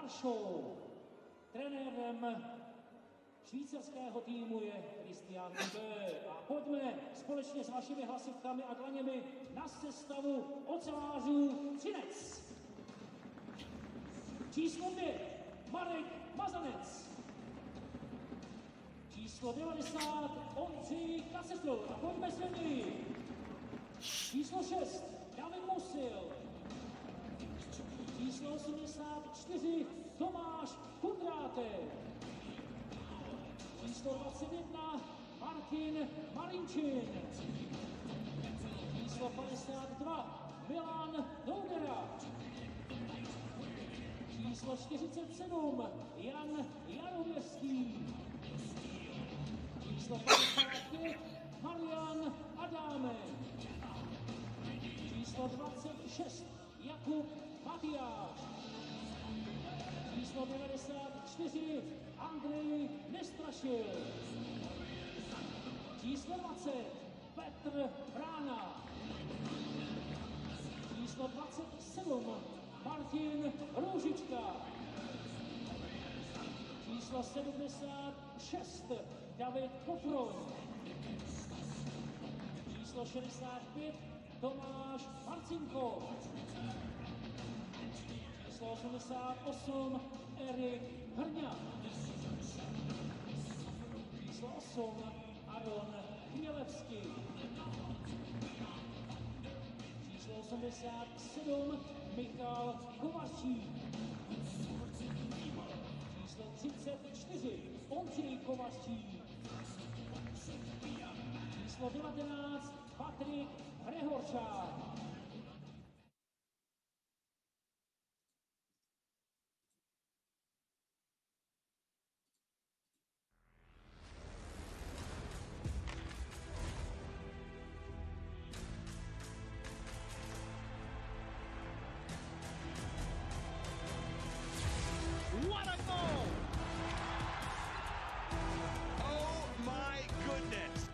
Waršou. Trenérem švýcarského týmu je Christian Bö. A pojďme společně s vašimi hlasivkami a dlaněmi na sestavu Ocelářů Třinec. Číslo 2 Marek Mazanec. Číslo 90 Ondřej Kasetl. A pojďme s nimi. Číslo 6 David Musil. Číslo 84 Tomáš Kundrátek. Číslo 21 Martin Marinčin. Číslo 52 Milan Doudera. Číslo 47 Jan Jaroměřský. Číslo 55 Marian Adámek. Číslo 26 Jakub Matyáš. Číslo 94 Andrej Nestrašil. Číslo 20 Petr Brána. Číslo 27 Martin Růžička. Číslo 76 David Kofron. Číslo 65 Tomáš Marcinko. Číslo 88 Erik Hrňa. Číslo 8 Aron Chmělevský. Číslo 87 Michal Kovačík. Číslo 34 Ondřej Kovačík. Číslo 19 Patrik Hrehorčák. What a goal! Oh my goodness!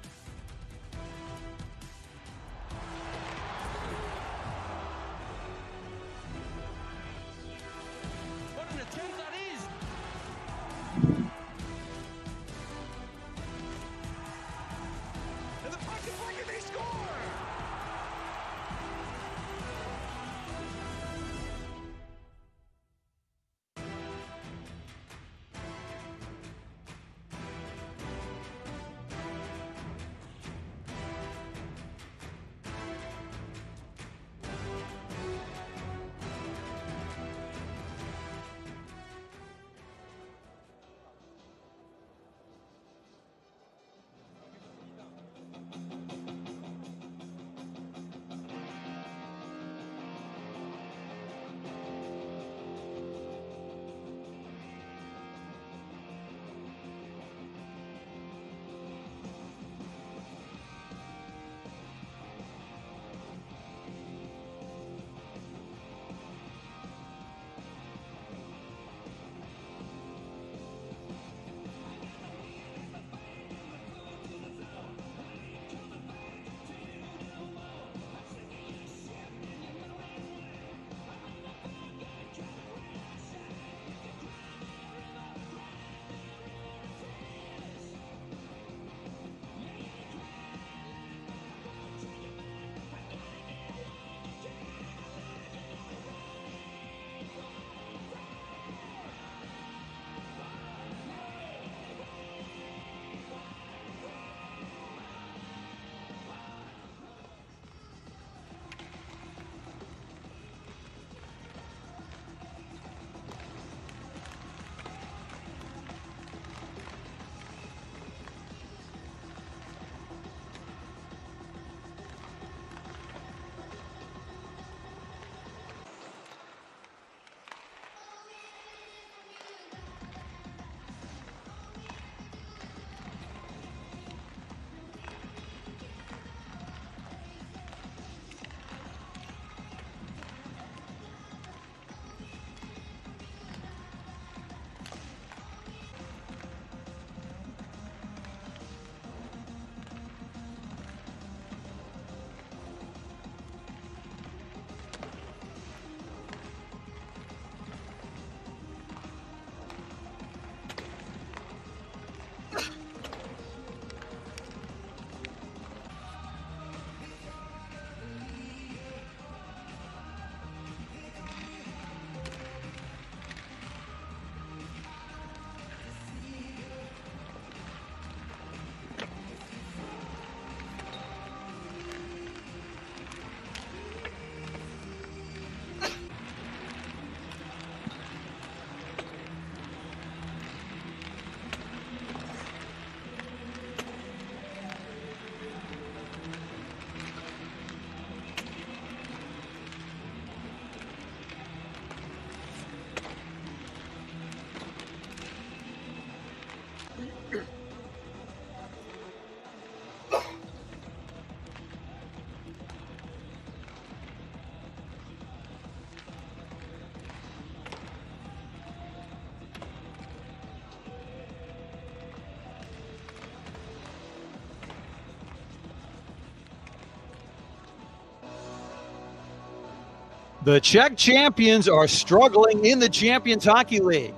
The Czech champions are struggling in the Champions Hockey League.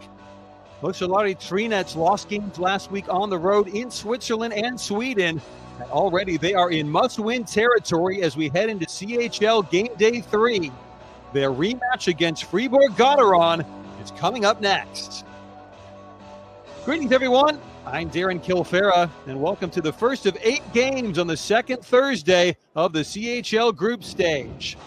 Oceláři Třinec lost games last week on the road in Switzerland and Sweden. And already they are in must-win territory as we head into CHL Game Day 3. Their rematch against Fribourg-Gottéron is coming up next. Greetings, everyone. I'm Darren Kilfera, and welcome to the first of 8 games on the second Thursday of the CHL group stage.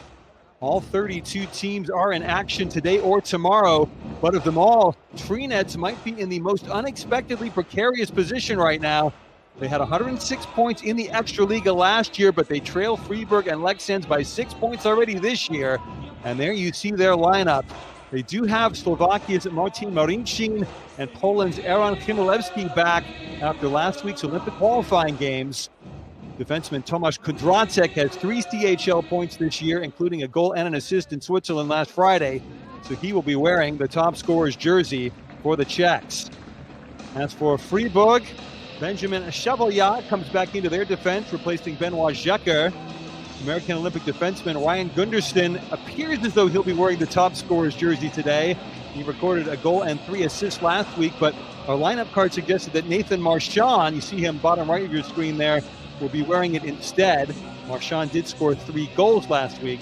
All 32 teams are in action today or tomorrow, but of them all, Třinec might be in the most unexpectedly precarious position right now. They had 106 points in the Extraliga last year, but they trail Fribourg and Leksand by 6 points already this year. And there you see their lineup. They do have Slovakia's Martin Marincin and Poland's Aaron Chmielewski back after last week's Olympic qualifying games. Defenseman Tomáš Kudráček has 3 CHL points this year, including a goal and an assist in Switzerland last Friday. So he will be wearing the top scorer's jersey for the Czechs. As for Fribourg, Benjamin Chevalier comes back into their defense, replacing Benoit Jecker. American Olympic defenseman Ryan Gunderson appears as though he'll be wearing the top scorer's jersey today. He recorded a goal and 3 assists last week, but our lineup card suggested that Nathan Marchand, you see him bottom right of your screen there, will be wearing it instead. Marchand did score 3 goals last week,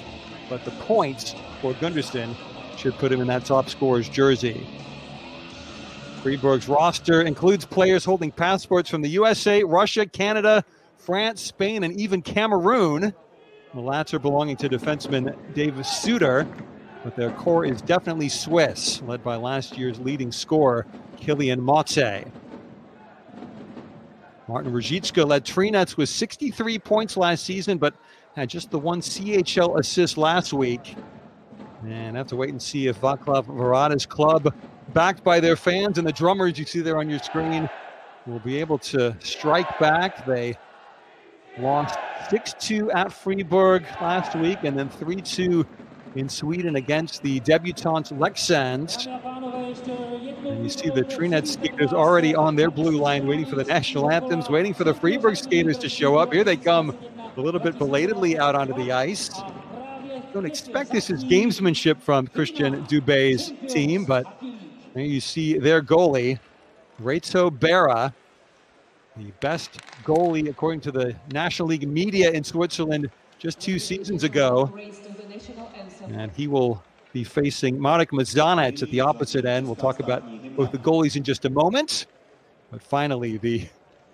but the points for Gunderson should put him in that top scorer's jersey. Fribourg's roster includes players holding passports from the USA, Russia, Canada, France, Spain, and even Cameroon. The latter belonging to defenseman Dave Suter, but their core is definitely Swiss, led by last year's leading scorer, Kylian Motté. Martin Ruzicka led Třinec with 63 points last season, but had just the 1 CHL assist last week. And have to wait and see if Václav Varada's club, backed by their fans and the drummers you see there on your screen, will be able to strike back. They lost 6-2 at Fribourg last week and then 3-2 in Sweden against the debutants Leksand. And you see the Třinec skaters already on their blue line waiting for the national anthems, waiting for the Fribourg skaters to show up. Here they come a little bit belatedly out onto the ice. Don't expect this as gamesmanship from Christian Dubé's team, but there you see their goalie, Reto Berra, the best goalie according to the National League media in Switzerland just 2 seasons ago. And he will be facing Marek Mazanec at the opposite end. We'll talk about both the goalies in just a moment. But finally, the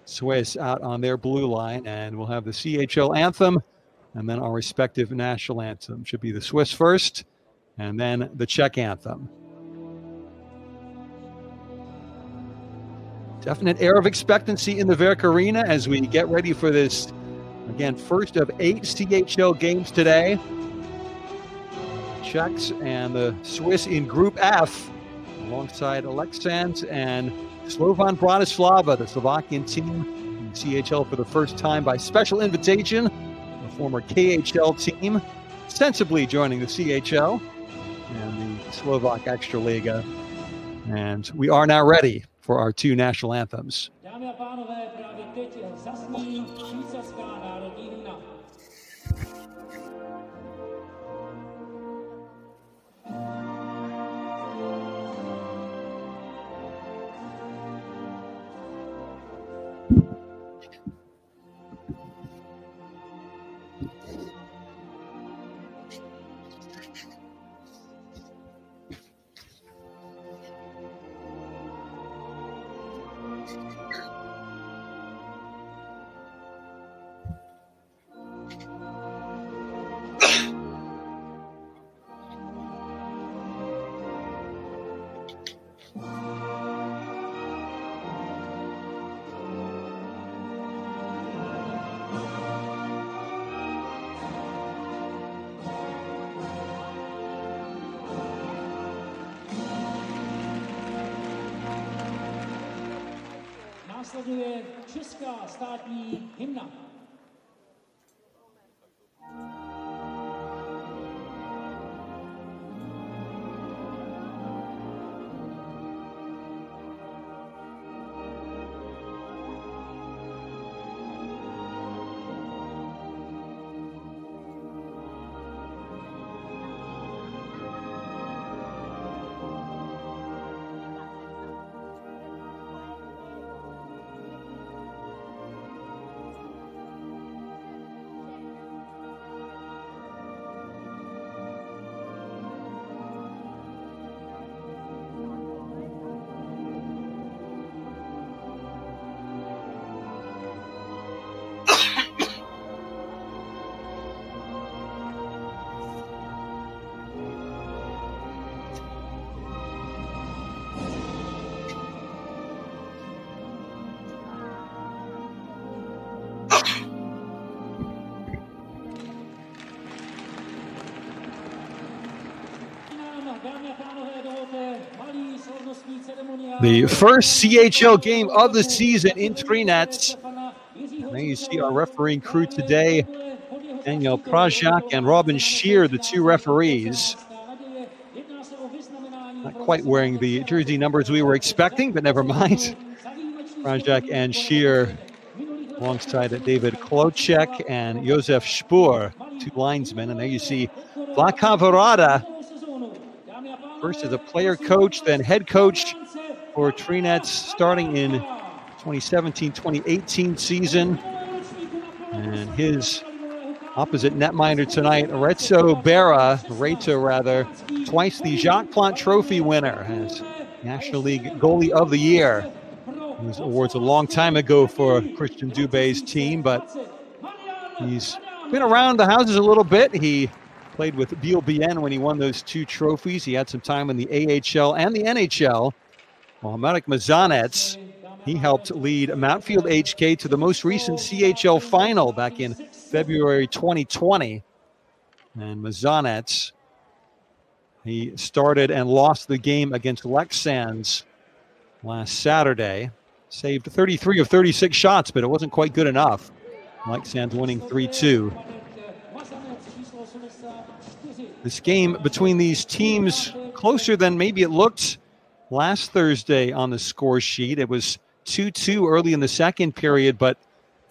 Swiss out on their blue line, and we'll have the CHL anthem and then our respective national anthem. Should be the Swiss first and then the Czech anthem. Definite air of expectancy in the Werk Arena as we get ready for this, again, first of 8 CHL games today. Czechs and the Swiss in Group F, alongside Leksand and Slovan Bratislava, the Slovakian team in CHL for the first time by special invitation. The former KHL team, sensibly joining the CHL and the Slovak Extraliga. And we are now ready for our 2 national anthems. Dámy a pánové, právě teď zazní švýcarská národní hymna. Následuje česká státní hymna. The first CHL game of the season in Třinec. Now you see our refereeing crew today, Daniel Prajak and Robin Scheer, the two referees. Not quite wearing the jersey numbers we were expecting, but never mind. Prajak and Scheer alongside David Klocek and Josef Spur, two linesmen. And there you see Vlaka Varada, first as a player coach, then head coach for Třinec starting in 2017-2018 season. And his opposite netminder tonight, Reto Berra, twice the Jacques Plante Trophy winner as National League Goalie of the Year. Those awards a long time ago for Christian Dubé's team, but he's been around the houses a little bit. He played with BLBN when he won those two trophies. He had some time in the AHL and the NHL. While Marek Mazanec, he helped lead Mountfield HK to the most recent CHL final back in February 2020. And Mazanec, he started and lost the game against Leksand last Saturday. Saved 33 of 36 shots, but it wasn't quite good enough. Leksand winning 3-2. This game between these teams closer than maybe it looked last Thursday on the score sheet. It was 2-2 early in the second period, but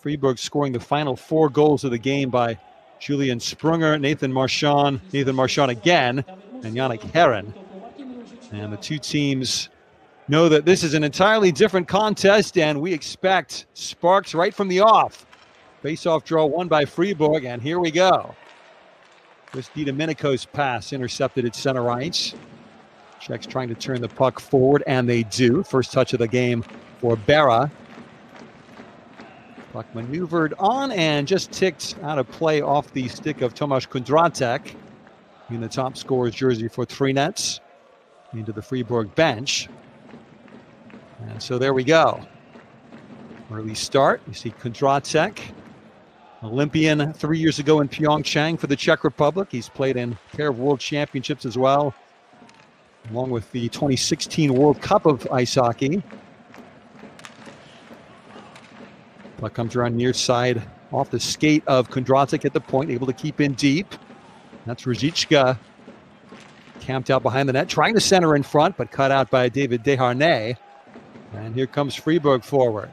Fribourg scoring the final 4 goals of the game by Julian Sprunger, Nathan Marchand again, and Yannick Heron. And the two teams know that this is an entirely different contest, and we expect sparks right from the off. Face-off draw won by Fribourg, and here we go. Chris DiDomenico's pass intercepted at center ice. Czechs trying to turn the puck forward, and they do. First touch of the game for Berra. Puck maneuvered on and just ticked out of play off the stick of Tomáš Kondratek in the top scorer's jersey for Třinec into the Fribourg bench. And so there we go. Early start. You see Kondratek, Olympian 3 years ago in Pyeongchang for the Czech Republic. He's played in a pair of world championships as well, along with the 2016 World Cup of ice hockey. Puck comes around near side off the skate of Kondratek at the point, able to keep in deep. That's Ruzicka camped out behind the net, trying to center in front, but cut out by David Desharnais. And here comes Fribourg forward.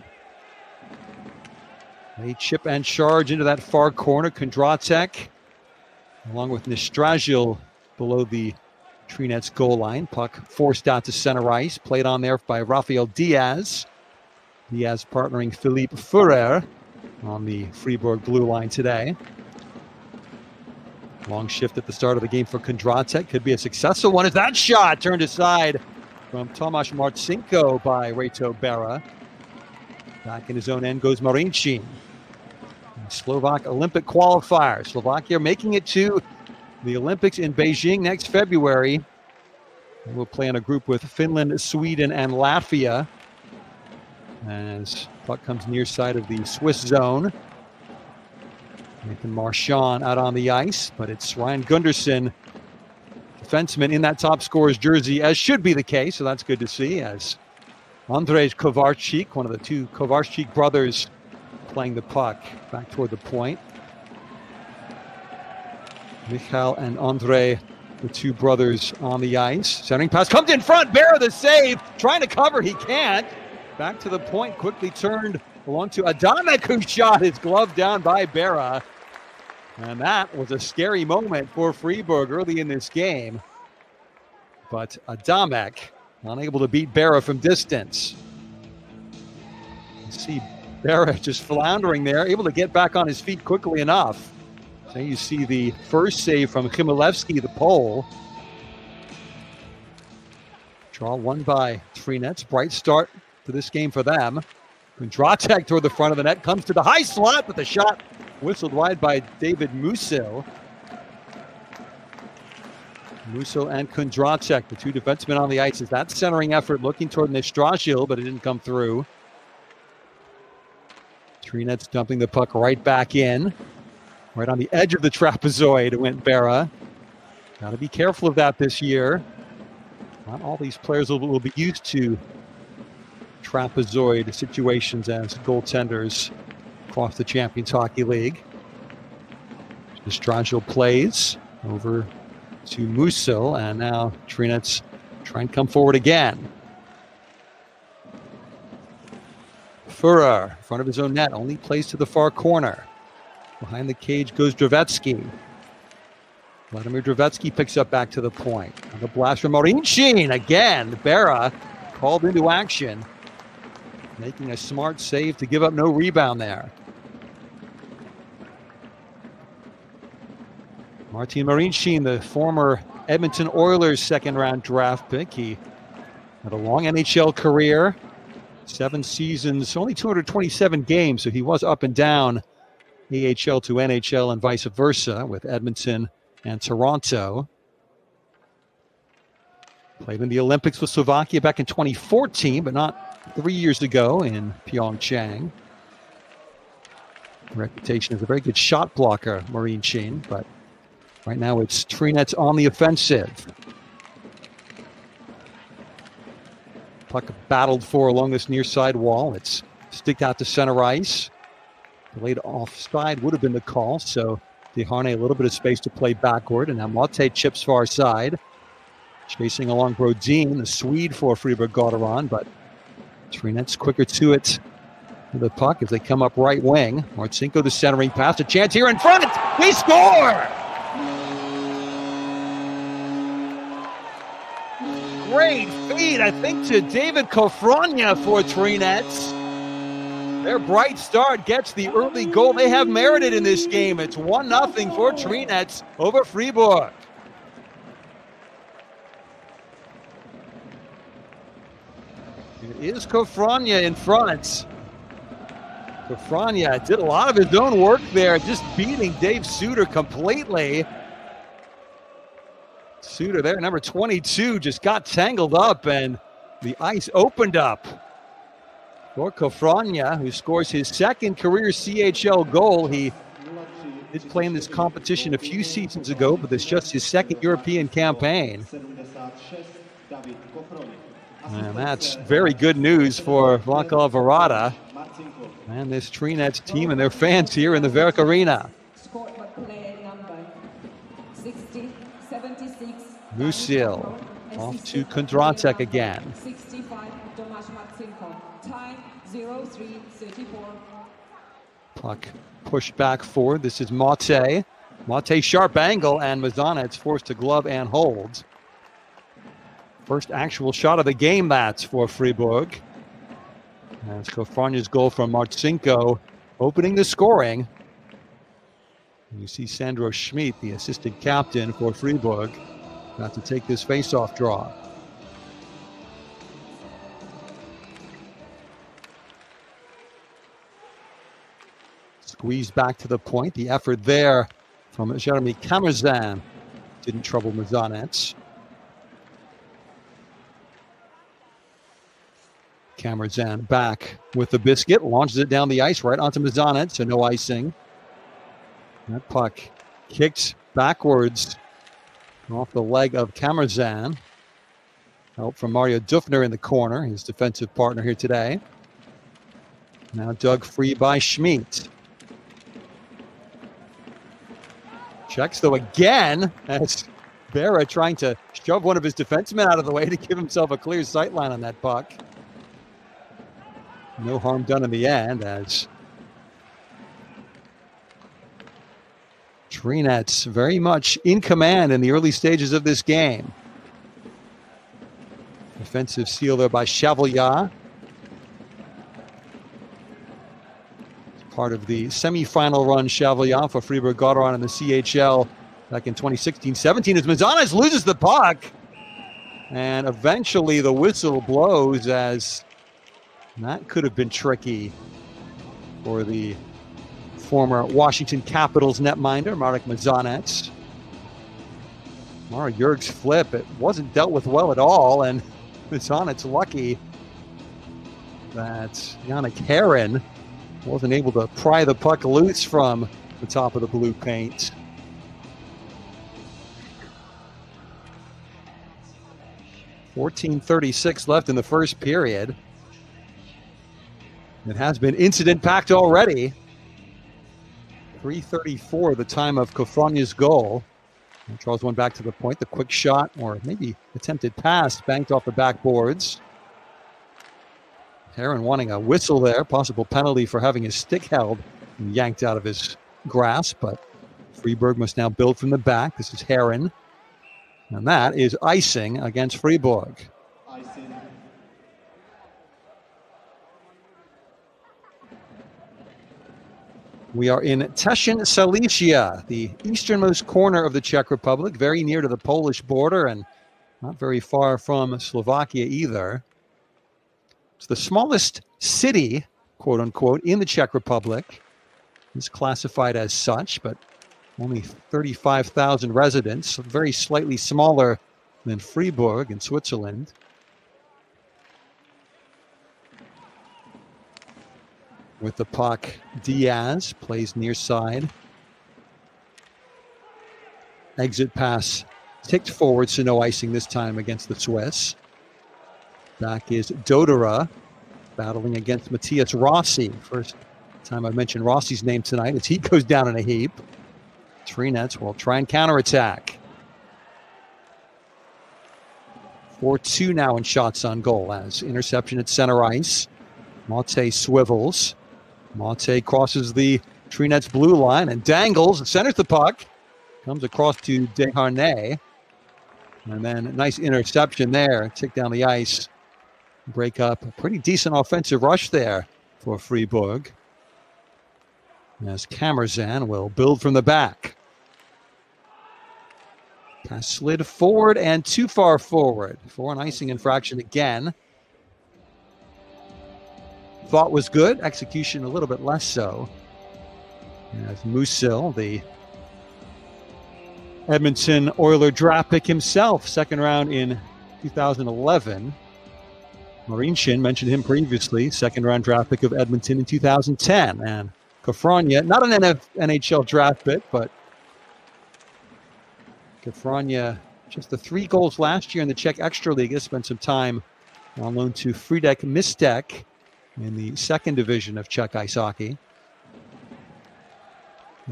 They chip and charge into that far corner. Kondratek, along with Nistragil below the Třinec goal line. Puck forced out to center ice. Played on there by Rafael Diaz. Diaz partnering Philippe Furer on the Fribourg blue line today. Long shift at the start of the game for Kondratek. Could be a successful one as that shot turned aside from Tomáš Marcinko by Reto Berra. Back in his own end goes Marincin. Slovak Olympic qualifier. Slovakia making it to the Olympics in Beijing next February. We'll play in a group with Finland, Sweden, and Latvia. As puck comes near side of the Swiss zone. Nathan Marchand out on the ice, but it's Ryan Gunderson, defenseman, in that top scorer's jersey, as should be the case, so that's good to see, as Andrzej Kowarczyk, one of the two Kowarczyk brothers, playing the puck back toward the point. Michal and Andrei, the two brothers on the ice. Centering pass comes in front. Berra the save. Trying to cover. He can't. Back to the point. Quickly turned along to Adamek, who shot his glove down by Berra. And that was a scary moment for Fribourg early in this game. But Adamek unable to beat Berra from distance. You see Berra just floundering there, able to get back on his feet quickly enough. So you see the first save from Chmielewski, the Pole. Draw won by Třinec. Bright start to this game for them. Kondratek toward the front of the net, comes to the high slot, but the shot whistled wide by David Musil. Musil and Kondratek, the two defensemen on the ice, is that centering effort looking toward Nistragil, but it didn't come through. Třinec dumping the puck right back in. Right on the edge of the trapezoid went Berra. Got to be careful of that this year. Not all these players will be used to trapezoid situations as goaltenders across the Champions Hockey League. Estrangel plays over to Musil, and now Třinec try and come forward again. Führer in front of his own net, only plays to the far corner. Behind the cage goes Dravetsky. Vladimir Dravetsky picks up back to the point. And the blast from Marincin again. Berra called into action, making a smart save to give up no rebound there. Martin Marincin, the former Edmonton Oilers second-round draft pick. He had a long NHL career, 7 seasons, only 227 games, so he was up and down AHL to NHL and vice versa with Edmonton and Toronto. Played in the Olympics with Slovakia back in 2014, but not 3 years ago in Pyeongchang. Reputation as a very good shot blocker, Marincin, but right now it's Třinec on the offensive. Puck battled for along this near side wall. It's sticked out to center ice. Delayed offside would have been the call, so Desharnais a little bit of space to play backward, and now Mate chips far side. Chasing along Brodin, the Swede for Fribourg-Gottéron, but Třinec quicker to it with the puck as they come up right wing. Marcinko the centering pass, a chance here in front. They score! Great feed, I think, to David Kofronia for Třinec. Their bright start gets the early goal they have merited in this game. It's 1-0 for Třinec over Fribourg. It is Kofronia in front. Kofronia did a lot of his own work there, just beating Dave Suter completely. Suter there, number 22, just got tangled up and the ice opened up for Kofronia, who scores his second career CHL goal. He did play in this competition a few seasons ago, but it's just his second European campaign. And that's very good news for Vlatko Varada and this Třinec team and their fans here in the Verk Arena. Musil off to Kondratek again. Puck pushed back forward. This is Mate. Mate sharp angle, and Mazanets forced to glove and hold. First actual shot of the game, that's for Fribourg. That's Kofronia's goal from Marcinko, opening the scoring. And you see Sandro Schmidt, the assistant captain for Fribourg, about to take this face-off draw. Squeezed back to the point. The effort there from Jeremy Kamerzan didn't trouble Mazanets. Kamerzan back with the biscuit, launches it down the ice right onto Mazanets, so no icing. That puck kicked backwards off the leg of Kamerzan. Help from Mario Dufner in the corner, his defensive partner here today. Now dug free by Schmidt. Checks though again as Berra trying to shove one of his defensemen out of the way to give himself a clear sight line on that puck. No harm done in the end as Třinec very much in command in the early stages of this game. Defensive seal there by Chevalier. Part of the semifinal run, Chevalier for Fribourg-Gottéron in the CHL back in 2016-17 as Mazanets loses the puck. And eventually the whistle blows as that could have been tricky for the former Washington Capitals netminder, Marek Mazanets. Mara Jurg's flip, it wasn't dealt with well at all, and Mazanets lucky that Yannick Heron wasn't able to pry the puck loose from the top of the blue paint. .14:36 left in the first period. It has been incident-packed already. 3:34, the time of Kofronya's goal. And draws one back to the point. The quick shot, or maybe attempted pass, banked off the backboards. Heron wanting a whistle there, possible penalty for having his stick held and yanked out of his grasp, but Fribourg must now build from the back. This is Heron, and that is icing against Fribourg. Icing. We are in Teschen, Silesia, the easternmost corner of the Czech Republic, very near to the Polish border and not very far from Slovakia either. It's the smallest city, quote unquote, in the Czech Republic. It's classified as such, but only 35,000 residents, very slightly smaller than Fribourg in Switzerland. With the puck, Diaz plays near side. Exit pass ticked forward, so no icing this time against the Swiss. Back is Dodera, battling against Matthias Rossi. First time I've mentioned Rossi's name tonight as he goes down in a heap. Třinec will try and counterattack. 4-2 now in shots on goal as interception at center ice. Mate swivels. Mate crosses the Třinec blue line and dangles, centers the puck. Comes across to Desharnais. And then nice interception there. Tick down the ice. Break up a pretty decent offensive rush there for Fribourg. As Kamerzan will build from the back. Pass slid forward and too far forward for an icing infraction again. Thought was good, execution a little bit less so. As Musil, the Edmonton Oiler draft pick himself, second round in 2011. Marincin, mentioned him previously, second round draft pick of Edmonton in 2010. And Kofronya, not an NHL draft pick, but Kofronya, just the 3 goals last year in the Czech Extra League. Has spent some time on loan to Frýdek Místek in the second division of Czech ice hockey.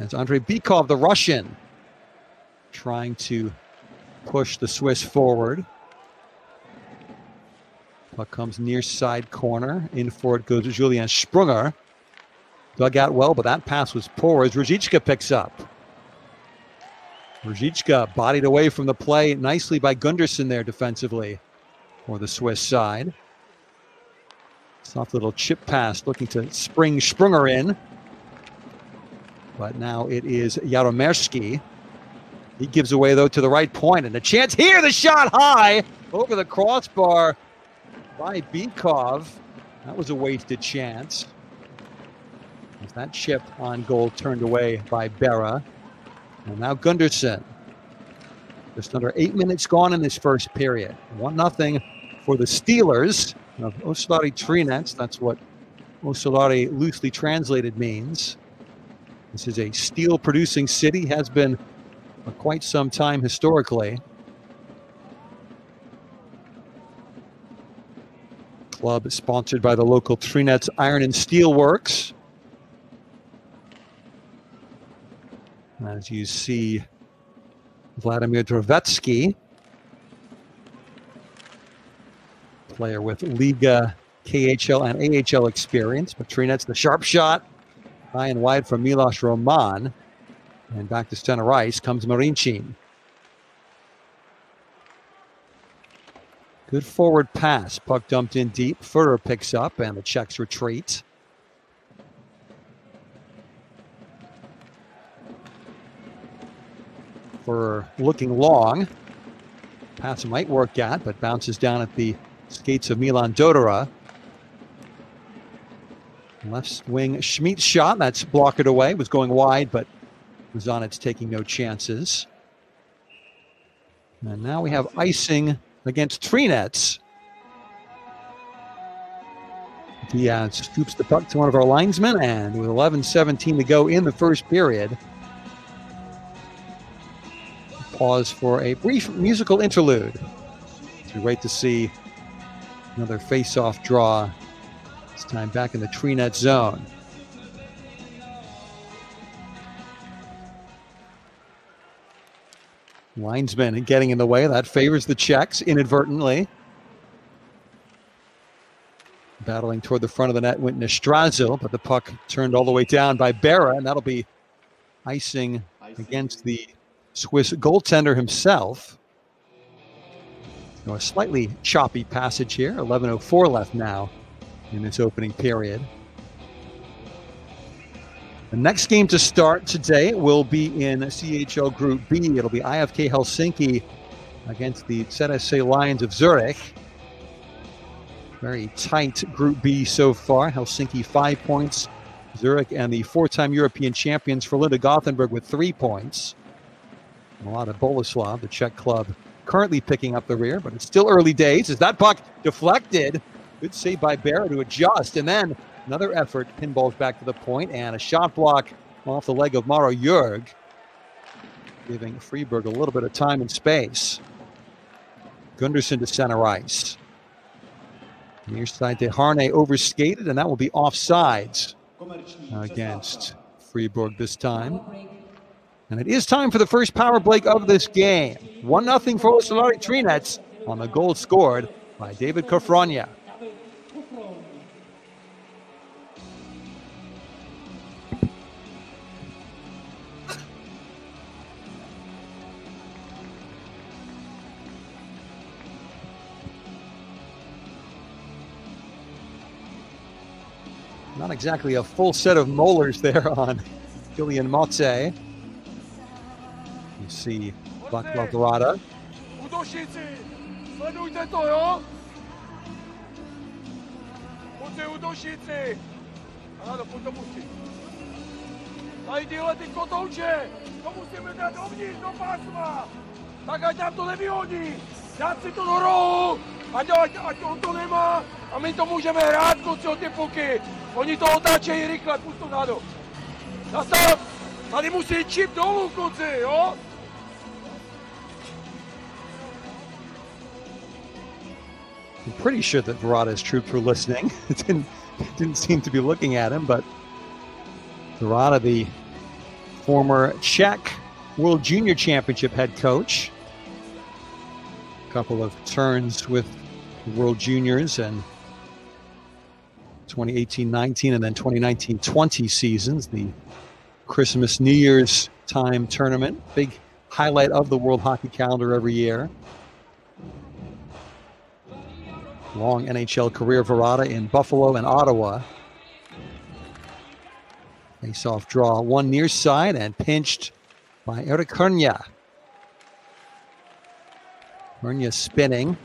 As Andrei Bykov, the Russian, trying to push the Swiss forward. Puck comes near side corner. In for it goes Julian Sprunger. Dug out well, but that pass was poor as Ruzicka picks up. Ruzicka bodied away from the play nicely by Gunderson there defensively for the Swiss side. Soft little chip pass looking to spring Sprunger in. But now it is Yaromerski. He gives away, though, to the right point. And a chance here. The shot high over the crossbar by Bykov. That was a wasted chance. As that chip on goal turned away by Berra. And now Gunderson. Just under 8 minutes gone in this first period. 1-0 for the Steelers of Oceláři Třinec. That's what Oceláři loosely translated means. This is a steel-producing city, has been for quite some time historically. Club is sponsored by the local Třinec Iron and Steel Works. As you see, Vladimir Drovetsky, player with Liga, KHL, and AHL experience. But Třinec, the sharp shot, high and wide from Miloš Roman. And back to center ice comes Marincin. Good forward pass. Puck dumped in deep. Furrer picks up, and the Czechs retreat. Furrer looking long. Pass might work at, but bounces down at the skates of Milan Dodera. Left wing Schmidt's shot. That's blocked away. Was going wide, but Zonit's taking no chances. And now we have icing against Třinec. Diaz scoops the puck to one of our linesmen, and with 11:17 to go in the first period. Pause for a brief musical interlude. It's great to see another face-off draw This time back in the Třinec zone. Linesman getting in the way. That favors the Czechs inadvertently. Battling toward the front of the net went Nestrazel, but the puck turned all the way down by Berra, and that'll be icing against the Swiss goaltender himself. A slightly choppy passage here. 11:04 left now in this opening period. The next game to start today will be in CHL Group B. It'll be IFK Helsinki against the ZSC Lions of Zurich. Very tight Group B so far. Helsinki 5 points. Zurich and the four-time European champions Frölunda Gothenburg with 3 points. Mlada Boleslav, the Czech club, currently picking up the rear, but it's still early days as that puck deflected. Good save by Berra to adjust, and then another effort, pinballs back to the point, and a shot block off the leg of Maro Jurg, giving Fribourg a little bit of time and space. Gunderson to center ice. Near side to Harney overskated, and that will be offsides against Fribourg this time. And it is time for the first power play of this game. 1-0 for Oceláři Třinec on the goal scored by David Kofronia. Not exactly a full set of molars there on Kylian Motze. You see Václav Vrada. Útočníci, sledujte to, jo? Pojďte útočníci. Ano, pojď to pustit. Tady tyhle ty kotouče, to musíme dát dovnitř do pásma. Tak ať nám to nevyhodí. Dát si to do rohu, ať on to nemá a my to můžeme hrát, kluci, o ty puky. Oni to otáčejí rychle, pust to nado. Nastav, tady musí jít čip dolů, kluci, jo? I'm pretty sure that Vrada's troops were listening. It didn't seem to be looking at him, but Vrada, the former Czech World Junior Championship head coach. A couple of turns with the World Juniors and 2018-19 and then 2019-20 seasons, the Christmas New Year's time tournament, big highlight of the World Hockey calendar every year. Long NHL career, Vrada in Buffalo and Ottawa. Face-off draw, one near side and pinched by Erik Hernya. Hernya spinning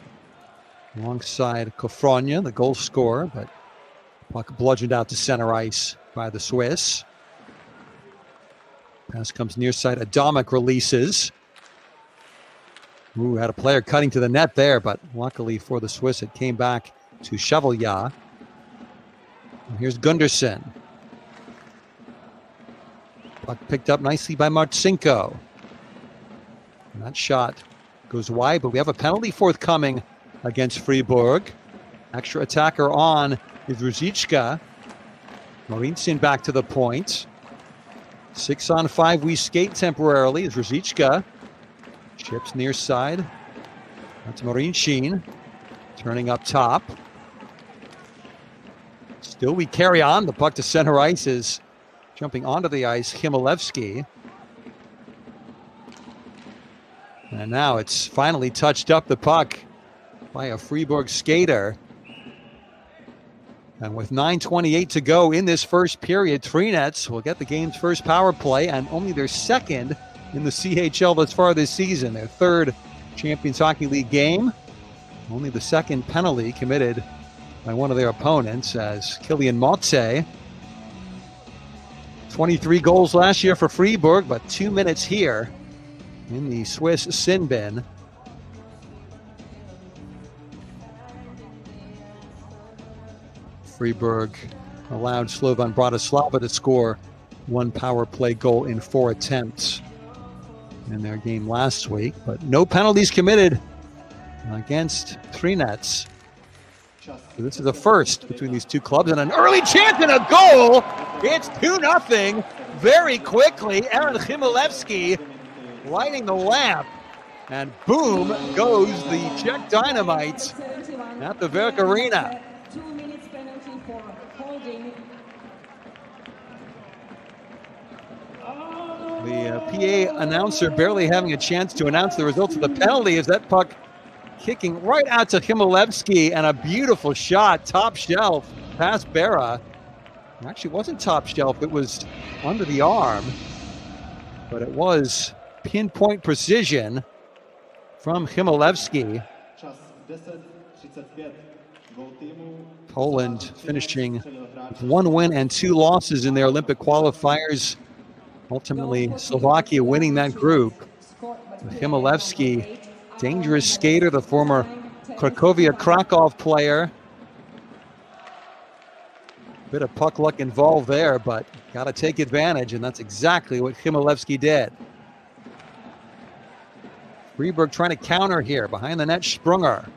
alongside Kofronia, the goal scorer, but puck bludgeoned out to center ice by the Swiss. Pass comes near side. Adamek releases. Ooh, had a player cutting to the net there, but luckily for the Swiss, it came back to Chevalier. And here's Gunderson. Puck picked up nicely by Marcinko. And that shot goes wide, but we have a penalty forthcoming against Fribourg. Extra attacker on is Ruzicka. Marincin back to the point. 6-on-5, we skate temporarily as Ruzicka chips near side. That's Marincin turning up top. Still we carry on. The puck to center ice is jumping onto the ice, Chmielewski. And now it's finally touched up the puck by a Fribourg skater. And with 9:28 to go in this first period, Třinec will get the game's first power play and only their second in the CHL thus far this season. Their third Champions Hockey League game. Only the second penalty committed by one of their opponents as Kylian Motze. 23 goals last year for Fribourg, but 2 minutes here in the Swiss sin bin. Fribourg allowed Slovan Bratislava to score one power play goal in 4 attempts in their game last week, but no penalties committed against Třinec. So this is a first between these two clubs, and an early chance and a goal. It's 2-0 very quickly. Aaron Chmielewski lighting the lamp, and boom goes the Czech Dynamite at the Werk Arena. 2 minutes penalty for holding. The PA announcer barely having a chance to announce the results of the penalty as that puck kicking right out to Chmielewski, and a beautiful shot, top shelf, past Berra. It actually wasn't top shelf, it was under the arm, but it was pinpoint precision from Chmielewski. Poland finishing with 1 win and 2 losses in their Olympic qualifiers. Ultimately, Slovakia winning that group. Chmielewski, dangerous skater, the former Cracovia Krakow player. Bit of puck luck involved there, but got to take advantage, and that's exactly what Chmielewski did. Fribourg trying to counter here. Behind the net, Sprunger.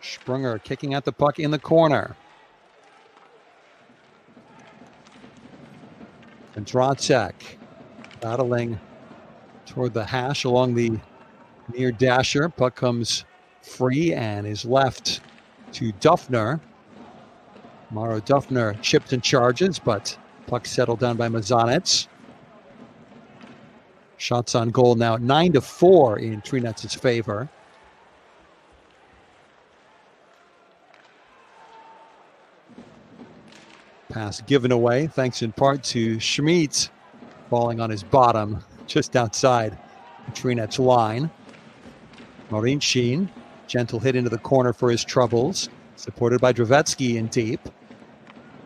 Sprunger kicking at the puck in the corner. And Dracek battling toward the hash along the near dasher. Puck comes free and is left to Duffner. Maro Duffner chips and charges, but puck settled down by Mazanec. Shots on goal now 9-4 in Třinec's favor. Pass given away, thanks in part to Schmid falling on his bottom just outside the Třinec line. Marincin, gentle hit into the corner for his troubles, supported by Dravetsky in deep.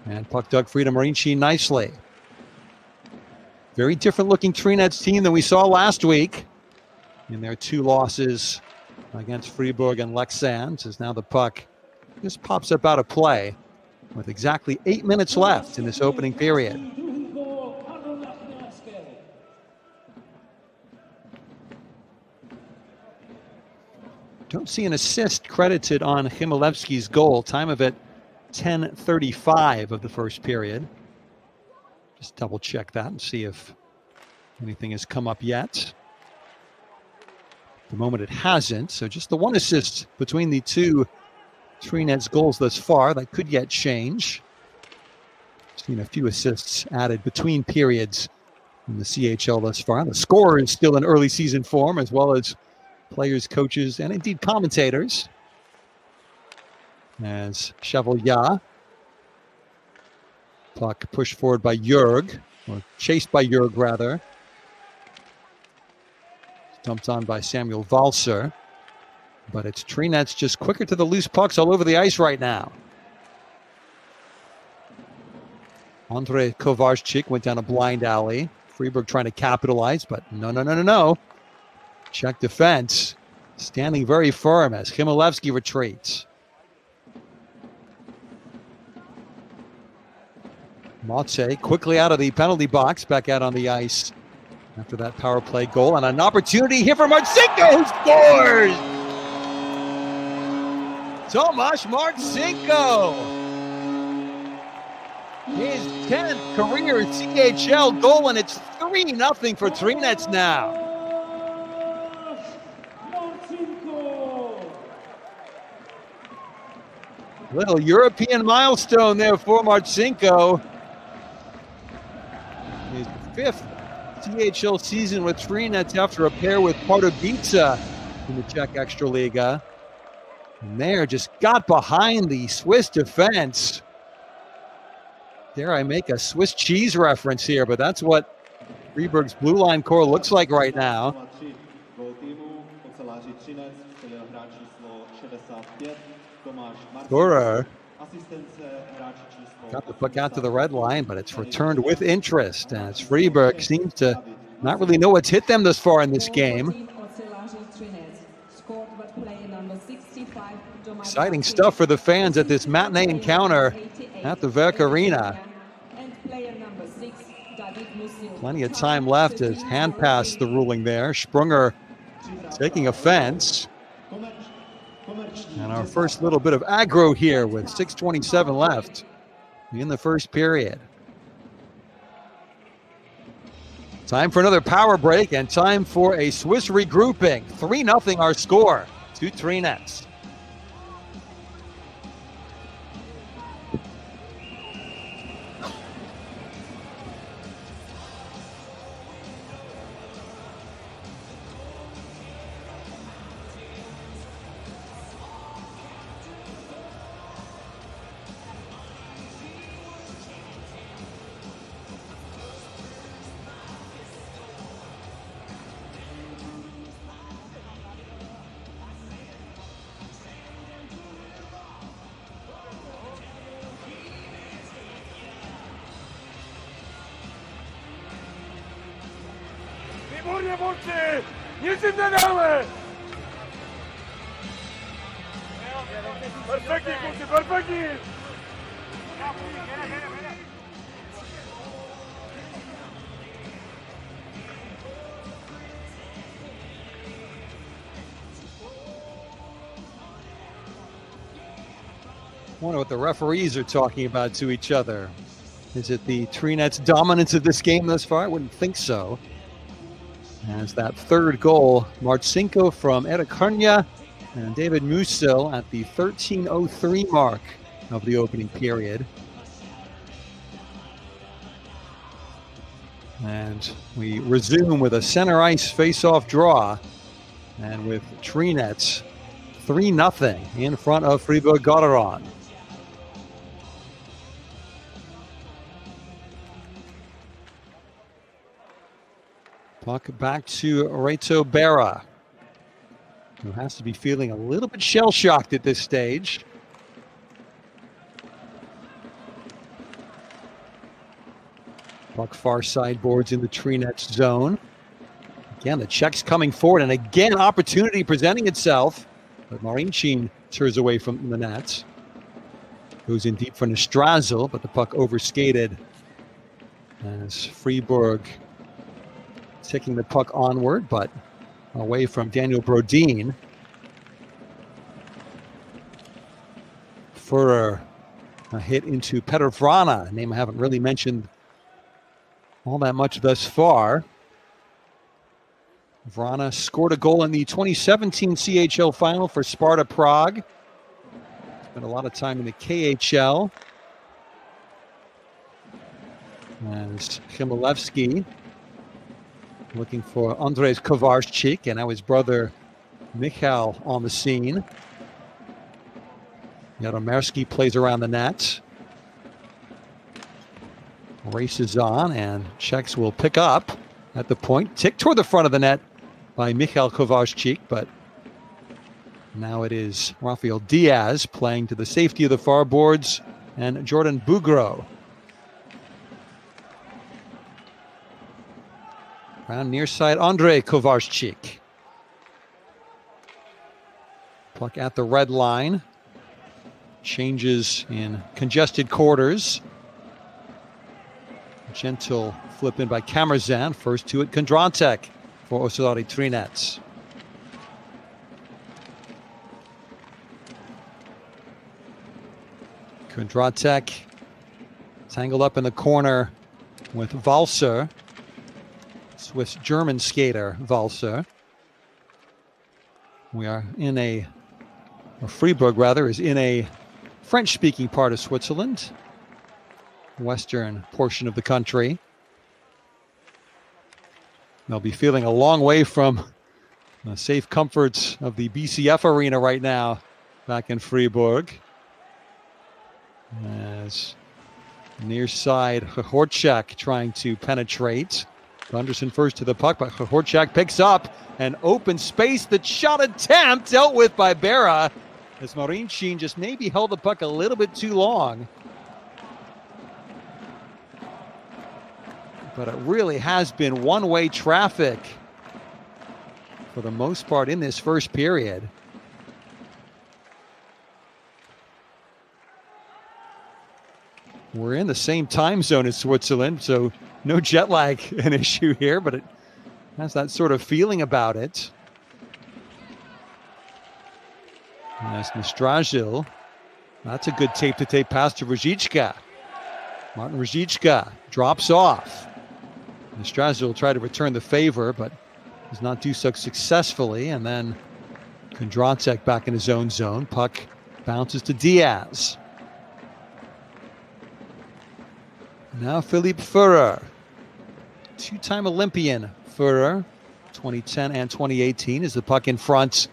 And puck dug free to Marincin nicely. Very different looking Třinec team than we saw last week in their 2 losses against Fribourg and Lexans, as now the puck just pops up out of play with exactly 8 minutes left in this opening period. Don't see an assist credited on Chmielewski's goal. Time of it, 10:35 of the first period. Just double check that and see if anything has come up yet. At the moment it hasn't, so just the 1 assist between the 2 Třinec goals thus far. That could yet change. Seen a few assists added between periods in the CHL thus far. The scorer is still in early season form, as well as players, coaches, and indeed commentators. As Chevalier. Puck pushed forward by Jurg, or chased by Jurg rather. Dumped on by Samuel Valser. But it's Třinec just quicker to the loose pucks all over the ice right now. Andrei Kovarchik went down a blind alley. Fribourg trying to capitalize, but no. Czech defense standing very firm as Chmielewski retreats. Motze quickly out of the penalty box, back out on the ice after that power play goal. And an opportunity here for Marcinko, who scores! Tomasz Marcinko! His 10th career CHL goal, and it's 3-0 for Třinec now. Little European milestone there for Marcinko. His 5th CHL season with Třinec after a pair with Pardubice in the Czech Extraliga. And there just got behind the Swiss defense. Dare I make a Swiss cheese reference here, but that's what Fribourg's blue line core looks like right now. Thurer got the puck out to the red line, but it's returned with interest, as Fribourg seems to not really know what's hit them this far in this game. Exciting stuff for the fans at this matinee encounter at the Werk Arena. Plenty of time left as hand pass the ruling there. Sprunger taking offense. And our first little bit of aggro here with 6:27 left in the first period. Time for another power break and time for a Swiss regrouping. 3-0 our score to Třinec. Výborně, borci! Nic jim nedáme! Perfektní, kluci, perfektní! Wonder what the referees are talking about to each other. Is it the Třinec dominance of this game thus far? I wouldn't think so. As that third goal, Marcinko from Erikarnia and David Musil at the 13:03 mark of the opening period. And we resume with a center ice face-off draw, and with Třinec 3-0 in front of Fribourg-Gottéron. Puck back to Reto Berra, who has to be feeling a little bit shell-shocked at this stage. Puck far sideboards in the Třinec zone. Again, the Czechs coming forward, and again, opportunity presenting itself. But Marincin turns away from the net. Goes in deep for Nestrazel, but the puck overskated as Fribourg taking the puck onward, but away from Daniel Brodin. For a hit into Petr Vrana, a name I haven't really mentioned all that much thus far. Vrana scored a goal in the 2017 CHL final for Sparta Prague. Spent a lot of time in the KHL. As Chmielewski looking for Andrzej Kowarczyk, and now his brother Michal on the scene. Jaromirski plays around the net. Races on, and Czechs will pick up at the point. Tick toward the front of the net by Michal Kowarczyk, but now it is Rafael Diaz playing to the safety of the far boards, and Jordan Bugro. Around near side, Andrzej Kowarczyk. Puck at the red line. Changes in congested quarters. Gentle flip in by Kamerzan. First to it, Kondratek for Oceláři Třinec. Kondratek tangled up in the corner with Walser. Swiss-German skater Walser. We are in or Fribourg rather, is in a French-speaking part of Switzerland, western portion of the country. They'll be feeling a long way from the safe comforts of the BCF arena right now back in Fribourg. As near side, Chorchak trying to penetrate. Gunderson first to the puck, but Chorchak picks up an open space. The shot attempt dealt with by Berra, as Marincin just maybe held the puck a little bit too long. But it really has been one-way traffic for the most part in this first period. We're in the same time zone as Switzerland, so no jet lag an issue here, but it has that sort of feeling about it. As Nastrazil, that's a good tape-to-tape pass to Ruzicka. Martin Ruzicka drops off. Nastrazil will try to return the favor, but does not do so successfully. And then Kondratek back in his own zone. Puck bounces to Diaz. Now Philippe Führer. Two-time Olympian Führer, 2010 and 2018, is the puck in front.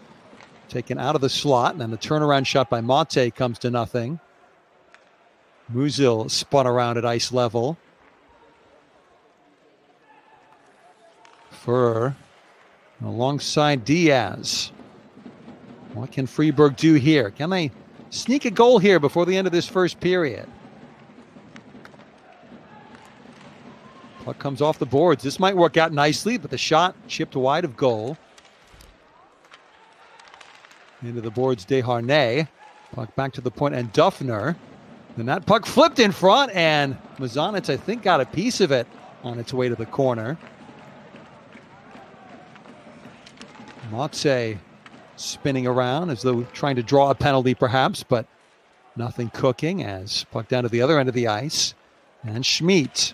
Taken out of the slot, and then the turnaround shot by Mate comes to nothing. Musil spun around at ice level. Führer alongside Diaz. What can Fribourg do here? Can they sneak a goal here before the end of this first period? Puck comes off the boards. This might work out nicely, but the shot chipped wide of goal. Into the boards, Desharnais. Puck back to the point, and Duffner. Then that puck flipped in front, and Mazanec, I think, got a piece of it on its way to the corner. Mate spinning around as though trying to draw a penalty, perhaps, but nothing cooking as puck down to the other end of the ice. And Schmid.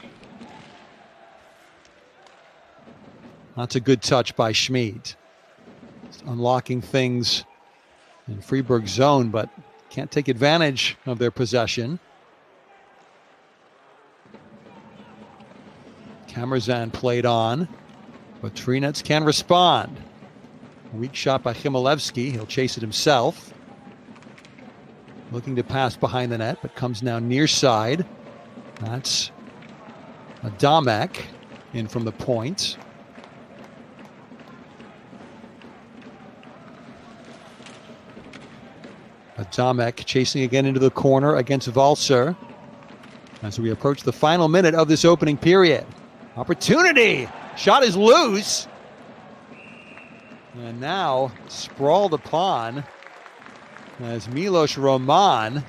That's a good touch by Schmid. Unlocking things in Fribourg's zone, but can't take advantage of their possession. Kamerzan played on, but Třinec can respond. Weak shot by Chmielewski. He'll chase it himself. Looking to pass behind the net, but comes now near side. That's Adamek in from the point. Adamek chasing again into the corner against Valser as we approach the final minute of this opening period. Opportunity! Shot is loose. And now sprawled upon as Milos Roman.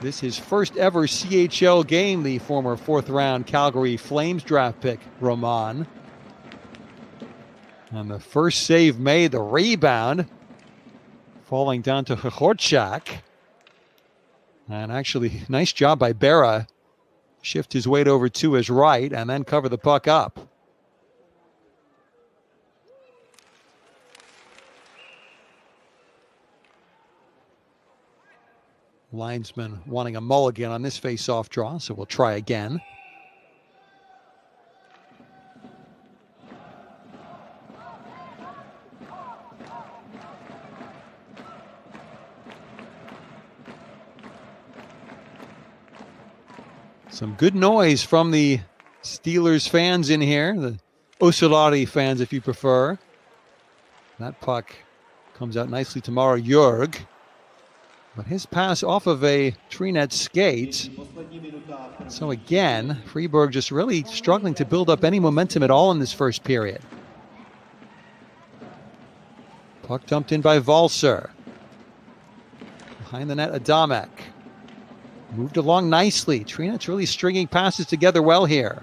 This is his first ever CHL game, the former fourth round Calgary Flames draft pick, Roman. And the first save made, the rebound, falling down to Chorchak. And actually, nice job by Berra. Shift his weight over to his right and then cover the puck up. Linesman wanting a mulligan on this face-off draw, so we'll try again. Some good noise from the Steelers fans in here, the Oceláři fans if you prefer. That puck comes out nicely to Mara Jurg. But his pass off of a Třinec skate. So again, Fribourg just really struggling to build up any momentum at all in this first period. Puck dumped in by Valser. Behind the net, Adamek. Moved along nicely. Třinec really stringing passes together well here.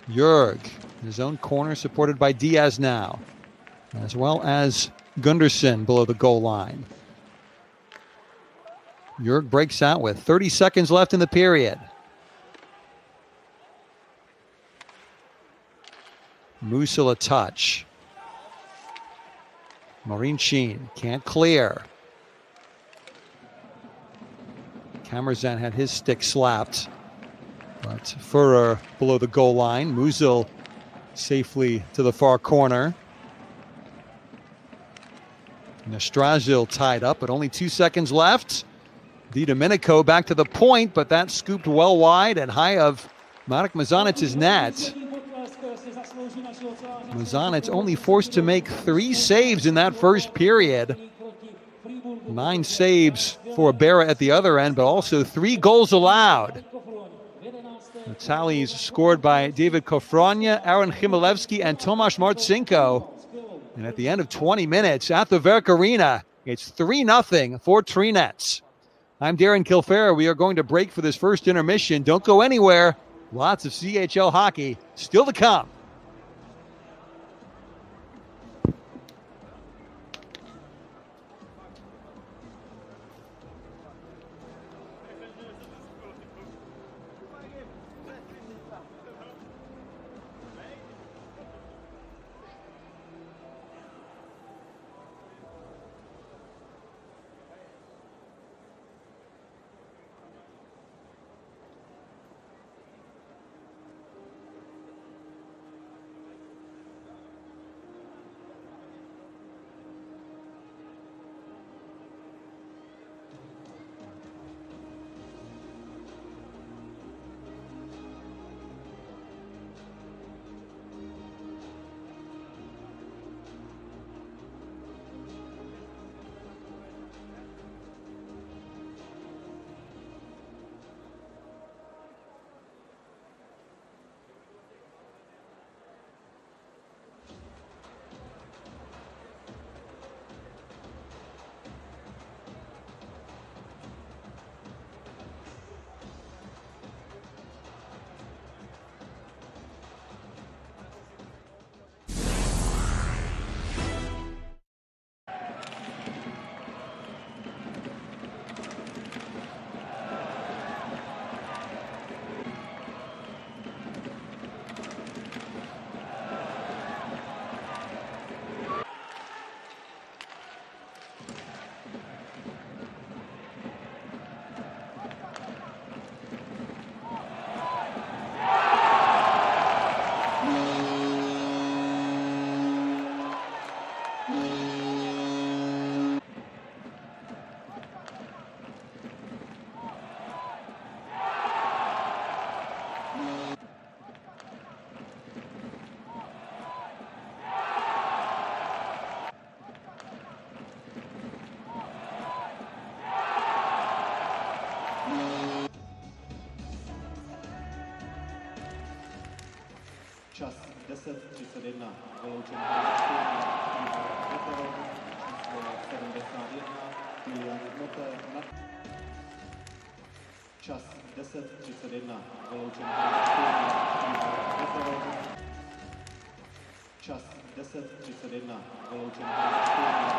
Jurg, in his own corner, supported by Diaz now, as well as Gunderson below the goal line. Jurg breaks out with 30 seconds left in the period. Musil a touch. Marincin can't clear. Kamerzan had his stick slapped, but Führer below the goal line. Musil safely to the far corner. Nastrazil tied up, but only 2 seconds left. Di Domenico back to the point, but that scooped well wide and high of Marek Mazanec's net. Mazanec only forced to make 3 saves in that first period. 9 saves for Berra at the other end, but also 3 goals allowed. The tallies scored by David Kofronia, Aaron Chmielewski, and Tomasz Marcinko. And at the end of 20 minutes at the Werk Arena, it's 3-0 for Třinec. I'm Darren Kilfair. We are going to break for this first intermission. Don't go anywhere. Lots of CHL hockey still to come. 10:31 vyloučen Fribourg-Gottéron, číslo 71, čas 10:31 vyloučen Fribourg-Gottéron, čas 10:31 vyloučen Fribourg-Gottéron.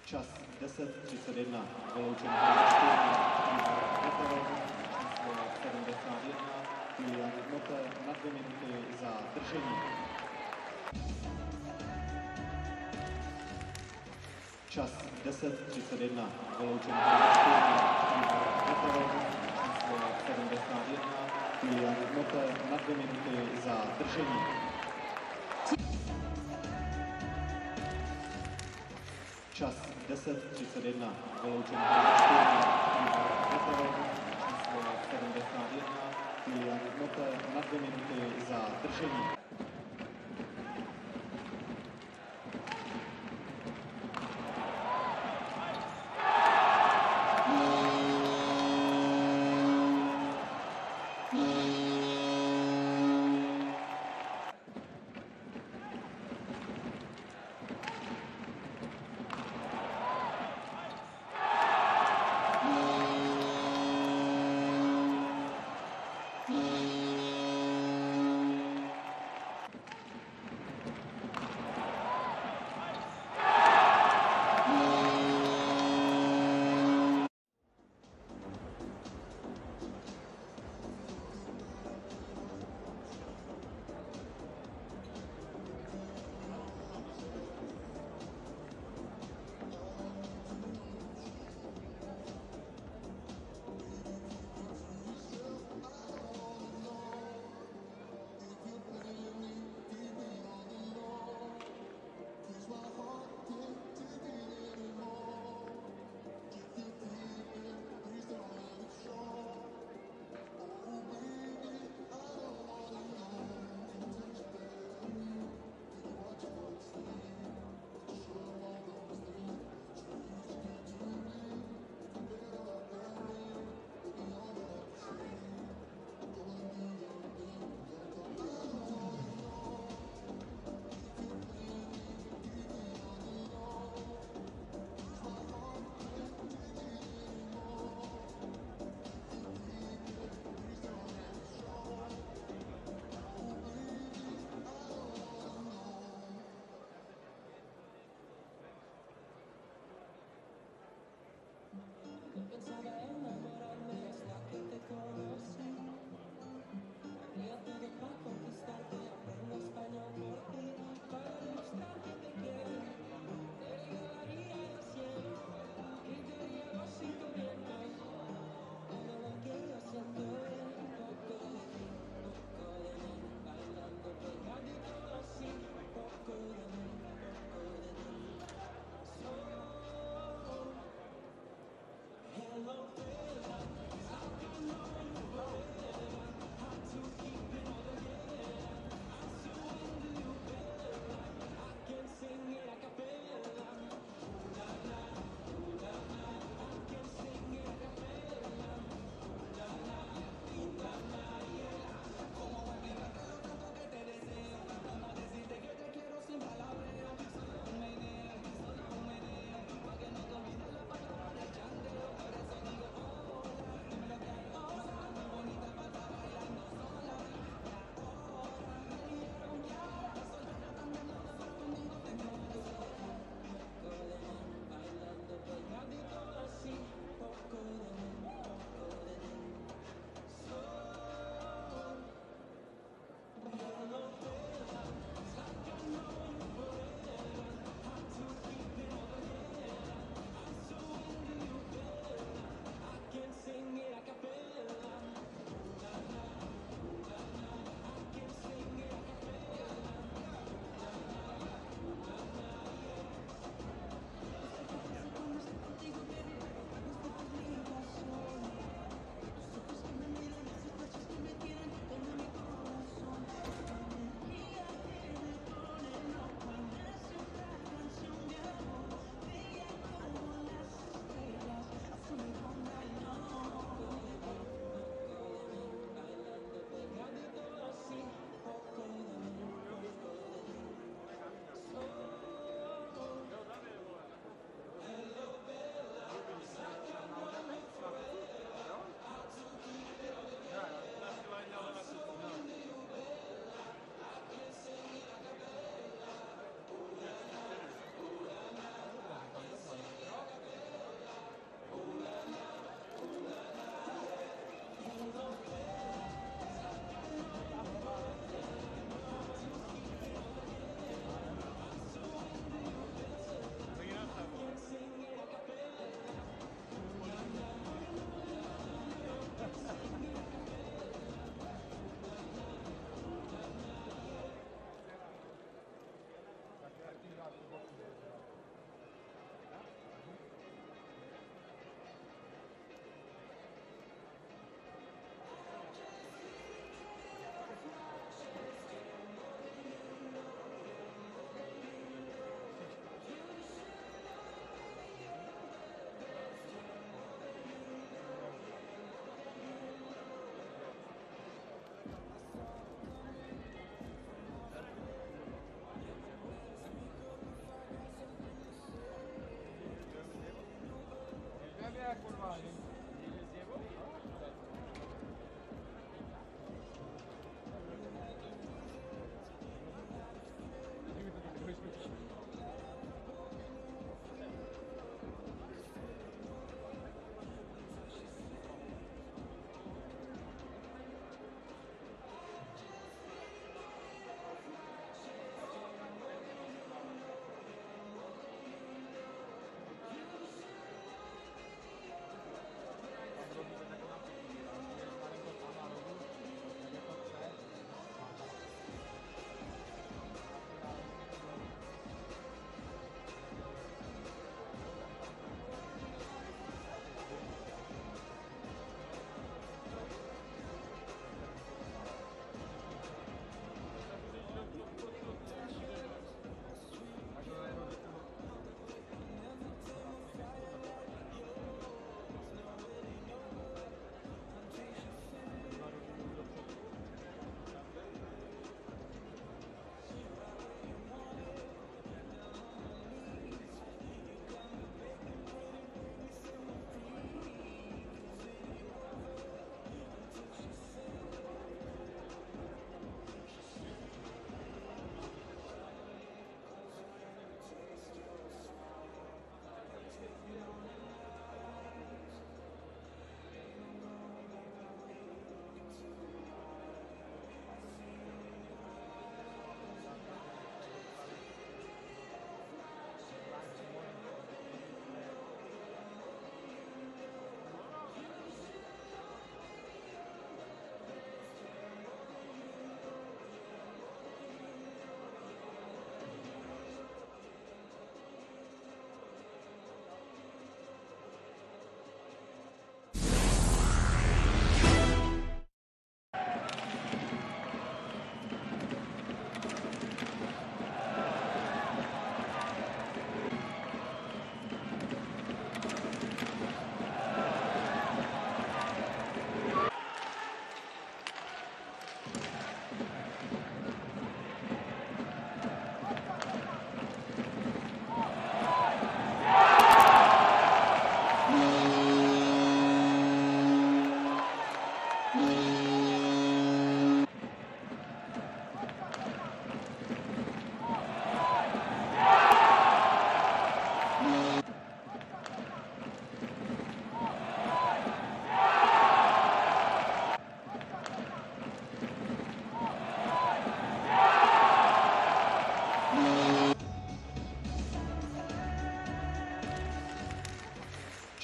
Čas 10:31 vyloučen Fribourg-Gottéron, číslo 71, na 2 minuty za držení. Čas 10:31 vyloučen Fribourg-Gottéron, číslo 71, na 2 minuty za držení. Čas 10:31 vyloučen Fribourg-Gottéron, číslo 71, na 2 minuty za držení.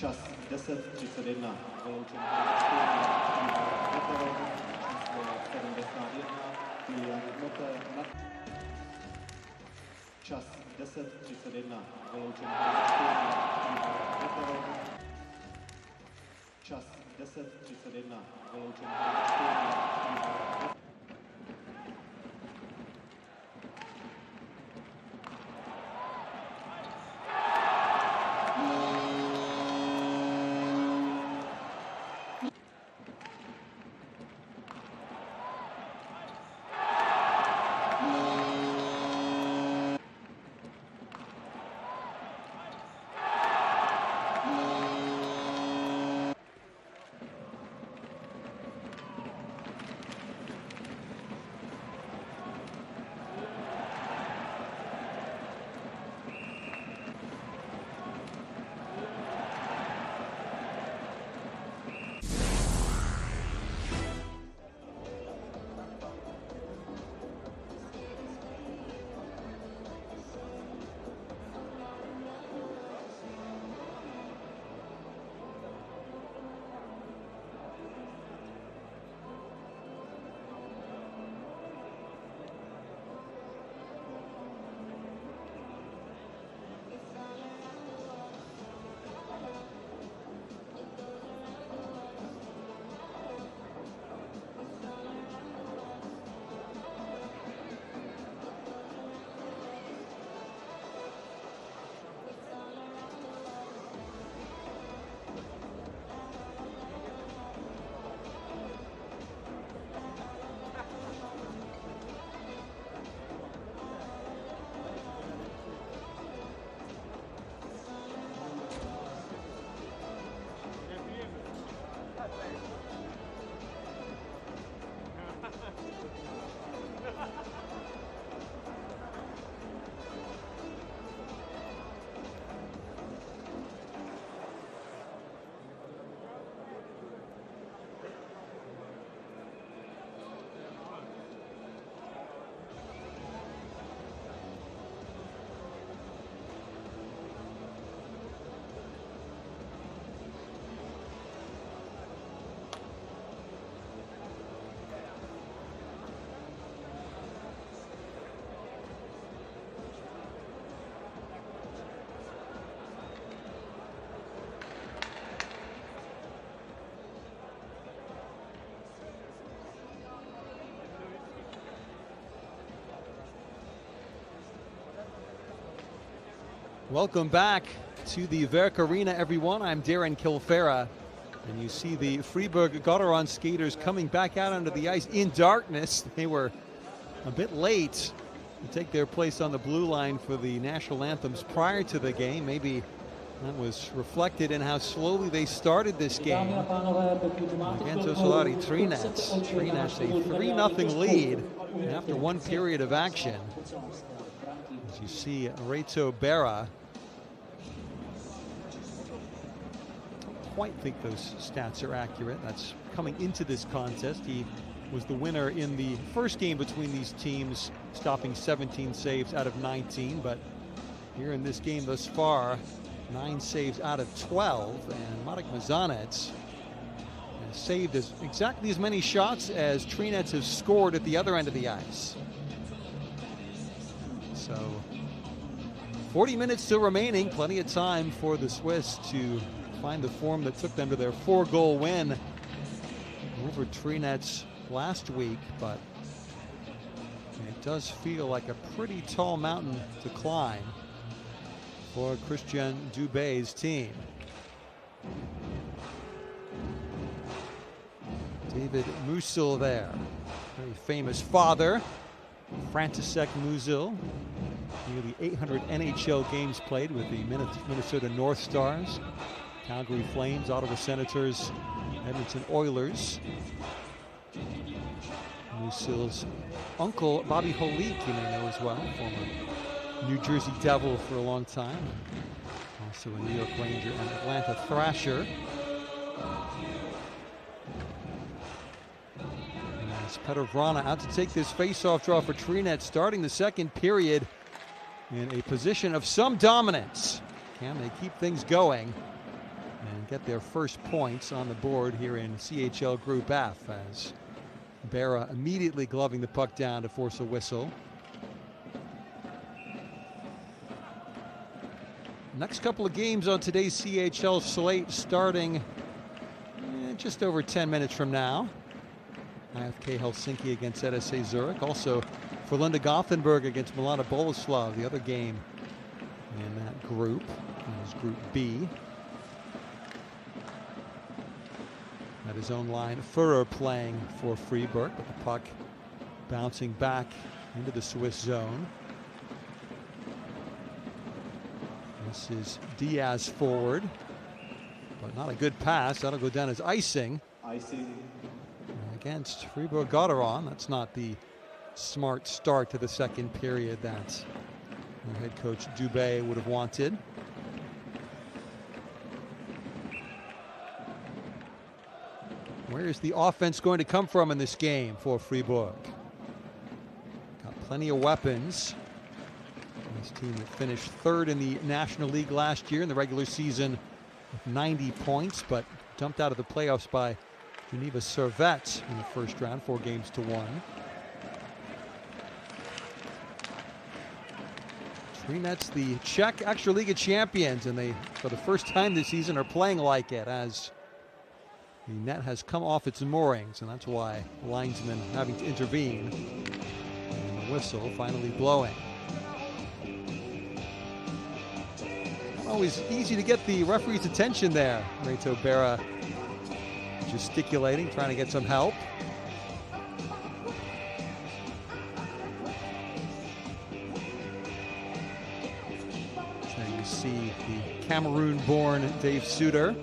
Čas 10:31. Vyloučen Fribourg-Gottéron, číslo 71. Čas 10:31. Vyloučen Fribourg-Gottéron. Čas 10:31. Vyloučen Fribourg-Gottéron. Welcome back to the Werk Arena, everyone. I'm Darren Kilfera, and you see the Fribourg-Gottéron skaters coming back out onto the ice in darkness. They were a bit late to take their place on the blue line for the national anthems prior to the game. Maybe that was reflected in how slowly they started this game against Oceláři Třinec. Třinec a 3-0 lead after one period of action. As you see, Reto Berra, don't quite think those stats are accurate. That's coming into this contest. He was the winner in the first game between these teams, stopping 17 saves out of 19. But here in this game thus far, 9 saves out of 12. And Marek Mazanec has saved exactly as many shots as Třinec has scored at the other end of the ice. So 40 minutes still remaining, plenty of time for the Swiss to find the form that took them to their 4-goal win over Třinec last week, but it does feel like a pretty tall mountain to climb for Christian Dubé's team. David Musil there, very famous father, František Musil. Nearly 800 NHL games played with the Minnesota North Stars, Calgary Flames, Ottawa Senators, Edmonton Oilers. Musil's uncle, Bobby Holik, you may know as well, former New Jersey Devil for a long time, also a New York Ranger and Atlanta Thrasher. And as Petr Vrana out to take this face-off draw for Třinec, starting the second period in a position of some dominance. Can they keep things going and get their first points on the board here in CHL Group F, as Berra immediately gloving the puck down to force a whistle. Next couple of games on today's CHL slate starting just over 10 minutes from now. IFK Helsinki against RSC Zurich. Also Frölunda Gothenburg against Milana Boleslav, the other game in that group. That is Group B. At his own line, Führer playing for Fribourg, but the puck bouncing back into the Swiss zone. This is Diaz forward, but not a good pass. That'll go down as icing. Against Fribourg-Gottéron. That's not the smart start to the second period that head coach Dubé would have wanted. Where is the offense going to come from in this game for Fribourg? Got plenty of weapons. This team that finished third in the National League last year in the regular season with 90 points, but dumped out of the playoffs by Geneva Servette in the first round, 4-1. Třinec, the Czech Extraliga champions, and they, for the first time this season, are playing like it, as the net has come off its moorings, and that's why linesmen having to intervene. And the whistle finally blowing. Not always easy to get the referee's attention there. Reto Berra gesticulating, trying to get some help. There you see the Cameroon-born Dave Suter,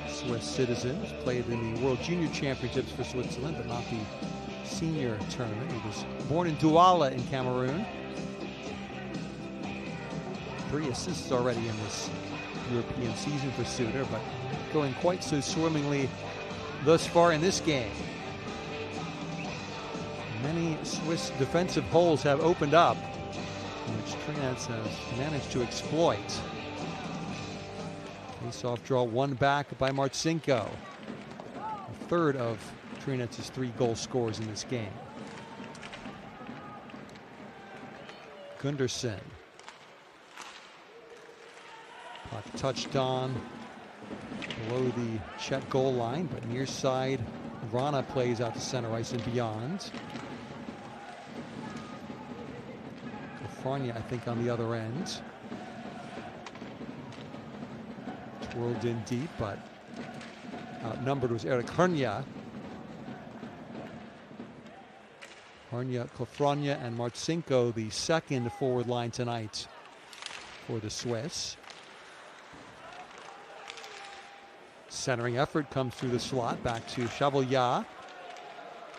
Swiss citizen, played in the World Junior Championships for Switzerland, but not the senior tournament. He was born in Douala in Cameroon. 3 assists already in this European season for Suter, but going quite so swimmingly thus far in this game. Many Swiss defensive holes have opened up, which Třinec has managed to exploit. Face-off draw won back by Marcinko, the third of Třinec's 3 goal scorers in this game. Gunderson. Puck touched on below the Czech goal line, but near side, Vrana plays out to center ice and beyond. Kofrania, I think, on the other end. Twirled in deep, but outnumbered was Erik Hernia. Hernia, Kofrania, and Marcinko, the second forward line tonight for the Swiss. Centering effort comes through the slot, back to Chevalier.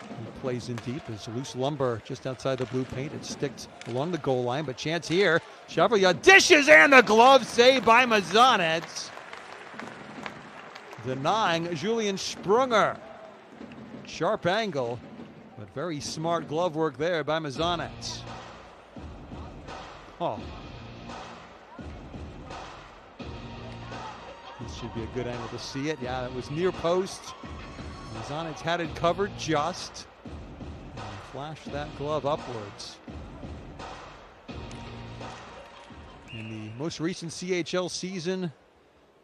He plays in deep as loose lumber just outside the blue paint. It sticks along the goal line, but chance here. Chevalier dishes, and the glove saved by Mazanec, denying Julian Sprunger. Sharp angle, but very smart glove work there by Mazanec. Oh. This should be a good angle to see it. Yeah, it was near post. Mazanec had it covered just. And flashed that glove upwards. In the most recent CHL season,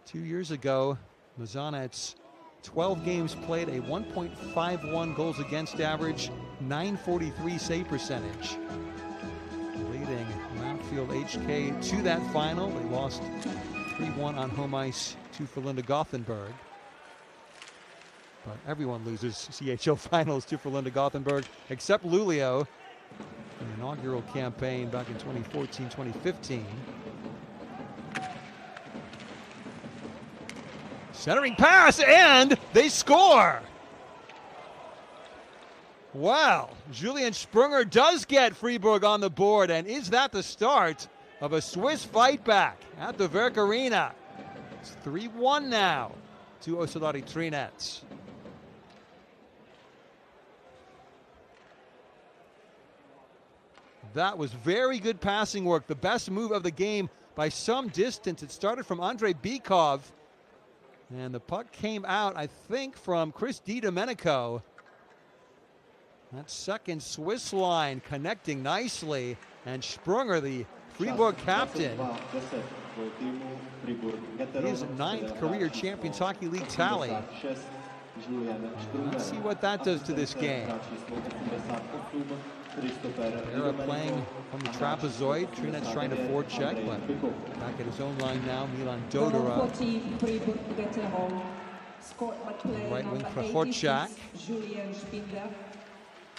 2 years ago, Mazanec, 12 games played, a 1.51 goals against average, 943 save percentage. Leading Mountfield HK to that final. They lost 3-1 on home ice to Frölunda Gothenburg. But everyone loses CHL finals to Frölunda Gothenburg, except Luleå in the inaugural campaign back in 2014-2015. Centering pass, and they score! Wow, Julian Sprunger does get Fribourg on the board, and is that the start of a Swiss fight back at the Werk Arena? It's 3-1 now to Oceláři Třinec. That was very good passing work, the best move of the game by some distance. It started from Andrei Bykov, and the puck came out, I think, from Chris DiDomenico. That second Swiss line connecting nicely, and Sprunger, the Fribourg captain, his 9th career Champions Hockey League tally. Let's see what that does to this game. Era playing from the trapezoid. Třinec trying to forecheck, but back at his own line now, Milan Dodora. Right wing for Horchak.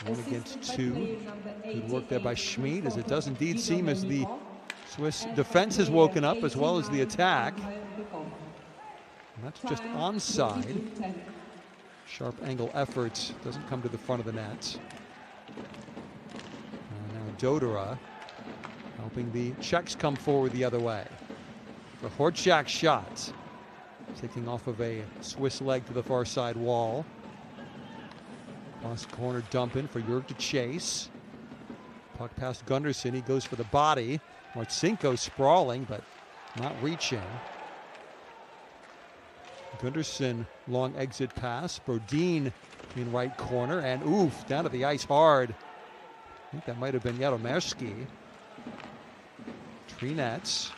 1 against 2. Good work there by Schmid, as it does indeed seem as the Swiss defense has woken up as well as the attack. And that's just onside. Sharp angle effort doesn't come to the front of the net. And now Dodora helping the Czechs come forward the other way. The Horchak shot, taking off of a Swiss leg to the far side wall. Cross corner dump in for Jörg to chase. Puck past Gunderson, he goes for the body. Marcinko sprawling, but not reaching. Gunderson, long exit pass. Brodin in right corner, and oof, down to the ice hard. I think that might have been Yaromerski. Třinec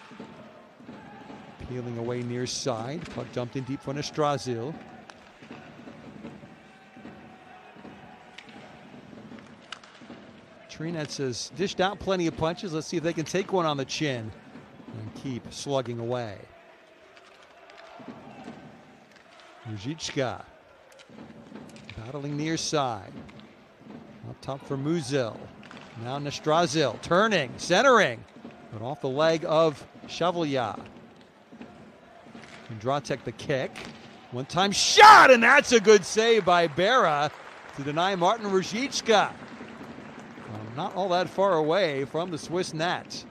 peeling away near side. Puck dumped in deep for Nestrasil. Třinec has dished out plenty of punches. Let's see if they can take one on the chin and keep slugging away. Ruzicka battling near side. Up top for Musil. Now Nestrasil turning, centering, but off the leg of Chevalier. Dratek the kick. One-time shot, and that's a good save by Berra to deny Martin Ruzicka. Not all that far away from the Swiss net.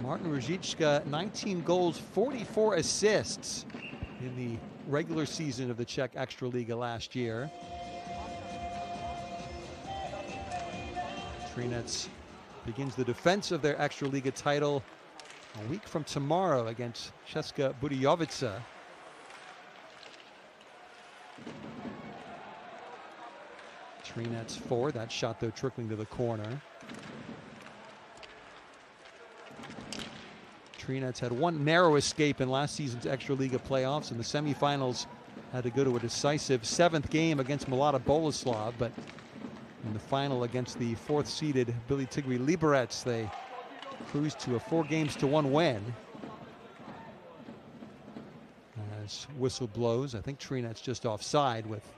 Martin Ruzicka, 19 goals, 44 assists in the regular season of the Czech Extraliga last year. Třinec begins the defense of their Extraliga title a week from tomorrow against Česká Budějovice. Třinec 4, that shot though trickling to the corner. Třinec had one narrow escape in last season's Extraliga playoffs. In the semifinals, had to go to a decisive 7th game against Mlada Boleslav, but in the final against the 4th-seeded Billy Tigri Liberec, they cruised to a 4-1 win. As whistle blows, I think Třinec just offside with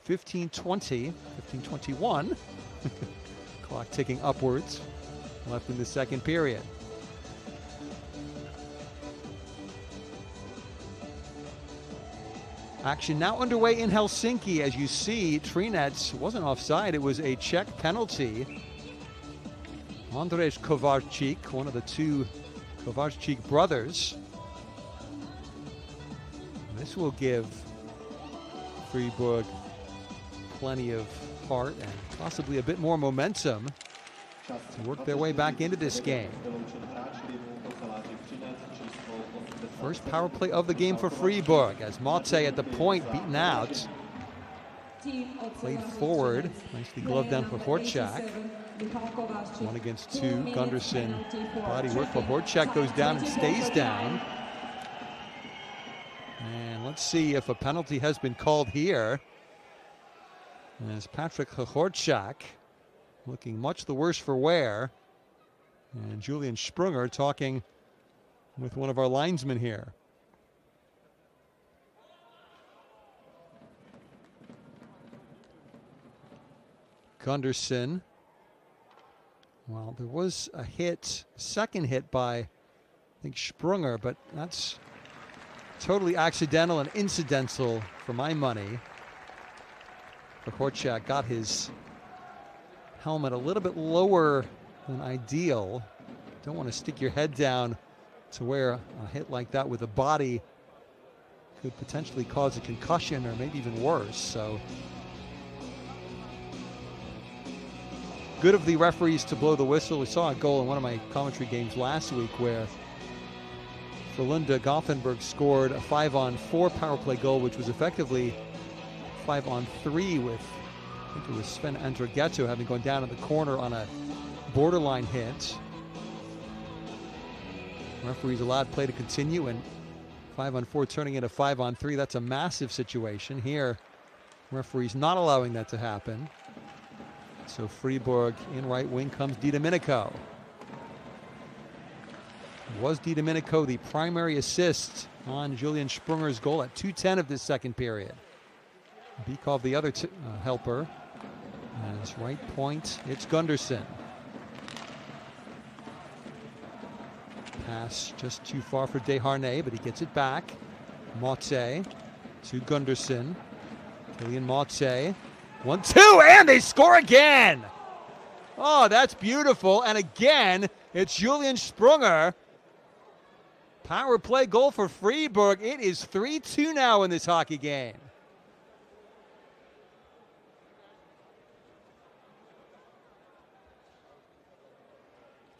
15:20, 15:21. Clock ticking upwards, left in the second period. Action now underway in Helsinki. As you see, Třinec wasn't offside, it was a Czech penalty. Andrzej Kovarčík, one of the two Kovarčík brothers. This will give Fribourg plenty of heart and possibly a bit more momentum to work their way back into this game. First power play of the game for Fribourg as Mate at the point beaten out. Played forward, nicely gloved down for Horčák. 1 against 2, Gunderson body work, but Horčák goes down and stays down. And let's see if a penalty has been called here. As Patrick Horčák looking much the worse for wear. And Julian Sprunger talking with one of our linesmen here. Gunderson. Well, there was a hit, second hit by, I think, Sprunger, but that's totally accidental and incidental for my money. Horčák got his helmet a little bit lower than ideal. Don't want to stick your head down to where a hit like that with the body could potentially cause a concussion or maybe even worse. So good of the referees to blow the whistle. We saw a goal in one of my commentary games last week where Frölunda Gothenburg scored a 5-on-4 power play goal, which was effectively 5-on-3 with, I think it was Sven Andrighetto having gone down in the corner on a borderline hit. Referees allowed play to continue, and 5-on-4 turning into 5-on-3. That's a massive situation. Here, referees not allowing that to happen. So Fribourg in right wing comes Di Domenico. Was Di Domenico the primary assist on Julian Sprunger's goal at 2:10 of this second period? Bikov the other helper. As right point, it's Gunderson. Pass just too far for Desharnais, but he gets it back. Mate to Gunderson. Kylian Mate. 1-2, and they score again! Oh, that's beautiful. And again, it's Julian Sprunger. Power play goal for Fribourg. It is 3-2 now in this hockey game.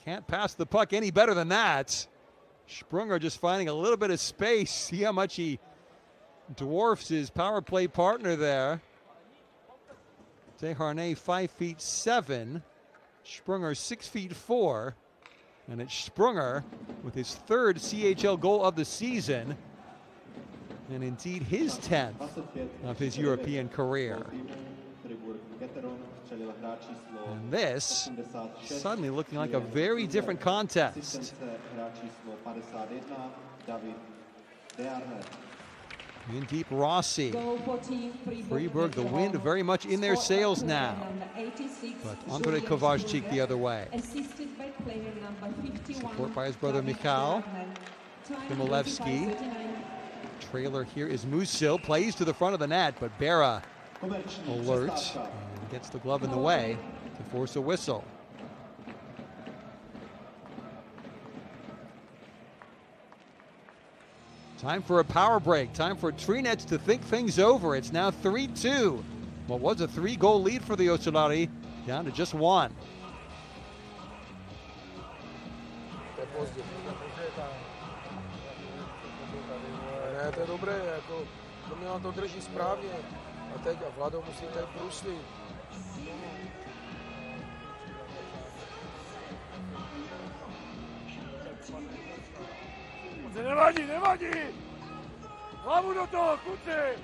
Can't pass the puck any better than that. Sprunger just finding a little bit of space. See how much he dwarfs his power play partner there. Desharnais 5'7", Sprunger 6'4", and it's Sprunger with his 3rd CHL goal of the season, and indeed his 10th of his European career. And this suddenly looking like a very different contest. In deep Rossi. Fribourg, the wind very much in their sails now. But Andrzej Kovarčík the other way. Support by his brother Michal. Kimilevsky. Trailer here is Musil. Plays to the front of the net, but Berra alert and gets the glove in the way to force a whistle. Time for a power break. Time for Třinec to think things over. It's now 3-2. What was a 3-goal lead for the Oceláři, down to just 1. Ne, to je dobré, jako Domilan to drží správně. A teď Vlado musí teď průslit. Nevadí, nevadí! Hlavu do toho, kluci!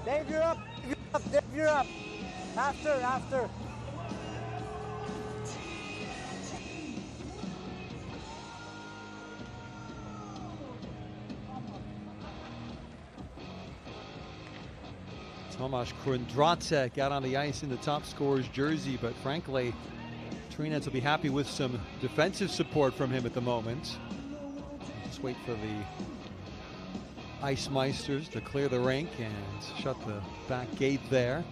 Dave, you're up. Dave, you're up. After. Tomasz Krundratek out on the ice in the top scorer's jersey, but frankly, Třinec will be happy with some defensive support from him at the moment. Just wait for the Ice Meisters to clear the rink and shut the back gate there.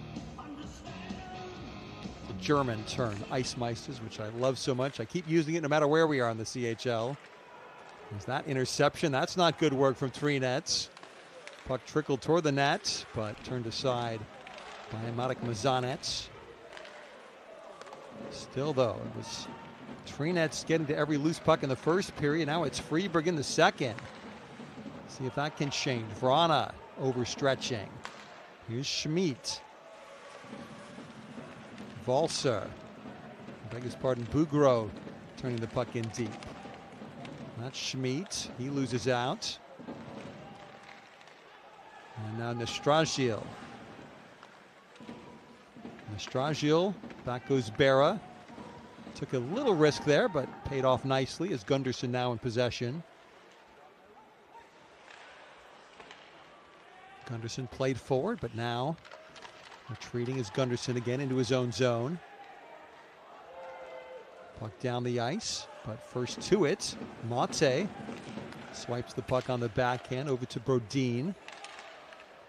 The German term, Ice Meisters, which I love so much. I keep using it no matter where we are in the CHL. There's that interception. That's not good work from Třinec. Puck trickled toward the net, but turned aside by Marek Mazanec. Still, though, it was Třinec getting to every loose puck in the first period. Now it's Fribourg in the second. See if that can change. Vrana overstretching. Here's Schmidt. Valser. I beg his pardon, Bugro turning the puck in deep. That's Schmidt. He loses out. And now Nastragil. Back goes Berra. Took a little risk there, but paid off nicely as Gunderson now in possession. Gunderson played forward, but now retreating is Gunderson again into his own zone. Puck down the ice, but first to it, Mate swipes the puck on the backhand over to Brodin.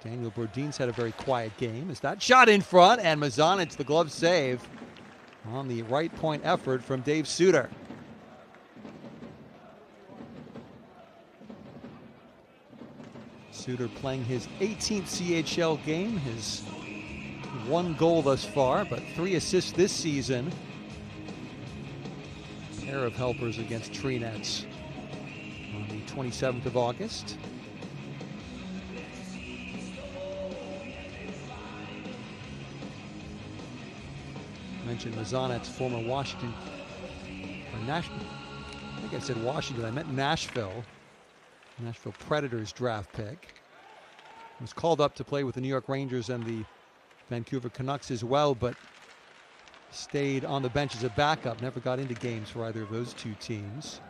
Daniel Brodin's had a very quiet game. Is that shot in front, and Mazanec, the glove save on the right point effort from Dave Suter. Suter playing his 18th CHL game, his 1 goal thus far, but 3 assists this season. Pair of helpers against Třinec on the 27th of August. Mentioned Mazanec, former Washington, or I think I said Washington, I meant Nashville Predators draft pick. Was called up to play with the New York Rangers and the Vancouver Canucks as well, but stayed on the bench as a backup, never got into games for either of those two teams.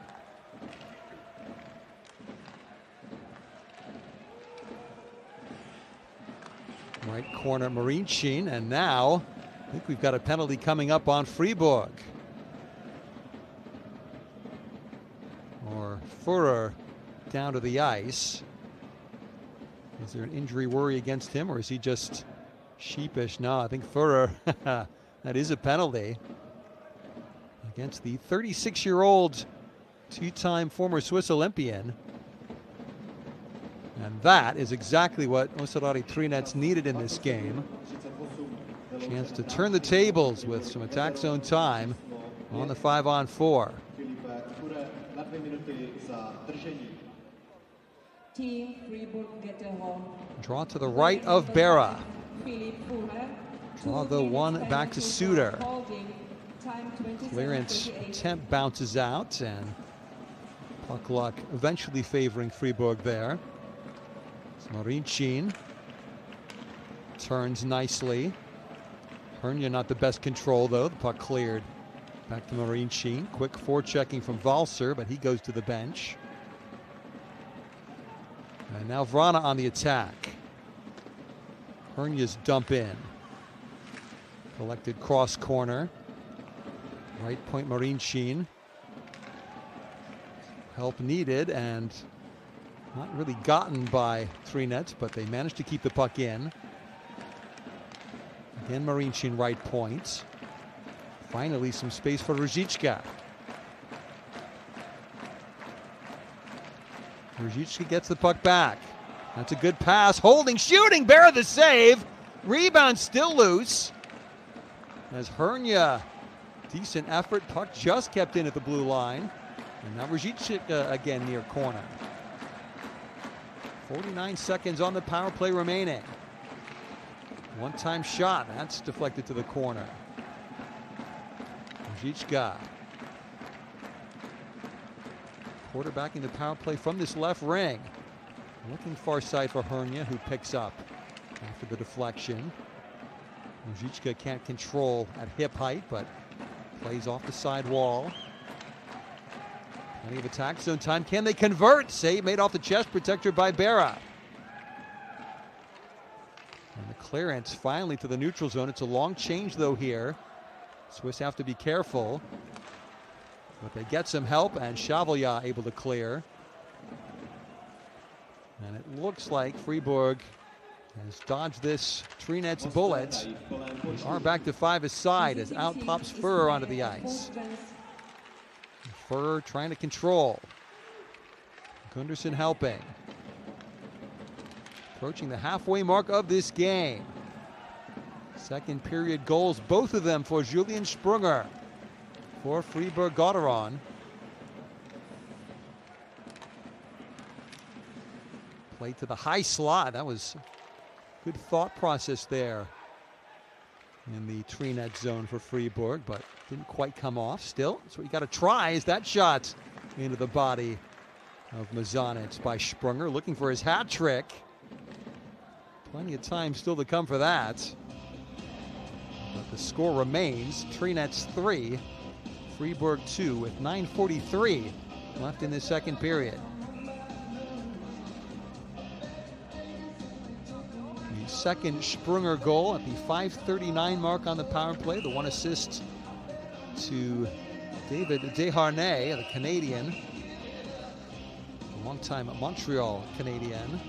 Right corner, Marincin, and now I think we've got a penalty coming up on Fribourg. Or Führer down to the ice. Is there an injury worry against him, or is he just sheepish? No, I think Führer, that is a penalty against the 36-year-old two-time former Swiss Olympian. And that is exactly what Oceláři Třinec needed in this game. Chance to turn the tables with some attack zone time on the 5-on-4. Team Fribourg-Gottéron. Draw to the right of Berra. Draw the one back to Suter. Clearance attempt bounces out, and puck luck eventually favoring Fribourg there. Marincin turns nicely. Hernia not the best control though. The puck cleared back to Marincin. Quick forechecking from Valser, but he goes to the bench. And now Vrana on the attack. Hernia's dump in. Collected cross corner. Right point Marincin. Help needed and not really gotten by Třinec, but they managed to keep the puck in. Again, Marincin right point. Finally, some space for Ruzicka. Ruzicka gets the puck back. That's a good pass. Holding, shooting, Berra the save. Rebound still loose. As Hernia, decent effort. Puck just kept in at the blue line. And now Ruzicka again near corner. 49 seconds on the power play remaining. One-time shot, that's deflected to the corner. Ruzicka. Quarterbacking the power play from this left ring. Looking far side for Hernia, who picks up after the deflection. Ruzicka can't control at hip height, but plays off the side wall. Plenty of attack zone time. Can they convert? Save made off the chest protector by Berra. And the clearance finally to the neutral zone. It's a long change though here. Swiss have to be careful. But they get some help, and Chavalia able to clear. And it looks like Fribourg has dodged this Třinec bullet. They are back to 5 aside as out pops Furr onto the ice. Furr trying to control. Gunderson helping. Approaching the halfway mark of this game. Second period goals, both of them for Julian Sprunger for Fribourg-Gottéron. Played to the high slot. That was good thought process there in the Třinec zone for Fribourg, but didn't quite come off. Still, that's what you got to try, is that shot into the body of Mazanec by Sprunger, looking for his hat trick. Plenty of time still to come for that. But the score remains Třinec 3, Fribourg 2, with 9:43 left in the second period. The second Sprunger goal at the 5:39 mark on the power play. The one assist to David Desharnais, the Canadian, a long-time Montreal Canadian.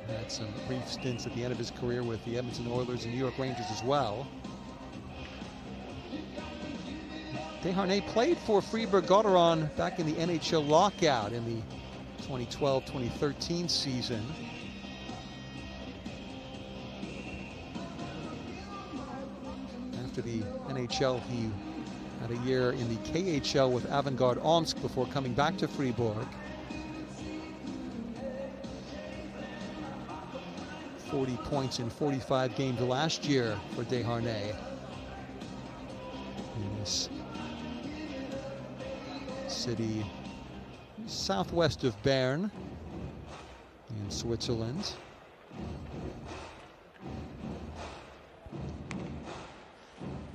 Had some brief stints at the end of his career with the Edmonton Oilers and New York Rangers as well. Desharnais played for Fribourg-Gottéron back in the NHL lockout in the 2012-2013 season. After the NHL, he had a year in the KHL with Avangard Omsk before coming back to Fribourg. 40 points in 45 games last year for Desharnais. In this city southwest of Bern in Switzerland.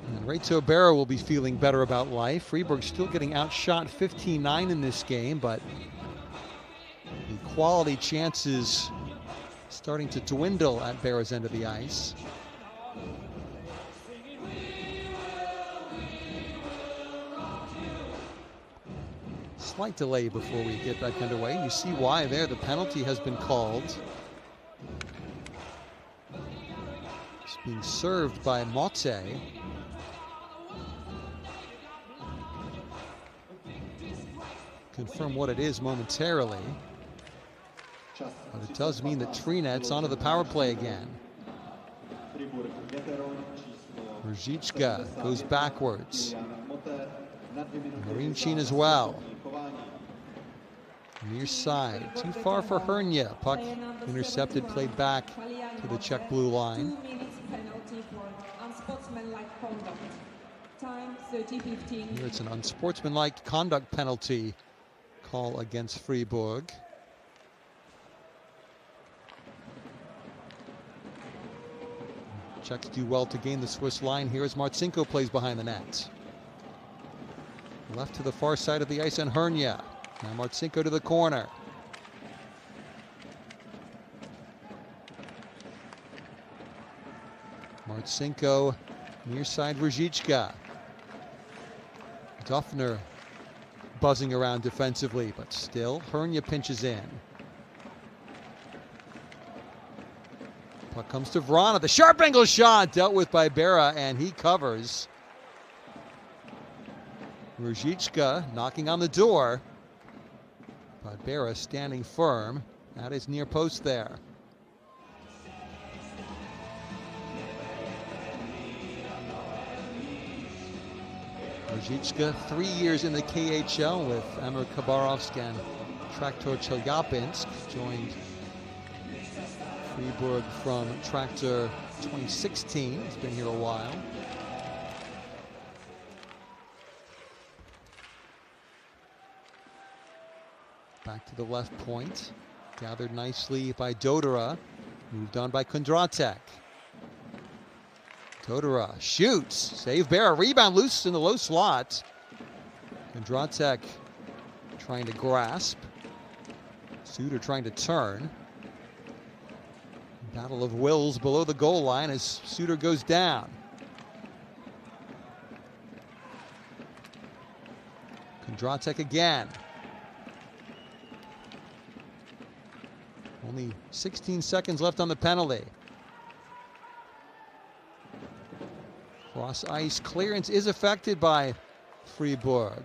And Reto Berra will be feeling better about life. Fribourg still getting outshot 15-9 in this game, but the quality chances starting to dwindle at Berra's end of the ice. Slight delay before we get back underway. You see why there. The penalty has been called. It's being served by Motte. Confirm what it is momentarily. But it does mean that Třinec onto the power play again. Ruzicka goes backwards. Marincin as well. Near side, too far for Hernia. Puck intercepted, played back to the Czech blue line. 2 minutes penalty for unsportsmanlike conduct. Time 30-15. Here it's an unsportsmanlike conduct penalty call against Fribourg. Czechs do well to gain the Swiss line here as Marcinko plays behind the net. Left to the far side of the ice on Hernia. Now Marcinko to the corner. Marcinko near side Ruzicka. Duffner buzzing around defensively, but still Hernia pinches in. Puck comes to Vrana. The sharp angle shot dealt with by Berra, and he covers. Ruzicka knocking on the door, but Berra standing firm at his near post there. Ruzicka, 3 years in the KHL with Amir Khabarovsk and Traktor Chelyabinsk. Joined Fribourg from Traktor 2016. He's been here a while. Back to the left point. Gathered nicely by Dodora. Moved on by Kondratek. Todora shoots. Save Berra. Rebound loose in the low slot. Kondratek trying to grasp. Suter trying to turn. Battle of wills below the goal line as Suter goes down. Kondratek again. Only 16 seconds left on the penalty. Cross ice clearance is affected by Fribourg.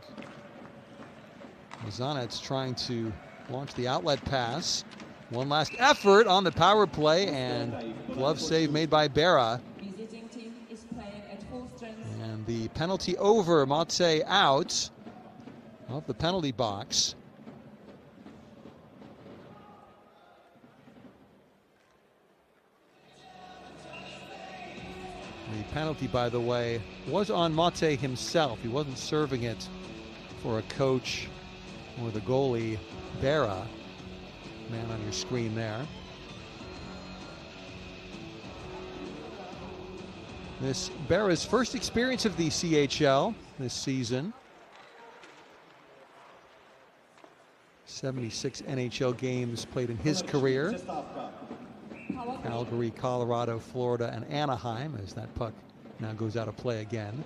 Mazanets trying to launch the outlet pass. One last effort on the power play, and glove save made by Berra. Visiting team is playing at full strength. And the penalty over, Mate out of the penalty box. The penalty, by the way, was on Mate himself. He wasn't serving it for a coach or the goalie, Berra. Man on your screen there. This Berra's first experience of the CHL this season. 76 NHL games played in his career. Calgary, Colorado, Florida, and Anaheim, as that puck now goes out of play again.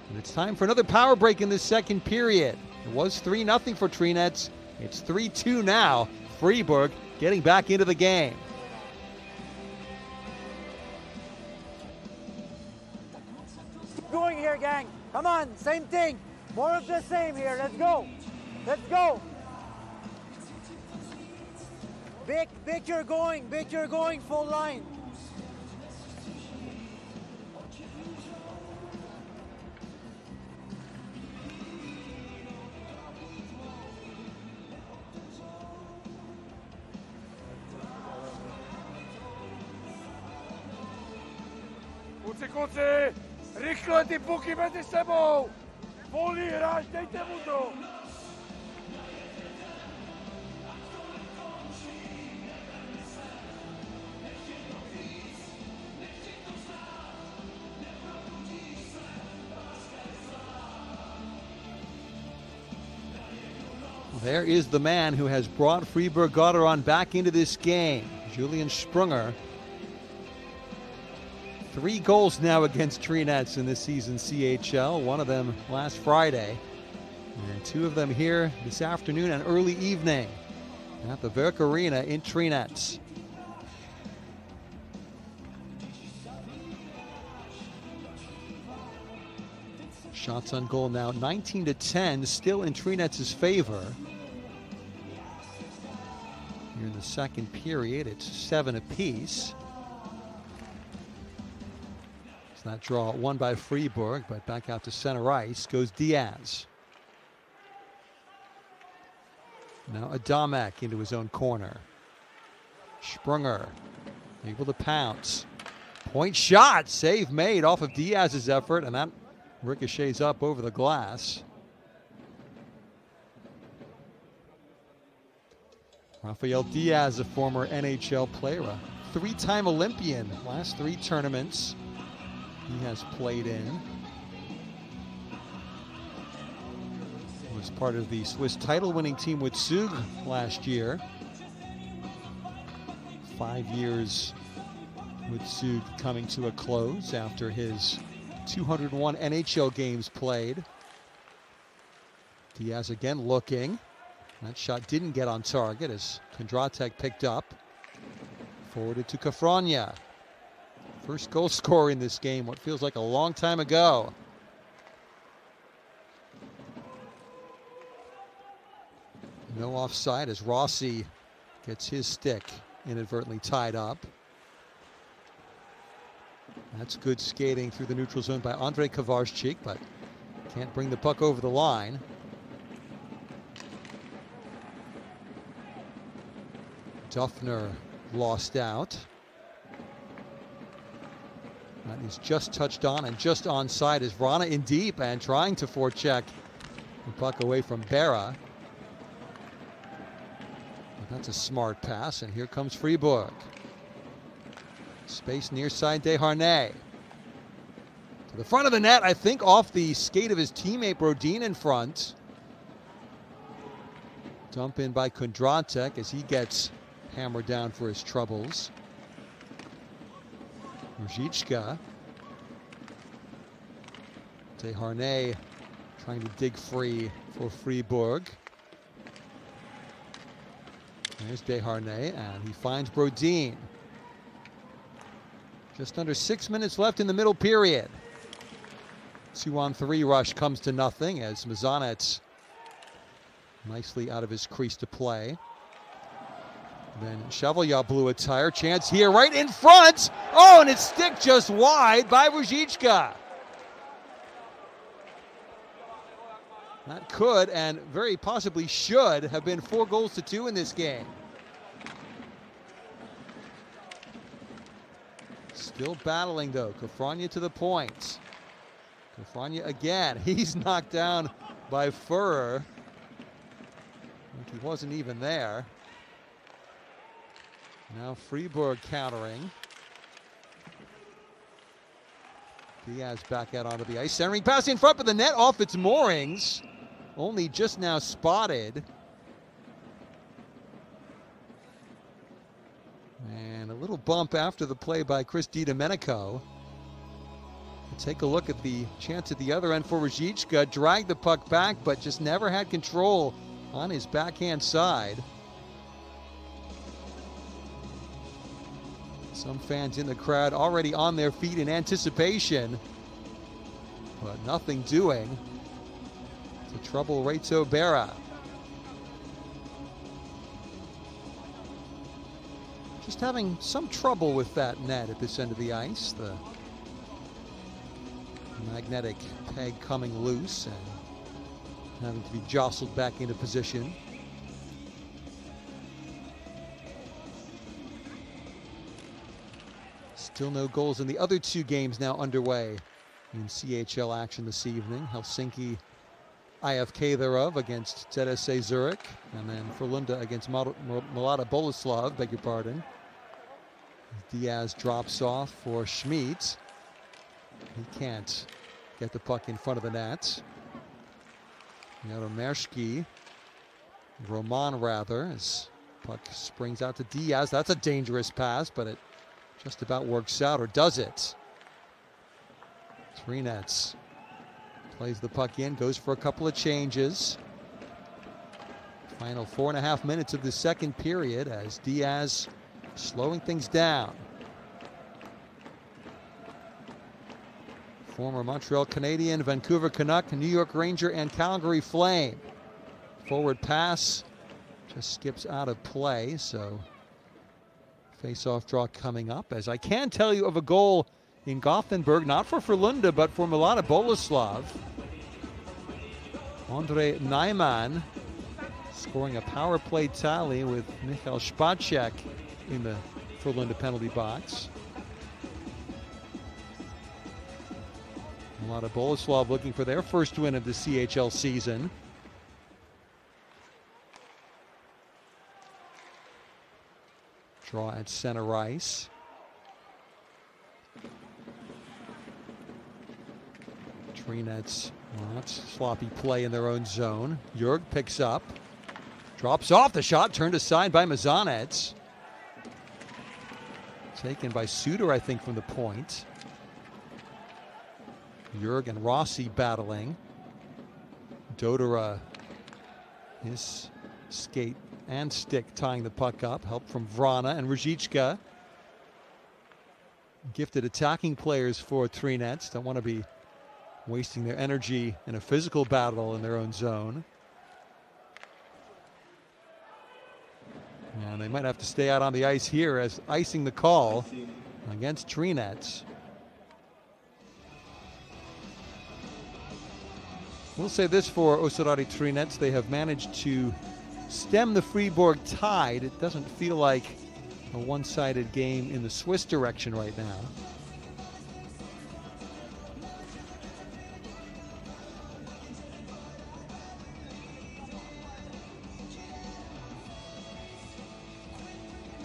And it's time for another power break in this second period. It was 3-0 for Třinec. It's 3-2 now. Fribourg getting back into the game. Keep going here, gang. Come on, same thing. More of the same here. Let's go. Let's go. Big you're going full line. Kluci, rychle ty puky mezi sebou! Volný hráč, dejte mu to! There is the man who has brought Fribourg-Gottéron back into this game, Julian Sprunger. 3 goals now against Třinec in this season's CHL, one of them last Friday, and 2 of them here this afternoon and early evening at the Werk Arena in Třinec. Shots on goal now 19-10, still in Třinec's favor. Here in the second period, it's 7 apiece. So that draw won by Fribourg, but back out to center ice goes Diaz. Now Adamek into his own corner. Sprunger able to pounce. Point shot, save made off of Diaz's effort, and that ricochets up over the glass. Rafael Diaz, a former NHL player, a 3-time Olympian, last 3 tournaments he has played in. He was part of the Swiss title-winning team with Zug last year. 5 years with Zug coming to a close after his 201 NHL games played. Diaz again looking. That shot didn't get on target as Kondratek picked up. Forwarded to Kafrania. First goal scorer in this game, what feels like a long time ago. No offside as Rossi gets his stick inadvertently tied up. That's good skating through the neutral zone by Andrei Kovarchik, but can't bring the puck over the line. Duffner lost out. That is just touched on and just onside as Rana in deep and trying to forecheck the puck away from Berra. But that's a smart pass, and here comes Fribourg. Space near side, Desharnais. To the front of the net, I think off the skate of his teammate Brodin in front. Dump in by Kondratek as he gets hammered down for his troubles. Ruzicka. Desharnais trying to dig free for Fribourg. There's Desharnais, and he finds Brodin. Just under 6 minutes left in the middle period. 2-on-3 rush comes to nothing as Mazanets nicely out of his crease to play. Then Chevallier blew a tire. Chance here right in front. Oh, and it's stick just wide by Ruzicka. That could and very possibly should have been 4-2 in this game. Still battling though. Kafrania to the point. Kafrania again. He's knocked down by Furrer. I think he wasn't even there. Now Fribourg countering. Diaz back out onto the ice. Centering pass in front of the net off its moorings. Only just now spotted. And a little bump after the play by Chris DiDomenico. Take a look at the chance at the other end for Ruzicka. Dragged the puck back, but just never had control on his backhand side. Some fans in the crowd already on their feet in anticipation, but nothing doing to trouble Reto Berra. Just having some trouble with that net at this end of the ice. The magnetic peg coming loose and having to be jostled back into position. Still no goals in the other two games now underway in CHL action this evening. Helsinki IFK thereof against ZSC Zurich, and then Frölunda against Mlada Boleslav, beg your pardon. Diaz drops off for Schmid. He can't get the puck in front of the net. Yaromerski, Roman rather, as puck springs out to Diaz. That's a dangerous pass, but it just about works out, or does it? Třinec plays the puck in, goes for a couple of changes. Final 4.5 minutes of the second period as Diaz slowing things down. Former Montreal Canadian, Vancouver Canuck, New York Ranger, and Calgary Flame. Forward pass just skips out of play, so face-off draw coming up. As I can tell you of a goal in Gothenburg, not for Frölunda, but for Mlada Boleslav. Andre Nyman scoring a power play tally with Michal Spacek in the Frölunda penalty box. Mlada Boleslav looking for their first win of the CHL season. Draw at center ice. Třinec, sloppy play in their own zone. Jurg picks up, drops off the shot, turned aside by Mazanets. Taken by Suter, I think, from the point. Jurg and Rossi battling. Dodora, his skate and stick tying the puck up. Help from Vrana and Ruzicka. Gifted attacking players for Třinec. Don't want to be wasting their energy in a physical battle in their own zone. And they might have to stay out on the ice here as icing the call against Třinec. We'll say this for Oceláři Třinec. They have managed to stem the Fribourg tide. It doesn't feel like a one-sided game in the Swiss direction right now.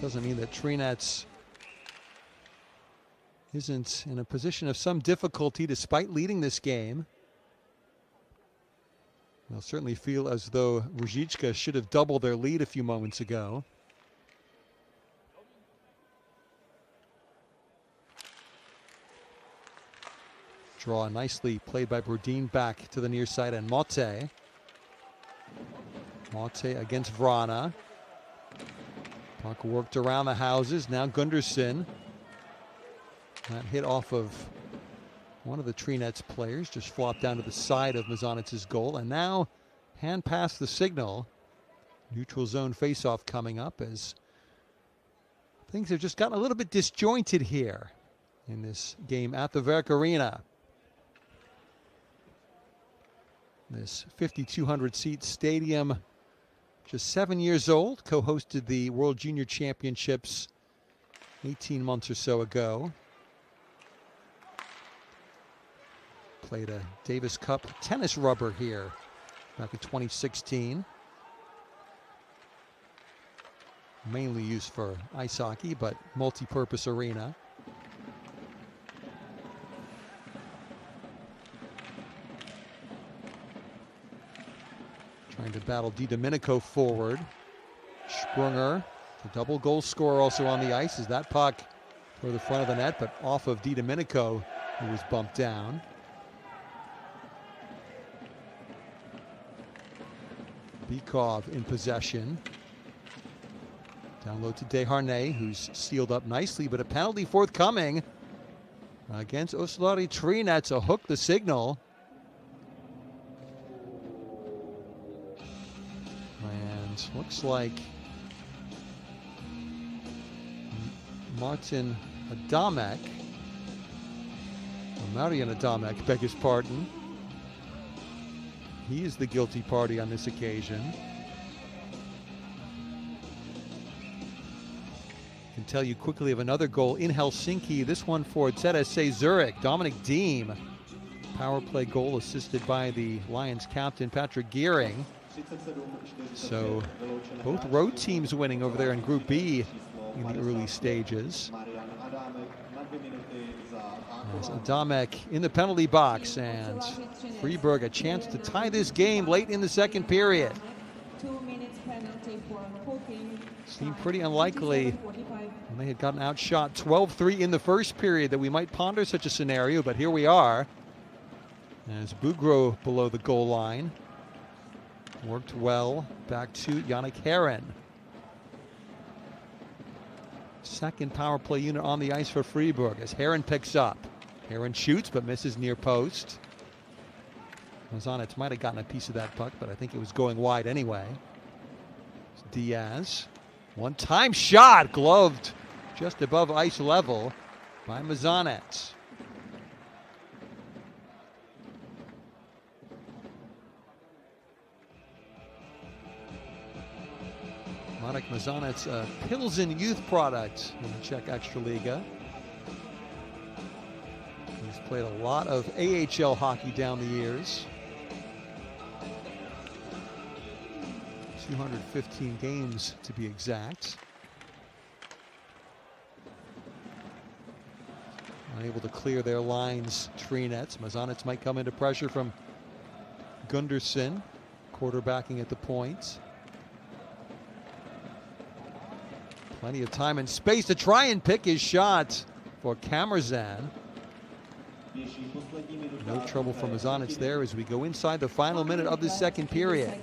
Doesn't mean that Třinec isn't in a position of some difficulty despite leading this game. They'll certainly feel as though Ruzicka should have doubled their lead a few moments ago. Draw nicely played by Brodin back to the near side, and Motte. Motte against Vrana. Puck worked around the houses. Now Gunderson. That hit off of one of the Třinec players, just flopped down to the side of Mazanec's goal. And now hand past the signal. Neutral zone faceoff coming up as things have just gotten a little bit disjointed here in this game at the Werk Arena. This 5,200 seat stadium, just 7 years old, co-hosted the World Junior Championships 18 months or so ago. Played a Davis Cup tennis rubber here back in 2016. Mainly used for ice hockey, but multi-purpose arena. Trying to battle DiDomenico forward. Sprunger, the double goal scorer, also on the ice. Is that puck toward the front of the net, but off of DiDomenico, who was bumped down. Bykov in possession. Down low to Desharnais, who's sealed up nicely, but a penalty forthcoming against Oceláři Třinec. A hook the signal. And looks like Martin Adamek, or Marian Adamek, beg his pardon. He is the guilty party on this occasion. I can tell you quickly of another goal in Helsinki. This one for ZSC Zurich. Dominic Diem. Power play goal assisted by the Lions captain Patrick Gearing. So both road teams winning over there in Group B in the early stages. As Adamek in the penalty box, and Fribourg a chance to tie this game late in the second period. 2 minutes penalty for poking. Seemed pretty unlikely when they had gotten outshot 12-3 in the first period that we might ponder such a scenario, but here we are. As Bugro below the goal line. Worked well back to Yannick Heron. Second power play unit on the ice for Fribourg as Heron picks up. Heron shoots but misses near post. Mazanec might have gotten a piece of that puck, but I think it was going wide anyway. Diaz. One-time shot, gloved just above ice level by Mazanec. Marek Mazanec, a Pilsen youth product in the Czech Extraliga. He's played a lot of AHL hockey down the years. 215 games to be exact. Unable to clear their lines, Třinec. Mazanec might come into pressure from Gunderson, quarterbacking at the point. Plenty of time and space to try and pick his shot for Kamerzan. No trouble for Mazanec there as we go inside the final minute of the second period.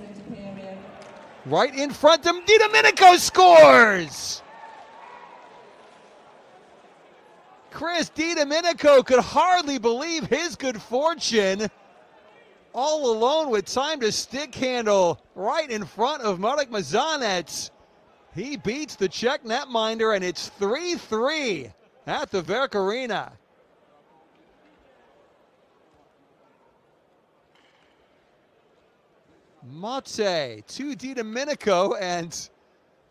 Right in front of him, DiDomenico scores! Chris DiDomenico could hardly believe his good fortune. All alone with time to stick handle right in front of Marek Mazanec. He beats the Czech netminder, and it's 3-3 at the Werk Arena. Motte to DiDomenico, and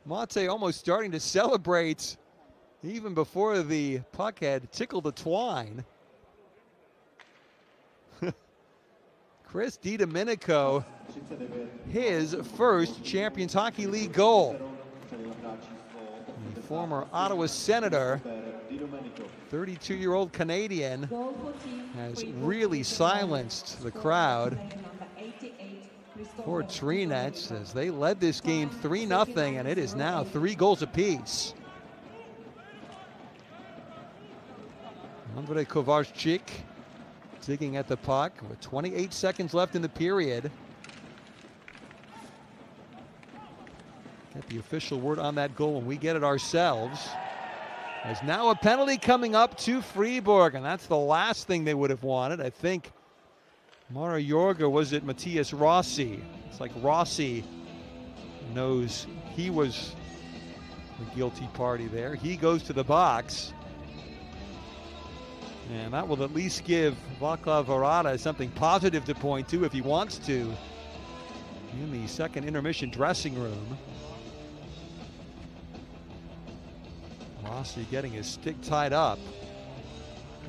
Motte almost starting to celebrate even before the puck had tickled the twine. Chris DiDomenico, his first Champions Hockey League goal. The former Ottawa Senator Di Domenico. 32-year-old Canadian Goal for team has Fribourg-Gottéron. really silenced the crowd Number 88, for Třinec as they led this game 3-0, and it is now 3 goals apiece. Andrej Kovařík digging at the puck with 28 seconds left in the period. Get the official word on that goal when we get it ourselves. There's now a penalty coming up to Fribourg, and that's the last thing they would have wanted. I think Mara Jorga, was it Matthias Rossi? It's like Rossi knows he was the guilty party there. He goes to the box. And that will at least give Václav Varada something positive to point to if he wants to in the second intermission dressing room. Rossi getting his stick tied up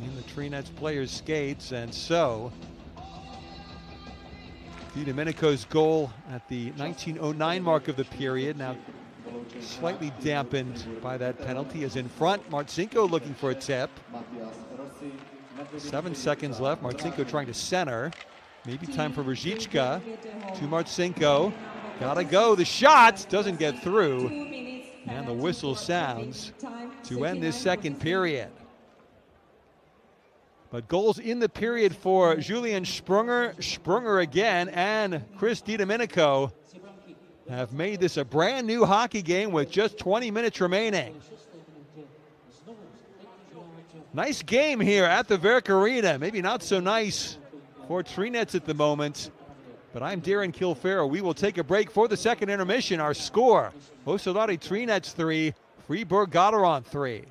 in the Třinec player's skates, and so Di Domenico's goal at the 1909 mark of the period, now slightly dampened by that penalty, is in front. Marcinko looking for a tip. 7 seconds left. Marcinko trying to center. Maybe time for Ruzicka. To Marcinko. Gotta go. The shot doesn't get through. And the whistle sounds to end this second period. But goals in the period for Julian Sprunger again, and Chris Di Domenico have made this a brand new hockey game with just 20 minutes remaining. Nice game here at the Werk Arena. Maybe not so nice for Třinec at the moment, but I'm Darren Kilfarrow. We will take a break for the second intermission. Our score, Oceláři Třinec 3, Fribourg-Gottéron 3.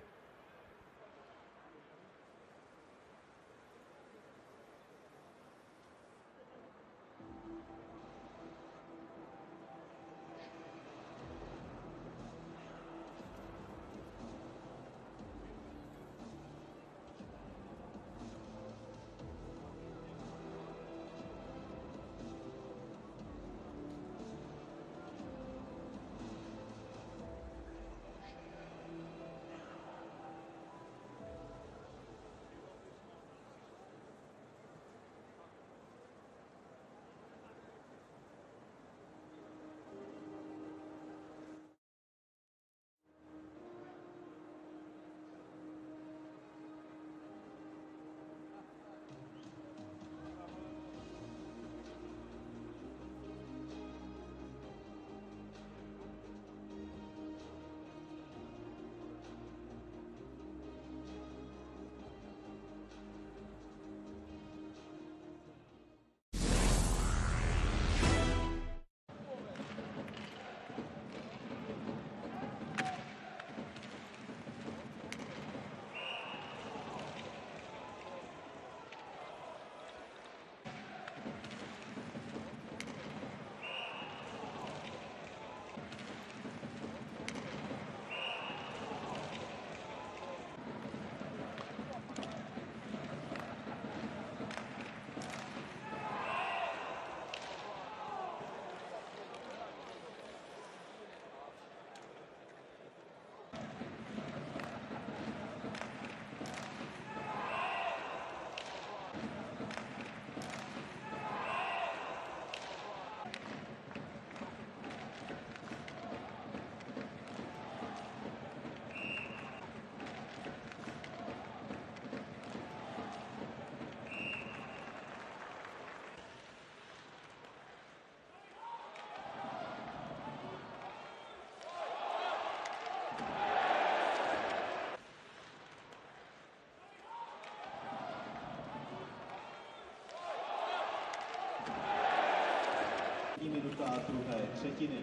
Minuta druhé třetiny.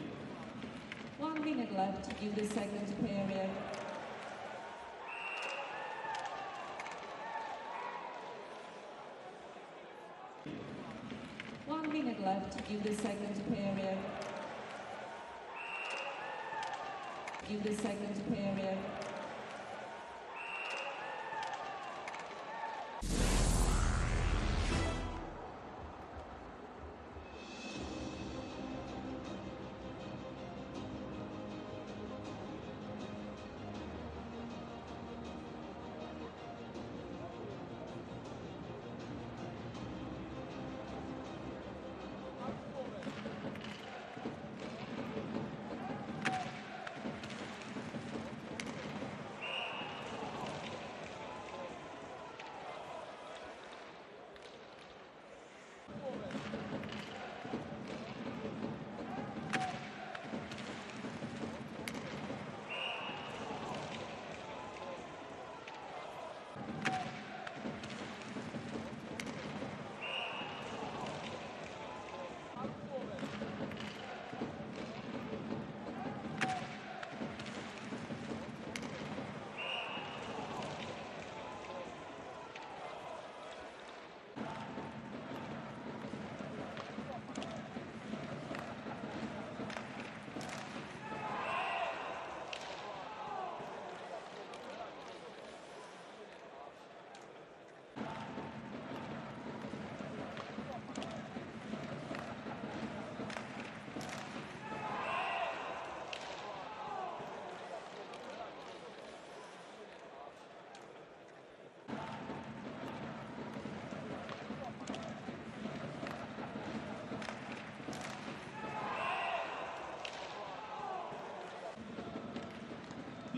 1 minute left in the second period. One minute left in the second period. In the second period.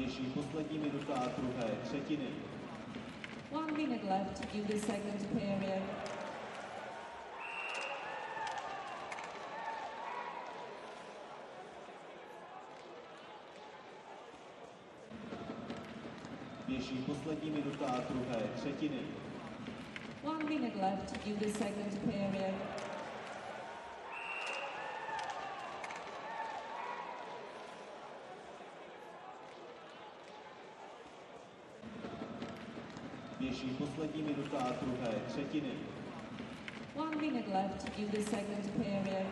Běží poslední minuta druhé třetiny. 1 minute left in the second period. Běží poslední minuta druhé třetiny. 1 minute left in the second period. Běží poslední minuta druhé třetiny. 1 minute left in the second period.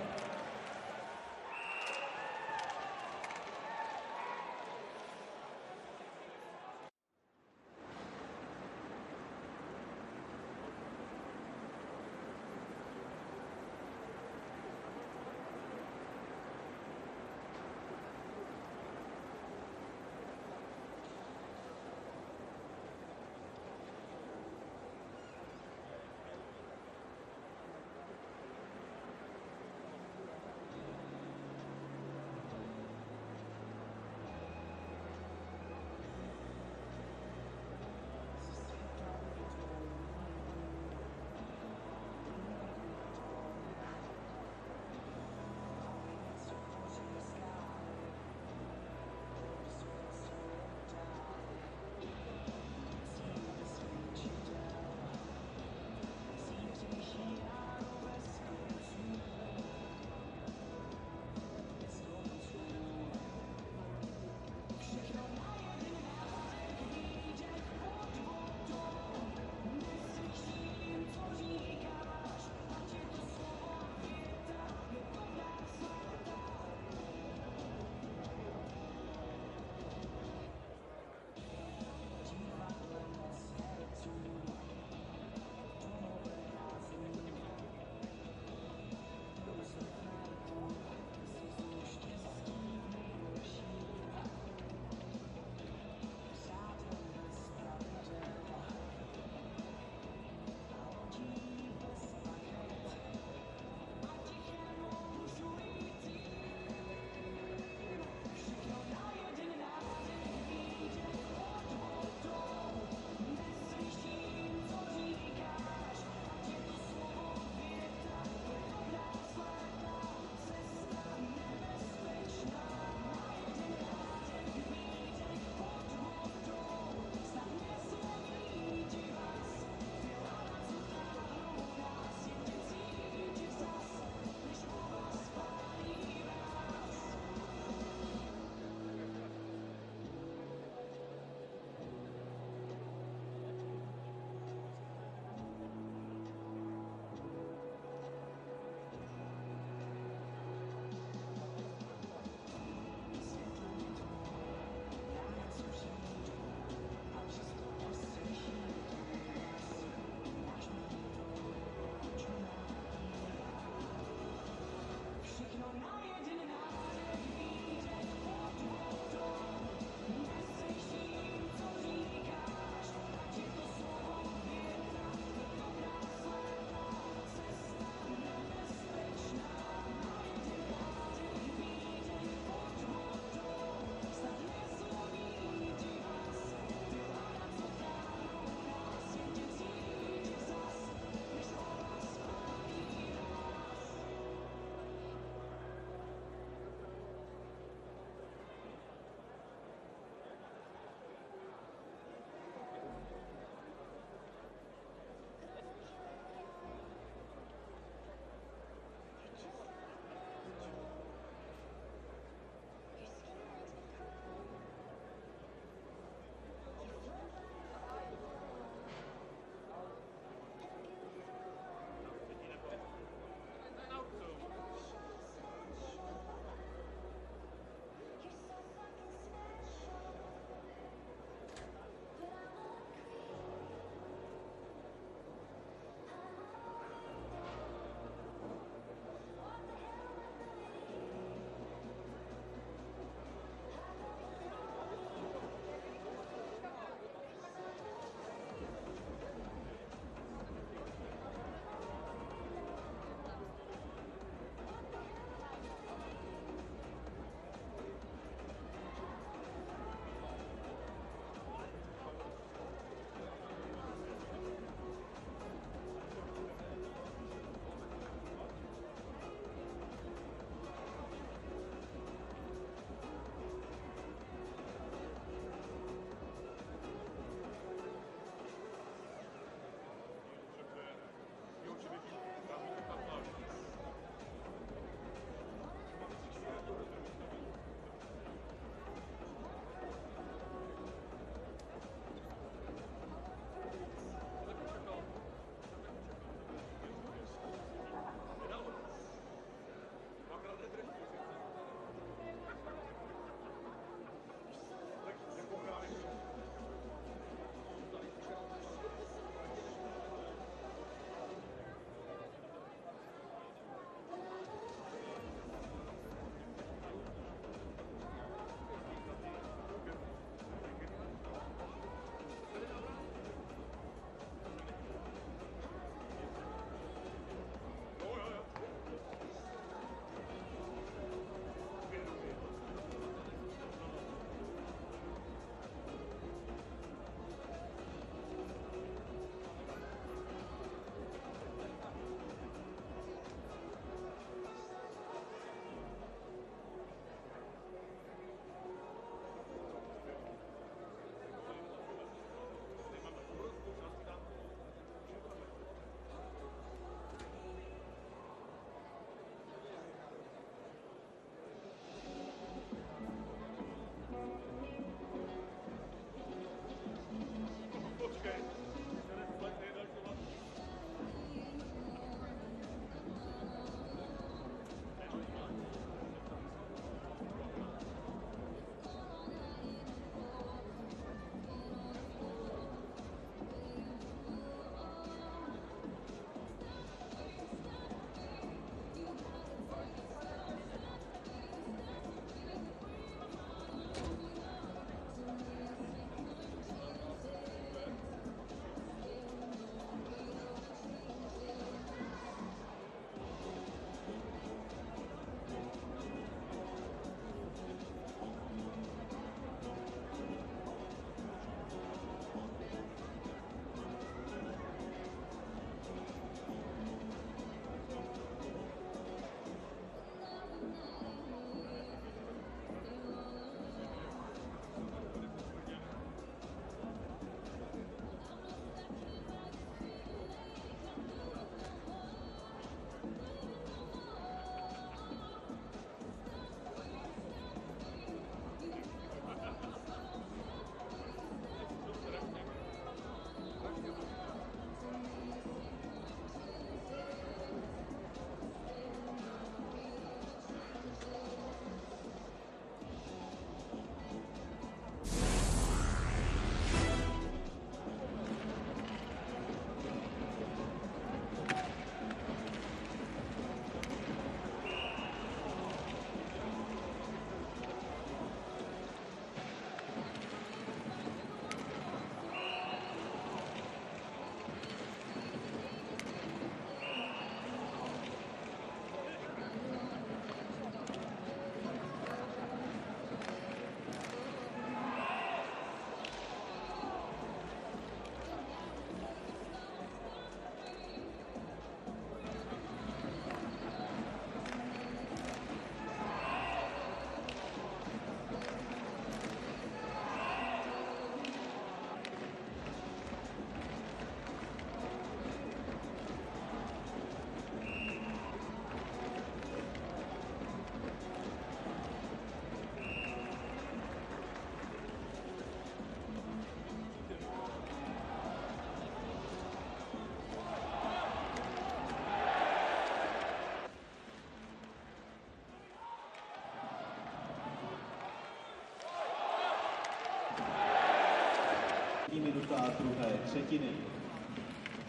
start druhé třetiny.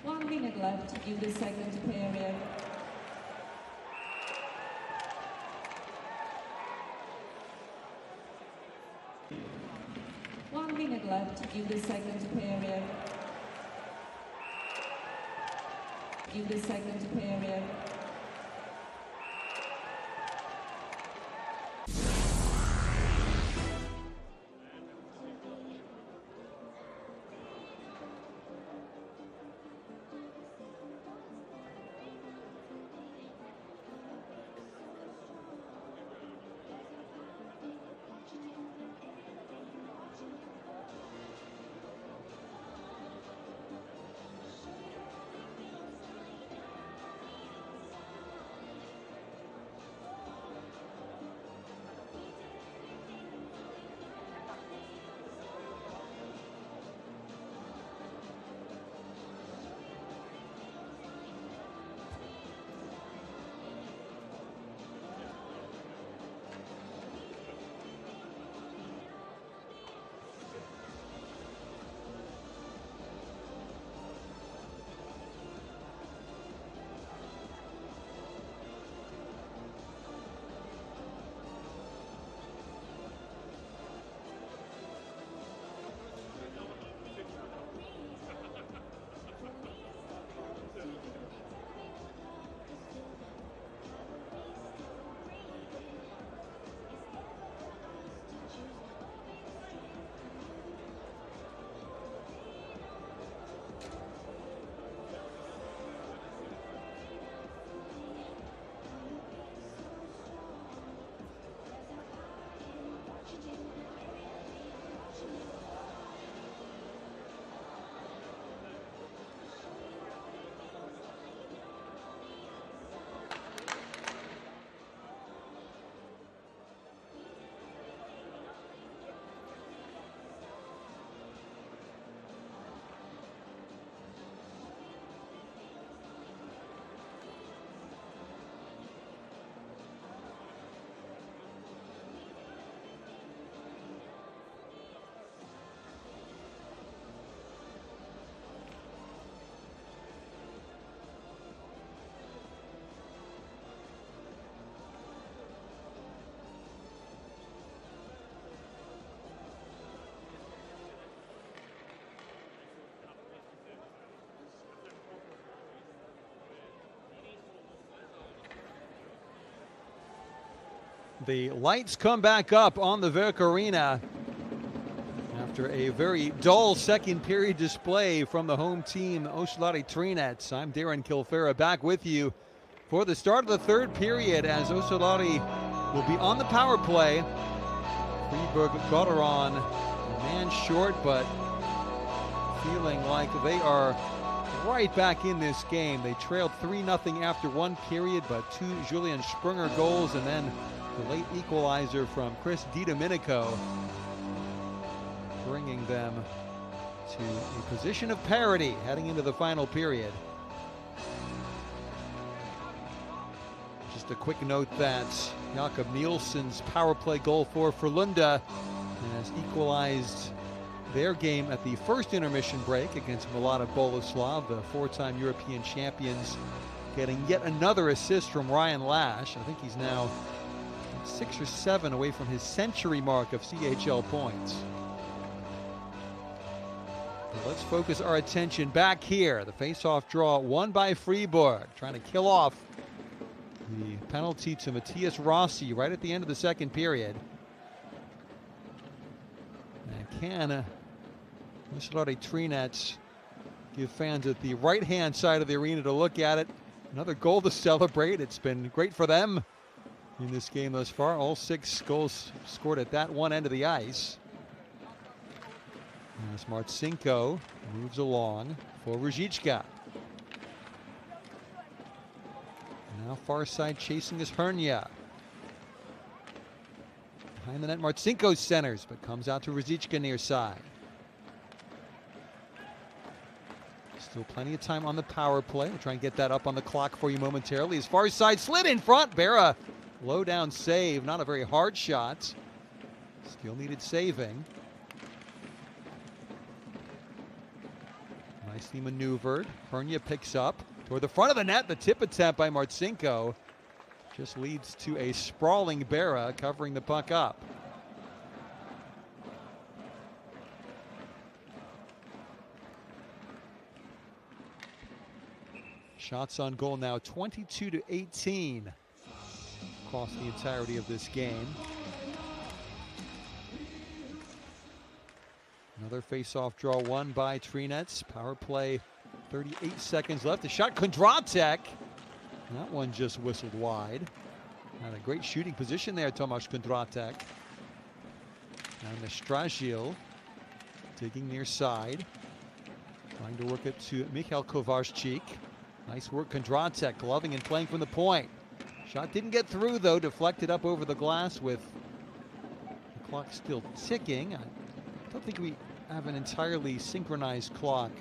1 minute left in the second period. One minute left in the second period. In the second period. The lights come back up on the Werk Arena after a very dull second period display from the home team, Oceláři Třinec. I'm Darren Kilfera back with you for the start of the third period as Oceláři will be on the power play. Fribourg-Gottéron a man short, but feeling like they are right back in this game. They trailed 3-0 after one period, but 2 Julian Sprunger goals and then the late equalizer from Chris DiDomenico, bringing them to a position of parity heading into the final period. Just a quick note that Jakob Nielsen's power play goal for Frölunda has equalized their game at the first intermission break against Milata Boleslav, the 4-time European champions, getting yet another assist from Ryan Lash. I think he's now 6 or 7 away from his century mark of CHL points. But let's focus our attention back here. The face-off draw won by Fribourg, trying to kill off the penalty to Matthias Rossi right at the end of the second period. And can Oceláři Třinec give fans at the right-hand side of the arena to look at it? Another goal to celebrate. It's been great for them in this game thus far. All 6 goals scored at that one end of the ice. As Marcinko moves along for Ruzicka. Now far side chasing is Hernia. Behind the net, Marcinko centers, but comes out to Ruzicka near side. Still plenty of time on the power play. We'll try and get that up on the clock for you momentarily. As far side slid in front, Berra. Low down save, not a very hard shot. Still needed saving. Nicely maneuvered. Pernia picks up toward the front of the net. The tip attempt by Marcinko just leads to a sprawling Berra covering the puck up. Shots on goal now 22-18 across the entirety of this game. Another face-off draw won by Třinec. Power play, 38 seconds left. The shot, Kondratek. That one just whistled wide. Had a great shooting position there, Tomáš Kondratek. And the Stragil digging near side. Trying to work it to Michal Kovařík. Nice work, Kondratek, gloving and playing from the point. Shot didn't get through, though, deflected up over the glass with the clock still ticking. I don't think we have an entirely synchronized clock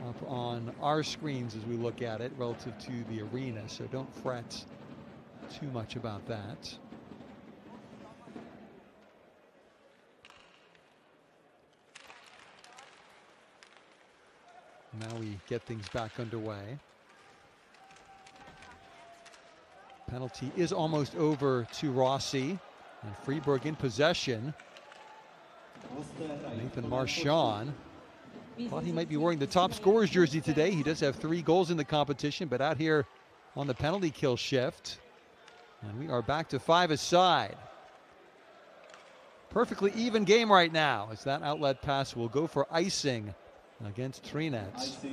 up on our screens as we look at it relative to the arena, so don't fret too much about that. Now we get things back underway. Penalty is almost over to Rossi, and Fribourg in possession. Nathan Marchand thought he might be wearing the top scorer's jersey today. He does have 3 goals in the competition, but out here on the penalty kill shift. And we are back to 5-a-side. Perfectly even game right now, as that outlet pass will go for icing against Třinec.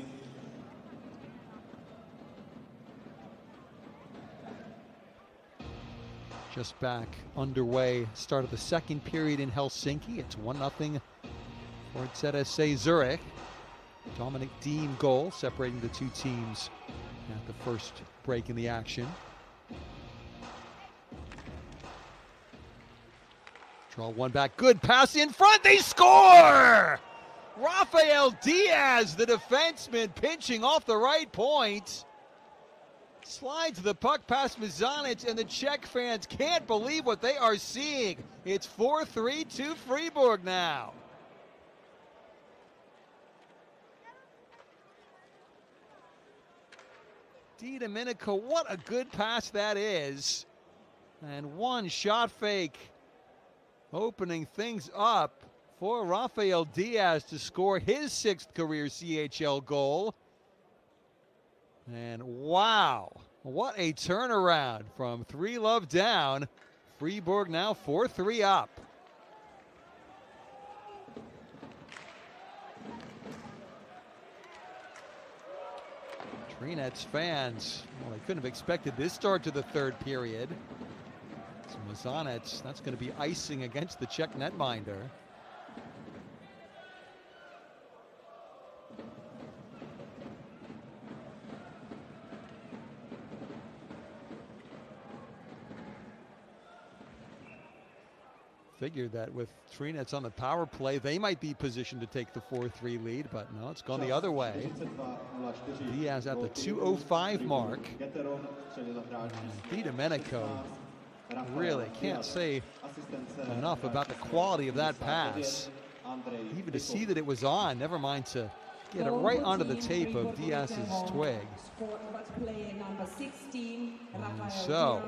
Just back underway, start of the second period in Helsinki. It's 1-0 for ZSC Zurich. Dominic Dean goal separating the two teams at the first break in the action. Draw one back, good pass in front, they score! Rafael Diaz, the defenseman, pinching off the right point. Slides the puck past Mizanic, and the Czech fans can't believe what they are seeing. It's 4-3 to Fribourg now. Di Domenico, what a good pass that is. And one shot fake opening things up for Rafael Diaz to score his 6th career CHL goal. And wow, what a turnaround from 3-love down. Fribourg now 4-3 up. Třinec fans, well, they couldn't have expected this start to the third period. So Mizanic, that's going to be icing against the Czech netminder. Figured that with Třinec on the power play, they might be positioned to take the 4-3 lead, but no, it's gone the other way. Diaz at the 2:05 mark. Di Domenico really can't say enough about the quality of that pass. Even to see that it was on, never mind to get it right onto the tape of Diaz's twig. And so,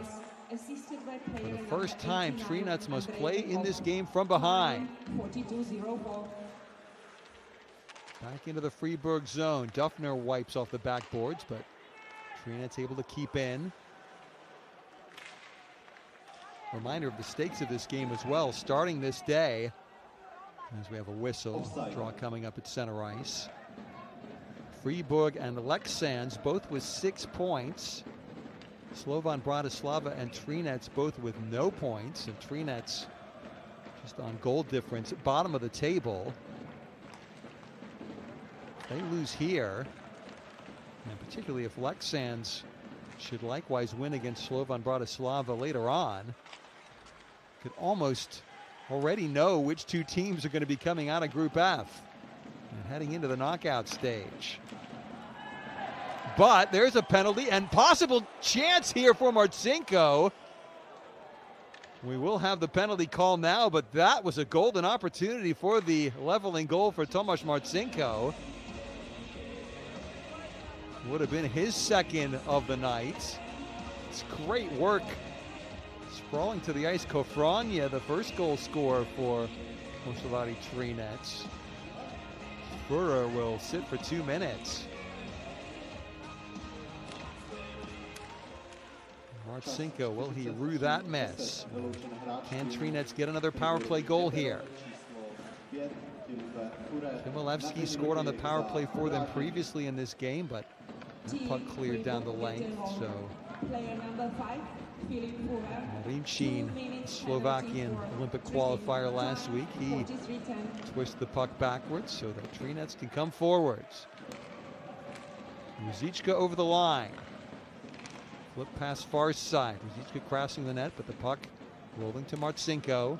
for the first time, Třinec must play in this game from behind. Back into the Fribourg zone. Duffner wipes off the backboards, but Třinec able to keep in. Reminder of the stakes of this game as well, starting this day, as we have a whistle. Draw coming up at center ice. Fribourg and Leksands both with 6 points. Slovan Bratislava and Třinec both with no points, and Třinec just on goal difference at bottom of the table. If they lose here, and particularly if Leksands should likewise win against Slovan Bratislava later on, could almost already know which 2 teams are going to be coming out of Group F and heading into the knockout stage. But there's a penalty and possible chance here for Marcinko. We will have the penalty call now, but that was a golden opportunity for the leveling goal for Tomáš Marcinko. Would have been his second of the night. It's great work. Sprawling to the ice, Kofranya, the first goal scorer for Oceláři Třinec. Furrer will sit for 2 minutes. Marcinko, will he rue that miss? Can Třinec get another power play goal here? Chmielewski scored on the power play for them previously in this game, but that puck cleared down the length, so Player number 5, Filip Furrer. Marincin, Slovakian Olympic qualifier last week, he twists the puck backwards so that Třinec can come forwards. Ruzicka over the line. Flip pass far side. Ruzicka crossing the net, but the puck rolling to Marcinko.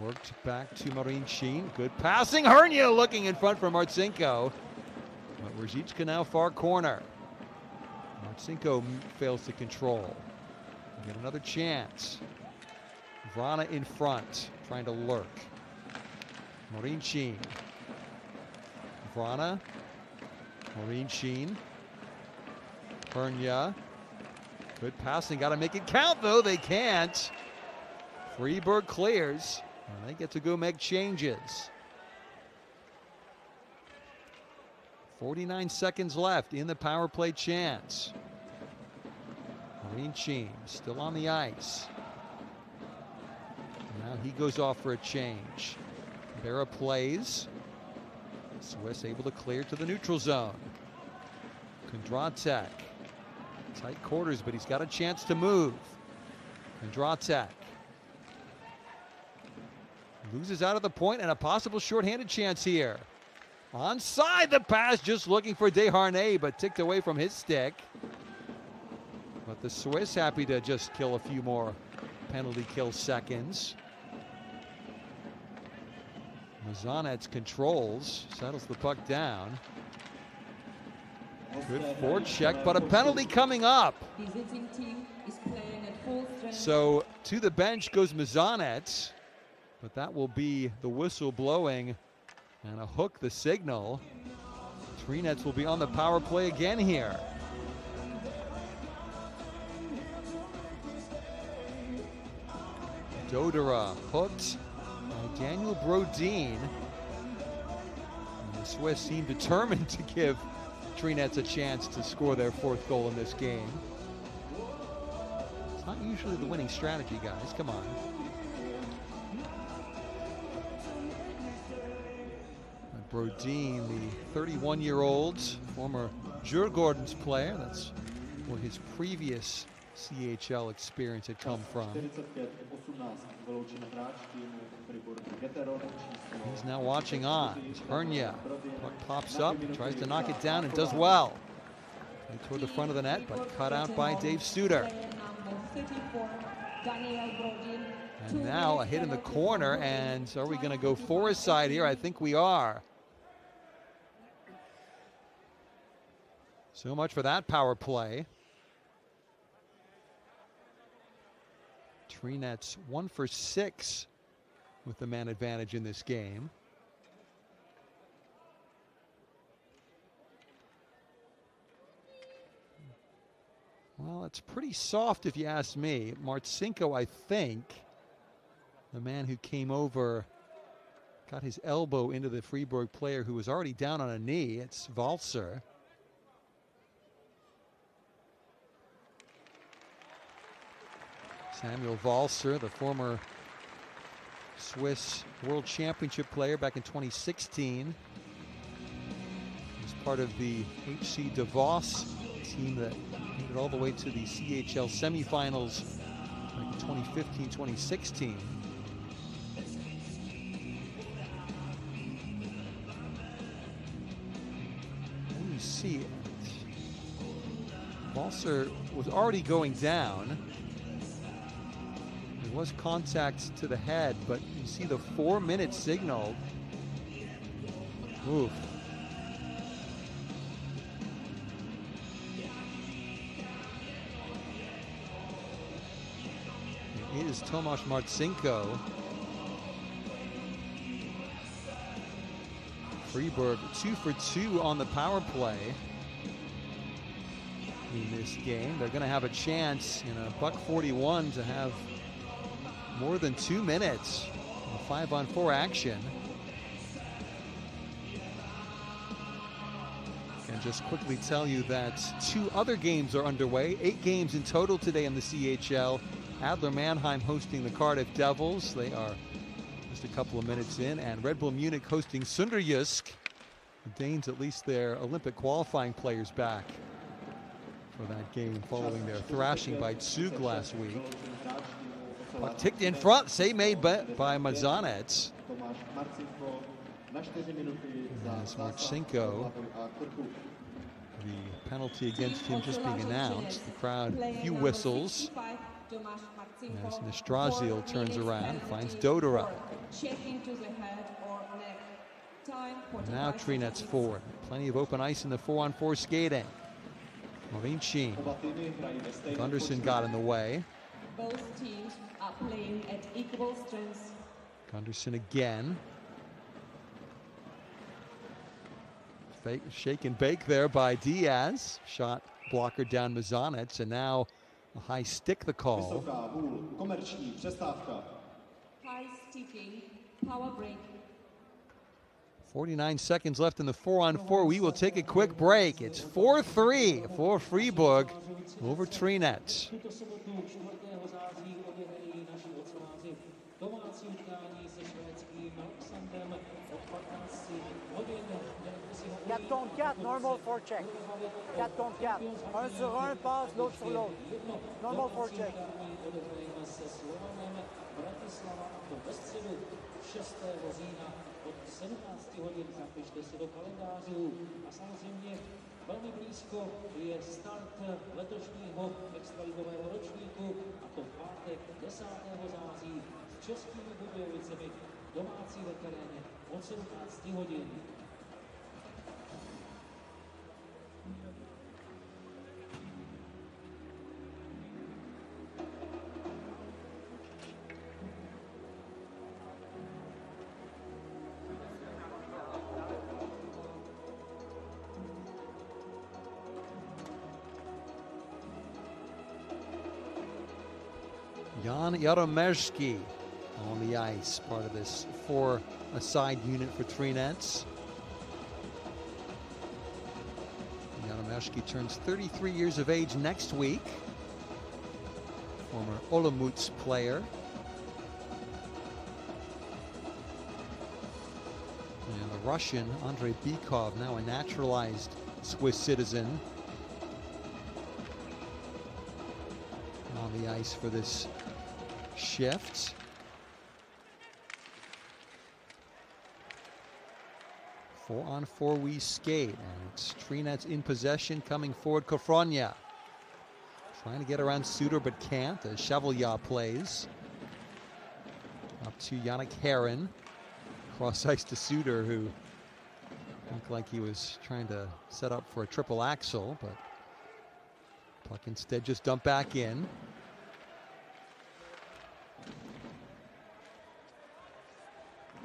Worked back to Marincin. Good passing. Hernia looking in front for Marcinko. But Ruzicka now far corner. Marcinko fails to control. Get another chance. Vrana in front, trying to lurk. Marincin. Vrana. Marincin. Hernia. Good passing. Got to make it count, though. They can't. Fribourg clears. And they get to go make changes. 49 seconds left in the power play chance. Marincin still on the ice. Now he goes off for a change. Berra plays. Swiss able to clear to the neutral zone. Kondratek. Tight quarters, but he's got a chance to move. Kondratek. Loses out of the point and a possible shorthanded chance here. Onside the pass, just looking for Desharnais, but ticked away from his stick. But the Swiss happy to just kill a few more penalty kill seconds. Mazanets controls, settles the puck down. Good forecheck, but a penalty coming up. Visiting team is playing at full strength. So to the bench goes Mazanets, but that will be the whistle blowing and a hook the signal. Třinec will be on the power play again here. Dodera hooked by Daniel Brodin. And the Swiss seem determined to give Třinec a chance to score their 4th goal in this game. It's not usually the winning strategy, guys. Come on. Brodin, the 31-year-old former Djurgården's player. That's where his previous CHL experience had come from. He's now watching on. It's Hernia. Puck pops up, tries to knock it down, and does well. And toward the front of the net, but cut out by Dave Suter. And now a hit in the corner, and are we going to go for his side here? I think we are. So much for that power play. Třinec 1 for 6 with the man advantage in this game. Well, it's pretty soft if you ask me. Marcinko, I think, the man who came over, got his elbow into the Fribourg player who was already down on a knee. It's Walser. Samuel Walser, the former Swiss World Championship player back in 2016. He was part of the HC Davos team that made it all the way to the CHL semifinals back in 2015-2016. And you see it. Walser was already going down. There was contact to the head, but you see the 4-minute signal. Oof. It is Tomasz Marcinko. Fribourg 2 for 2 on the power play in this game. They're going to have a chance in a $1.41 to have more than 2 minutes of 5-on-4 action. And just quickly tell you that 2 other games are underway. 8 games in total today in the CHL. Adler Mannheim hosting the Cardiff Devils. They are just a couple of minutes in. And Red Bull Munich hosting Sunderjysk. The Danes, at least their Olympic qualifying players back for that game following their thrashing by Zug last week. Puck ticked in front. Save made by Mazanec. As Marchenko, the penalty against him just being announced. The crowd, a few whistles. As Nastrazil turns around, finds Dodora. Now Třinec forward. Plenty of open ice in the 4-on-4 skating. Movincin. Gunderson got in the way. Both teams are playing at equal strengths. Gunderson again. Shake and bake there by Diaz. Shot blocker down Mazanec, and now a high stick the call. High sticking, power break. 49 seconds left in the 4-on-4. We will take a quick break. It's 4-3 for Fribourg over Třinec. Quatre contre quatre, normal forecheck. 4 contre 4. Un sur un, passe, l'autre sur l'autre. Normal forecheck. od 17 hodin, zapište si do kalendářů. A samozřejmě velmi blízko je start letošního extraligového ročníku, a to v pátek 10. září s Českými Budějovicemi domácí ve teréně od 17 hodin. Jan Jaromířský on the ice, part of this 4-a-side unit for Třinec. Jaromířský turns 33 years of age next week. Former Olomouc player. And the Russian, Andrei Bykov, now a naturalized Swiss citizen, on the ice for this shift. Four-on-four we skate, and it's Třinec in possession, coming forward. Kofronia trying to get around Suter but can't, as Chevalier plays. Up to Yannick Heron. Cross ice to Suter, who looked like he was trying to set up for a triple axel, but puck instead just dumped back in.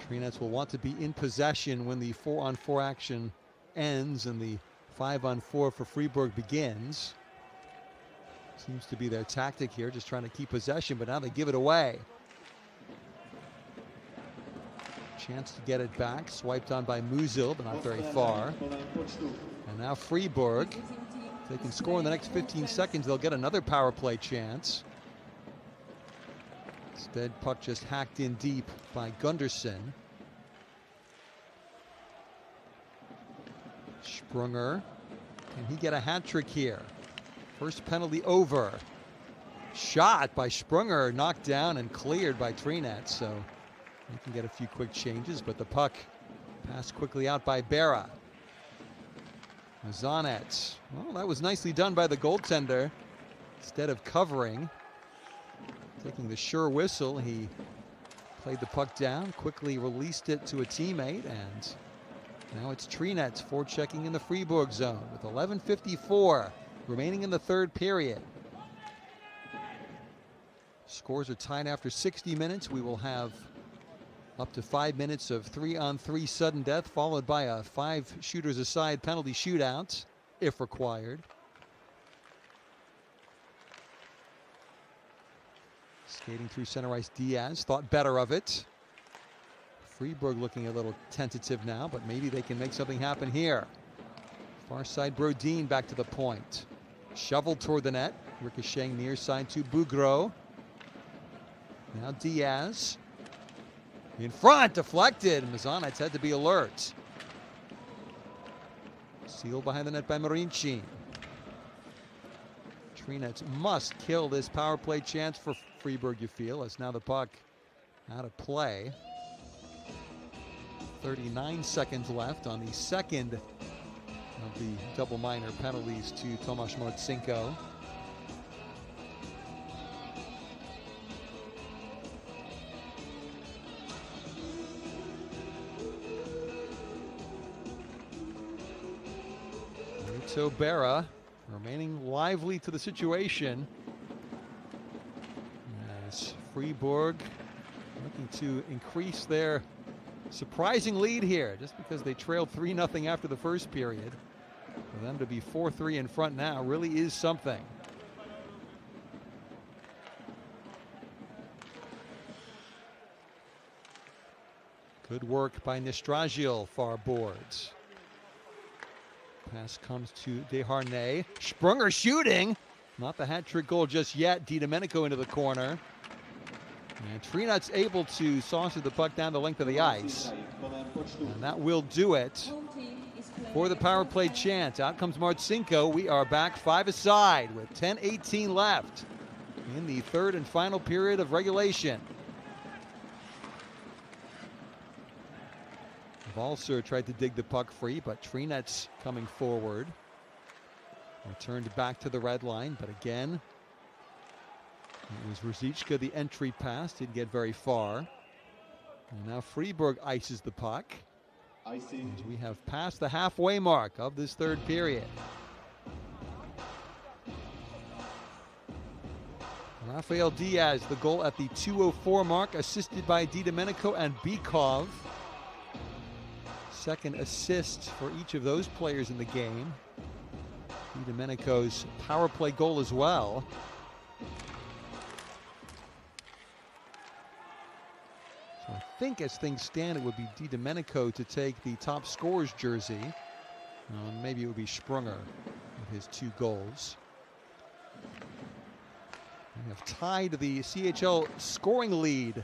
Třinec will want to be in possession when the 4-on-4 action ends and the 5-on-4 for Fribourg begins. Seems to be their tactic here, just trying to keep possession, but now they give it away. Chance to get it back, swiped on by Musil, but not very far. And now Fribourg, if they can score in the next 15 seconds, they'll get another power play chance. Instead, puck just hacked in deep by Gunderson. Sprunger, can he get a hat trick here? First penalty over. Shot by Sprunger, knocked down and cleared by Třinec, so they can get a few quick changes, but the puck passed quickly out by Berra. Mazanec, well, that was nicely done by the goaltender. Instead of covering, taking the sure whistle, he played the puck down, quickly released it to a teammate, and now it's Třinec forechecking in the Fribourg zone with 11:54 remaining in the third period. Scores are tied after 60 minutes. We will have Up to 5 minutes of 3-on-3 sudden death, followed by a 5 shooters aside penalty shootout, if required. Skating through center ice, Diaz thought better of it. Fribourg looking a little tentative now, but maybe they can make something happen here. Far side, Brodin back to the point. Shoveled toward the net, ricocheting near side to Bougreau. Now Diaz. In front, deflected. Mazanites had to be alert. Sealed behind the net by Marincin. Třinec must kill this power play chance for Fribourg, you feel, as now the puck out of play. 39 seconds left on the second of the double minor penalties to Tomasz Marcinko. Bera remaining lively to the situation as Fribourg looking to increase their surprising lead here, just because they trailed 3-0 after the first period. For them to be 4-3 in front now really is something. Good work by Nestragil, far boards. Pass comes to Desharnais. Sprunger shooting. Not the hat-trick goal just yet. DiDomenico into the corner. And Třinec able to saunter the puck down the length of the ice. And that will do it for the power play chance. Out comes Marcinko. We are back 5-aside with 10:18 left in the third and final period of regulation. Valser tried to dig the puck free, but Třinec coming forward. Returned back to the red line, but again, it was Ruzicka, the entry pass, didn't get very far. And now Fribourg ices the puck. As we have passed the halfway mark of this third period. Rafael Diaz, the goal at the 2:04 mark, assisted by DiDomenico and Bykov. Second assist for each of those players in the game. DiDomenico's power play goal as well. So I think as things stand, it would be DiDomenico to take the top scorer's jersey. Maybe it would be Sprunger with his 2 goals. We have tied the CHL scoring lead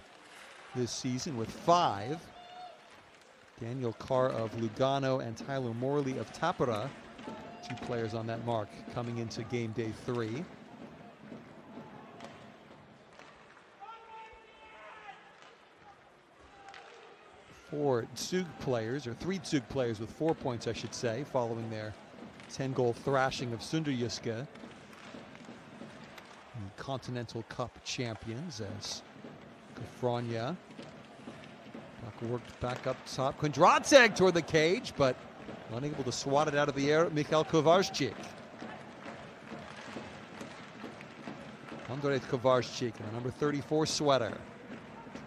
this season with 5. Daniel Carr of Lugano and Tyler Morley of Tappara, 2 players on that mark coming into game day 3. Four Zug players, or 3 Zug players with 4 points, I should say, following their 10-goal thrashing of Sunderjyske, the Continental Cup champions, as Kafrania worked back up top. Kondratek toward the cage, but unable to swat it out of the air. Michal Kovarczyk. Andrej Kovarczyk in a number 34 sweater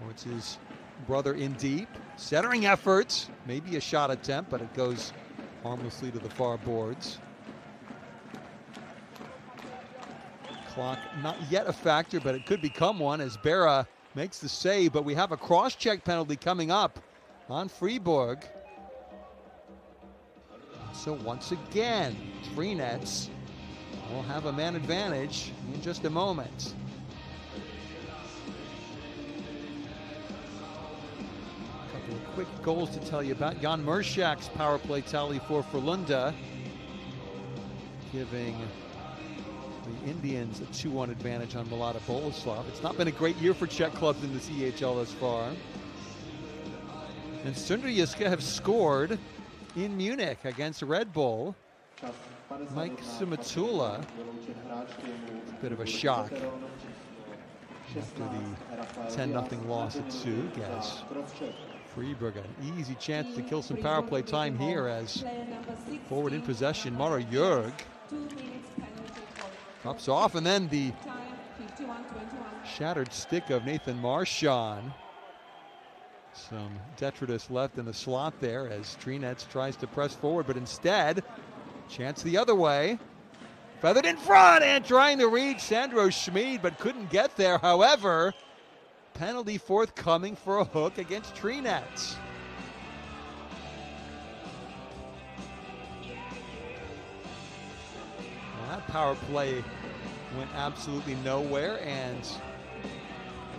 towards his brother in deep. Centering effort, maybe a shot attempt, but it goes harmlessly to the far boards. Clock not yet a factor, but it could become one as Bera makes the save, but we have a cross-check penalty coming up on Fribourg. So once again, Třinec will have a man advantage in just a moment. A couple of quick goals to tell you about. Jan Mershak's power play tally for Frölunda, giving the Indians a 2-1 advantage on Mlada Boleslav. It's not been a great year for Czech clubs in the CHL thus far. And Sunderjyske have scored in Munich against Red Bull. Mike Simatula, a bit of a shock after the 10-0 loss at Zug, as Fribourg an easy chance to kill some power play time here, as forward in possession, Mara Jörg cups off, and then the shattered stick of Nathan Marchand. Some detritus left in the slot there as Třinec tries to press forward, but instead, chance the other way. Feathered in front and trying to reach Sandro Schmid, but couldn't get there. However, penalty forthcoming for a hook against Třinec. That power play went absolutely nowhere, and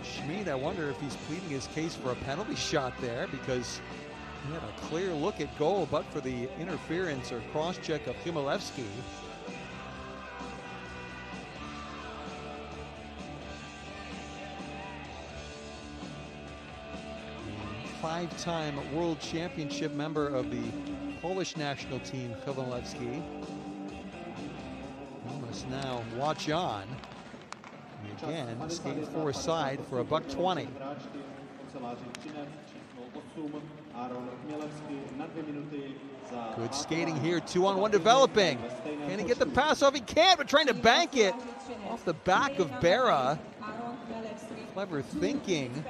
Schmid, I wonder if he's pleading his case for a penalty shot there, because he had a clear look at goal, but for the interference or cross-check of Chmielewski. Five-time World Championship member of the Polish national team, Chmielewski. He must now watch on. And again, skating for side for a $120. Good skating here, 2-on-1 developing. Can he get the pass off? He can't, but trying to bank it off the back of Bera. Clever thinking.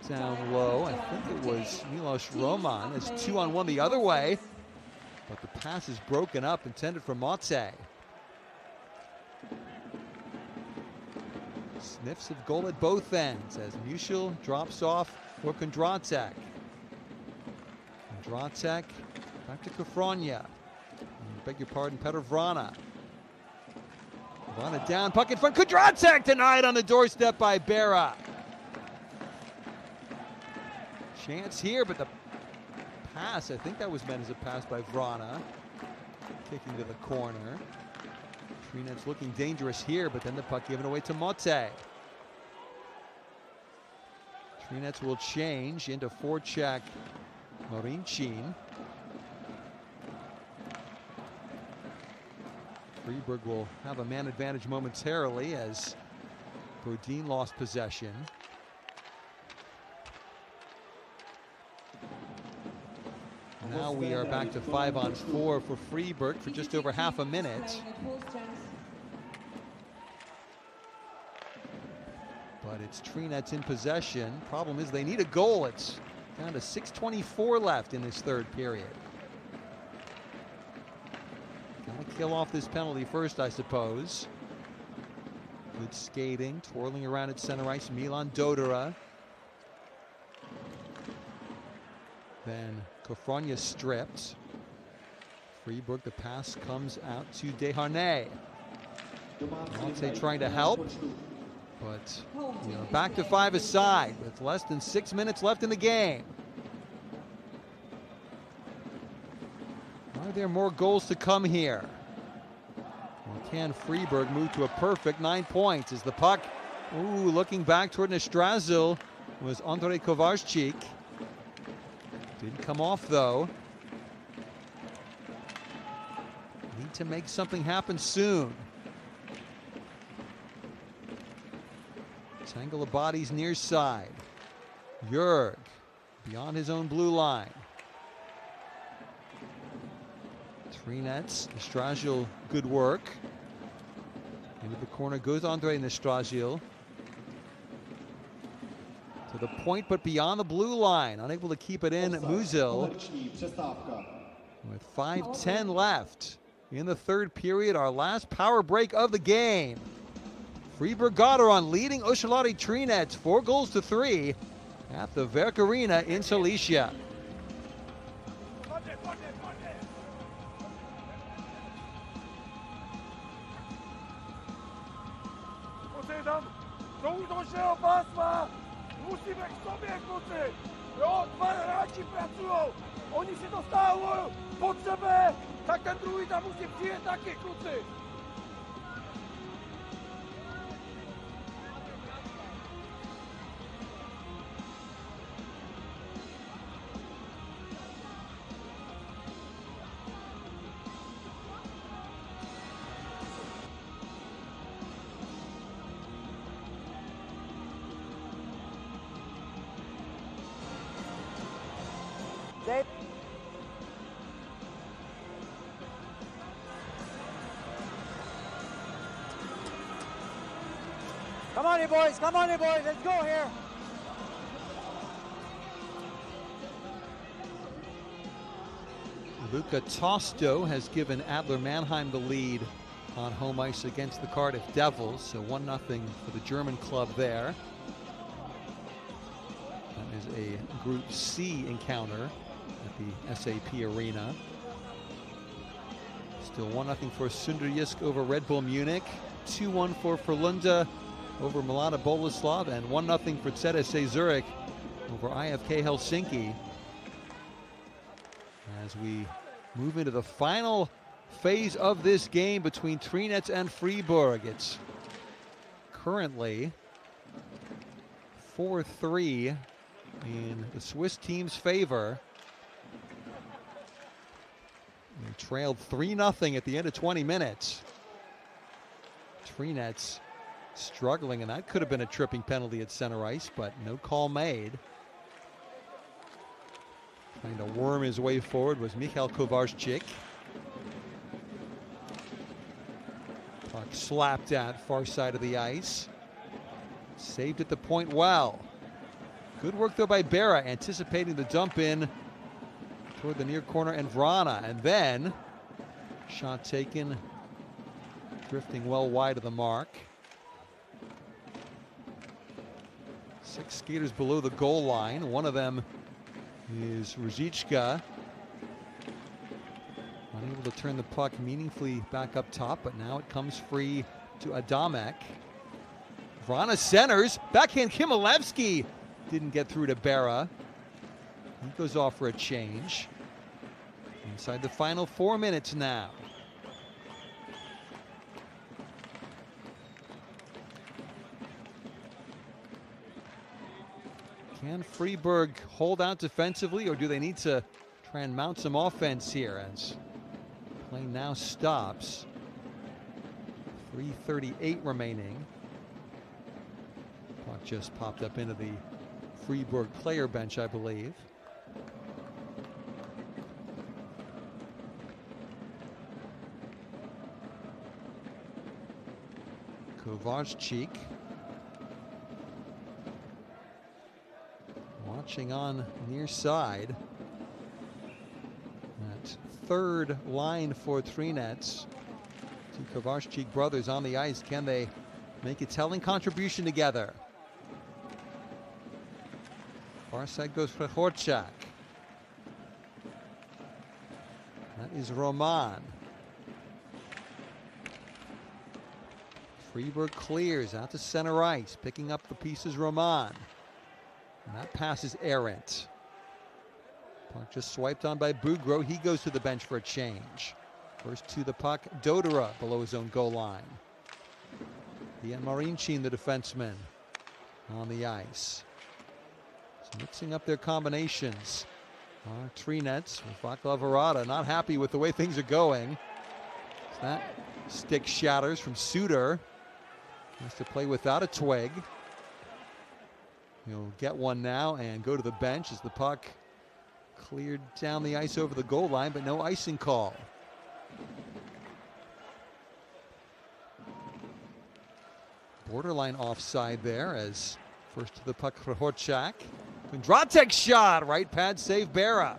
Down low, I think it was Milos Roman. It's 2-on-1 the other way, but the pass is broken up, intended for Motte. Sniffs of goal at both ends as Musil drops off for Kondratek. Kondratek back to Kafrania. Beg your pardon, Petr Vrana. Vrana down, puck in front. Kondratek denied on the doorstep by Bera. Chance here, but the pass, I think that was meant as a pass by Vrana. Kicking to the corner. Třinec looking dangerous here, but then the puck given away to Motte. Třinec will change into forecheck Marincin. Fribourg will have a man advantage momentarily as Bodin lost possession. Now we are back to 5-on-4 for Fribourg for just over half a minute. But it's Třinec in possession. Problem is they need a goal. It's down to 6:24 left in this third period. Gotta kill off this penalty first, I suppose. Good skating, twirling around at center ice, Milan Dodora. Then Kafrania stripped. Fribourg, the pass comes out to Desharnais. Motte trying to help, but back to 5 aside with less than 6 minutes left in the game. Are there more goals to come here? Or can Fribourg move to a perfect 9 points as the puck, looking back toward Nastrazil, was Andrei Kovarchik. Didn't come off though. Need to make something happen soon. Tangle of bodies near side. Jurg beyond his own blue line. Třinec, Nastrazil, good work. Into the corner goes Andrei Nastrazil. To the point, but beyond the blue line. Unable to keep it in, Musil. With 5:10 left in the third period, our last power break of the game. Fribourg-Gottéron leading Oceláři Třinec 4-3 at the Werk Arena in Silesia. Musíme k sobě, kluci! Jo, 2 hráči pracujou! Oni si to stáhují pod sebe, tak ten druhý tam musí přijet taky, kluci! Come on, you boys, let's go here. Luca Tosto has given Adler Mannheim the lead on home ice against the Cardiff Devils, so 1-0 for the German club there. That is a Group C encounter at the SAP Arena. Still 1-0 for Sunderjysk over Red Bull Munich, 2-1 for Frölunda over Milana Boleslav, and 1-0 for ZSC Zurich over IFK Helsinki. As we move into the final phase of this game between Třinec and Fribourg. It's currently 4-3 in the Swiss team's favor. They trailed 3-0 at the end of 20 minutes. Třinec struggling, and that could have been a tripping penalty at center ice, but no call made. Trying to worm his way forward was Michal Kovařík. Puck slapped at far side of the ice. Saved at the point well. Good work though by Berra, anticipating the dump in toward the near corner and Vrana. And then shot taken, drifting well wide of the mark. 6 skaters below the goal line. One of them is Ruzicka. Unable to turn the puck meaningfully back up top, but now it comes free to Adamek. Vrana centers, backhand Kimilevsky didn't get through to Berra. He goes off for a change. Inside the final 4 minutes now. Can Fribourg hold out defensively, or do they need to try and mount some offense here as play now stops? 3:38 remaining. Puck just popped up into the Fribourg player bench, I believe. Kovařík watching on near side. That third line for Třinec. Two Kovařík brothers on the ice. Can they make a telling contribution together? Far side goes for Horchak. That is Roman. Fribourg clears out to center ice, picking up the pieces Roman. And that pass is errant. Puck just swiped on by Bugro. He goes to the bench for a change. First to the puck, Dodora below his own goal line. Ian Marincin, the defenseman, on the ice. So mixing up their combinations. Třinec with Václav Harada not happy with the way things are going. So that stick shatters from Suter. Has to play without a twig. He'll get one now and go to the bench as the puck cleared down the ice over the goal line, but no icing call. Borderline offside there as first to the puck for Horchak. Kondratek shot, right pad save Berra.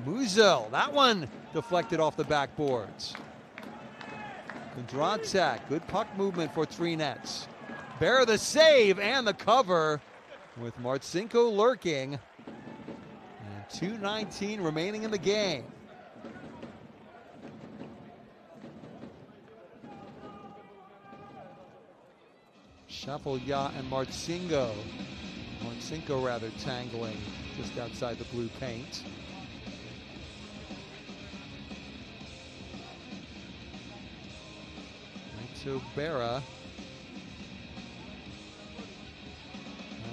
Musil, that one deflected off the backboards. Kondratek, good puck movement for Třinec. Berra the save and the cover with Marcinko lurking. And 2:19 remaining in the game. Chapelya and Marcinko rather tangling just outside the blue paint. So Berra,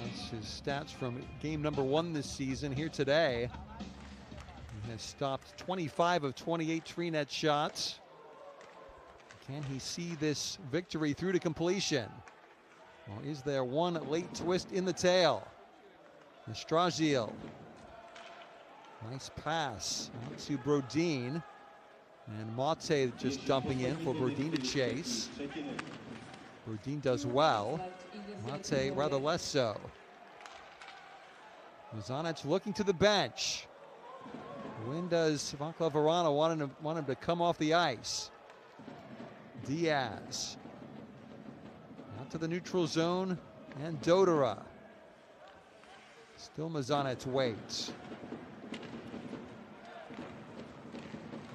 that's his stats from game number 1 this season here today. He has stopped 25 of 28 Třinec shots. Can he see this victory through to completion? Or is there one late twist in the tail? Stragil. Nice pass out to Brodin. And Mate just dumping in for Brodin to chase. Brodin does well. Mate rather less so. Mazanec looking to the bench. When does Václav Varana want him to come off the ice? Diaz. Out to the neutral zone, and Dodora. Still Mazanec waits.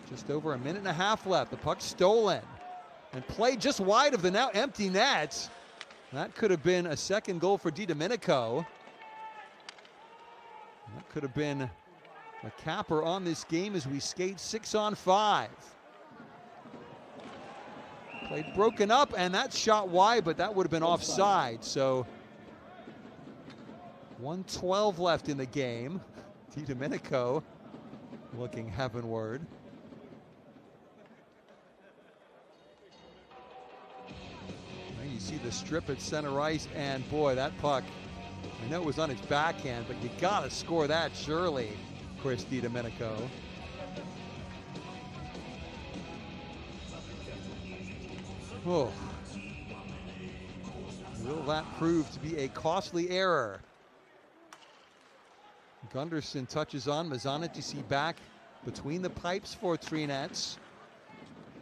Just over a minute and a half left. The puck stolen and played just wide of the now empty net. That could have been a second goal for DiDomenico. That could have been a capper on this game as we skate 6-on-5. Played broken up, and that shot wide, but that would have been offside. So 1:12 left in the game. DiDomenico looking heavenward. You see the strip at center ice, and boy, that puck, I know it was on its backhand, but you gotta score that surely, Chris DiDomenico. Oh. Will that prove to be a costly error? Gunderson touches on. Mazanec, you see back between the pipes for Třinec.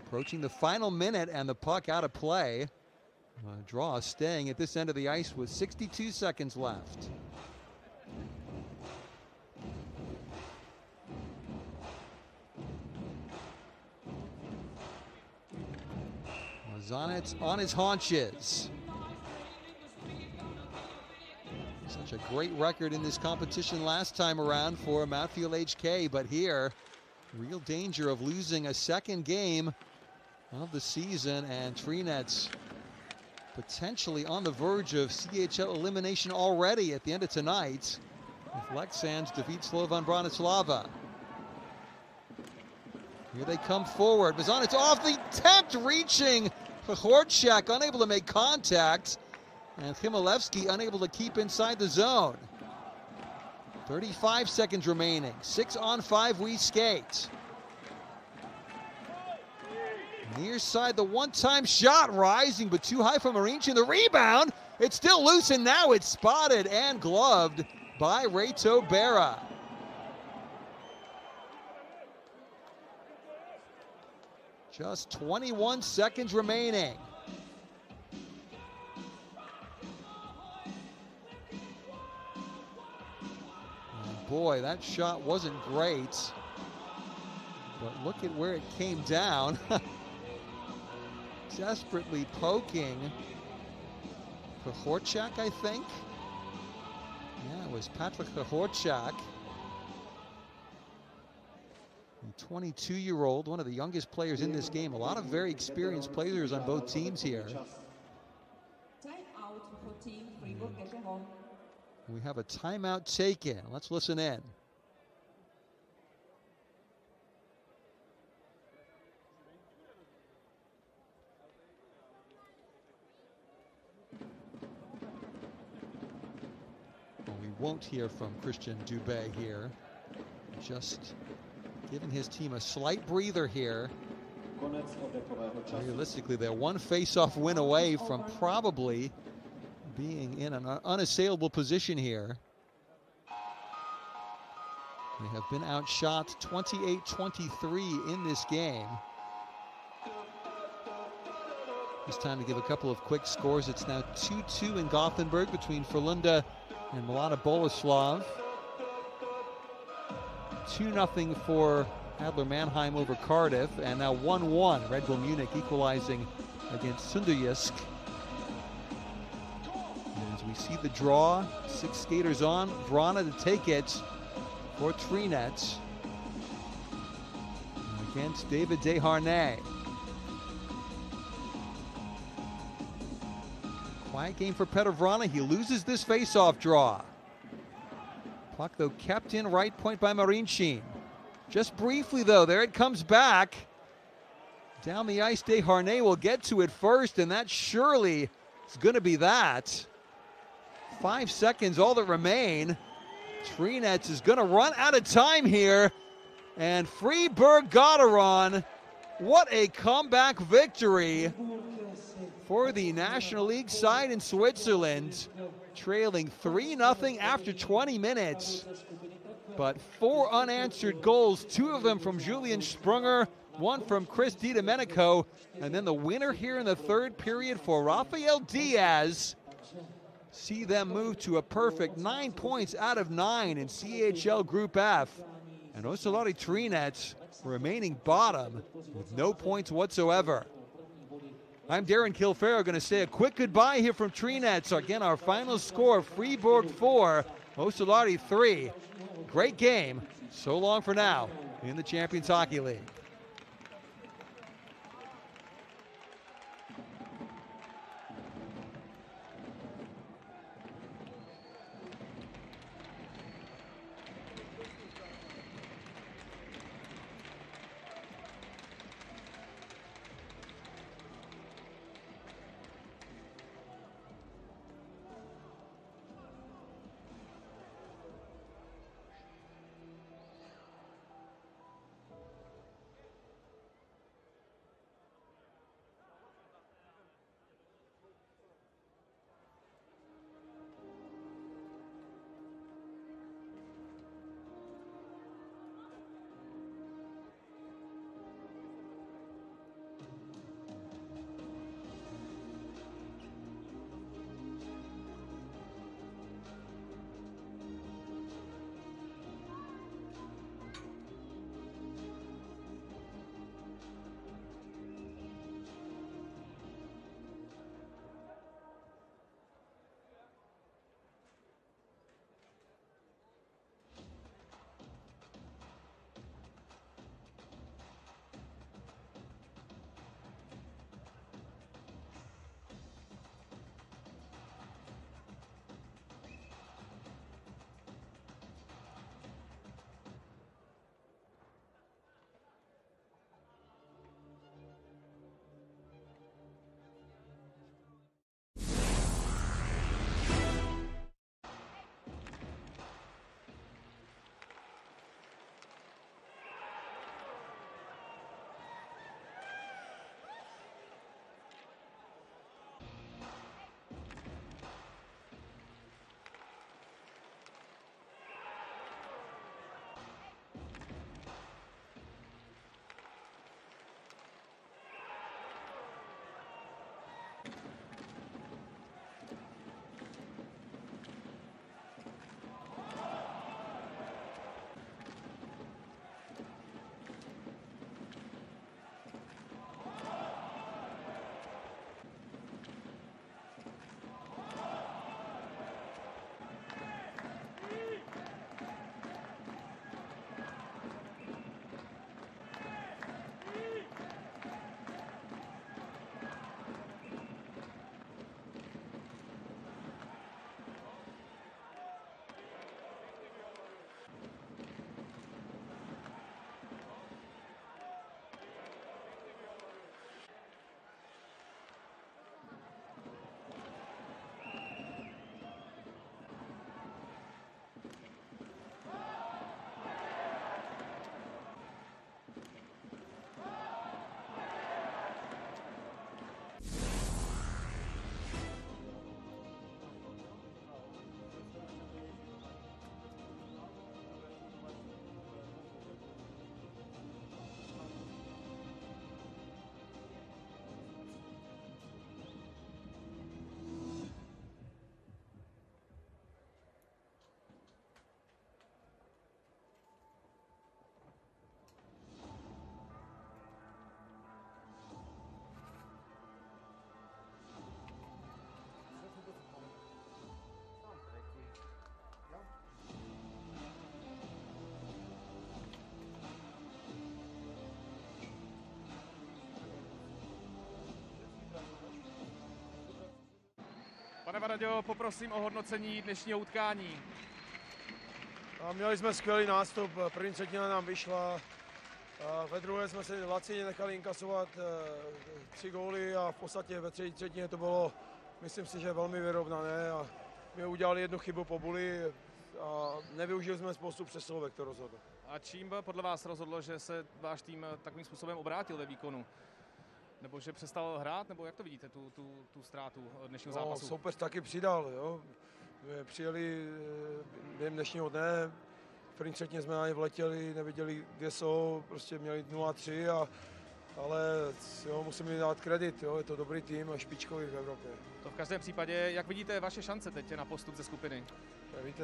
Approaching the final minute, and the puck out of play. Draw staying at this end of the ice with 62 seconds left. Mazanec on his haunches. Such a great record in this competition last time around for Mountfield HK, but here, real danger of losing a second game of the season, and Třinec potentially on the verge of CHL elimination already at the end of tonight if Leksand defeats Slovan Bratislava. Here they come forward. Mazanec off the attempt, reaching Horchak, unable to make contact, and Chmielewski unable to keep inside the zone. 35 seconds remaining. 6-on-5 we skate. Near side, the one-time shot rising, but too high for Marincin. The rebound, it's still loose, and now it's spotted and gloved by Reto Berra. Just 21 seconds remaining. And boy, that shot wasn't great, but look at where it came down. Desperately poking for Horchak, I think. Yeah, it was Patrick Horchak. The 22-year-old, one of the youngest players in this game. A lot of very experienced players on both teams here. Time out for team Fribourg-Gottéron. We have a timeout taken. Let's listen in. Won't hear from Christian Dubé here. Just giving his team a slight breather here. Realistically, they're one face-off win away from probably being in an unassailable position here. They have been outshot 28-23 in this game. It's time to give a couple of quick scores. It's now 2-2 in Gothenburg between Frölunda and Milana Boleslav. 2-0 for Adler Mannheim over Cardiff, and now 1-1. Red Bull Munich equalizing against Sunderjysk. As we see the draw, 6 skaters on. Vrana to take it for Třinec against David Desharnais. Quiet game for Petr Vrana. He loses this face-off draw. Puck, though, kept in right point by Marincin. Just briefly, though, there it comes back. Down the ice, Desharnais will get to it first, and that surely is going to be that. 5 seconds, all that remain. Třinec is going to run out of time here. And Fribourg-Gottéron, what a comeback victory for the National League side in Switzerland, trailing 3-0 after 20 minutes. but 4 unanswered goals, 2 of them from Julian Sprunger, 1 from Chris DiDomenico, and then the winner here in the third period for Rafael Diaz. See them move to a perfect 9 points out of 9 in CHL Group F. And Oceláři Třinec remaining bottom with no points whatsoever. I'm Darren Kilfaro, going to say a quick goodbye here from Třinec. Again, our final score, Fribourg 4, Oceláři 3. Great game. So long for now in the Champions Hockey League. Pane Varaďo, poprosím o hodnocení dnešního utkání. A měli jsme skvělý nástup, první třetina nám vyšla, ve druhé jsme se lacině nechali inkasovat 3 góly a v podstatě ve třetí třetině to bylo, myslím si, že velmi vyrovnané a my udělali jednu chybu po buli a nevyužili jsme spoustu přesilovek, to rozhodlo. A čím podle vás rozhodlo, že se váš tým takovým způsobem obrátil ve výkonu? Nebo že přestal hrát, nebo jak to vidíte, tu ztrátu dnešního zápasu? Soupeř taky přidal, jo. Přijeli během dnešního dne, první třetině jsme na ně vletěli, nevěděli, kde jsou, prostě měli 0-3, ale jo, musím jim dát kredit, jo, je to dobrý tým a špičkový v Evropě. To v každém případě. Jak vidíte vaše šance teď na postup ze skupiny? Víte,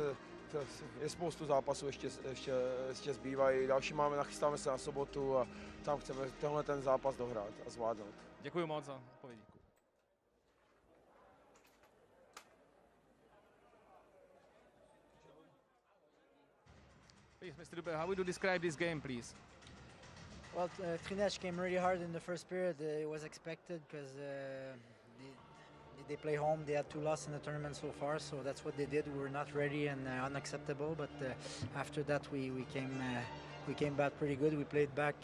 je spoustu zápasů, ještě zbývají, další nachystáme se na sobotu a tam chceme tenhle ten zápas dohrát a zvládnout. Děkuji moc za odpověď. Please, Mr. Dube, how would you describe this game, please? Well, Třinec came really hard in the first period. It was expected because they play home. They had 2 losses in the tournament so far, so that's what they did. We were not ready and unacceptable. But after that, we came back pretty good. We played back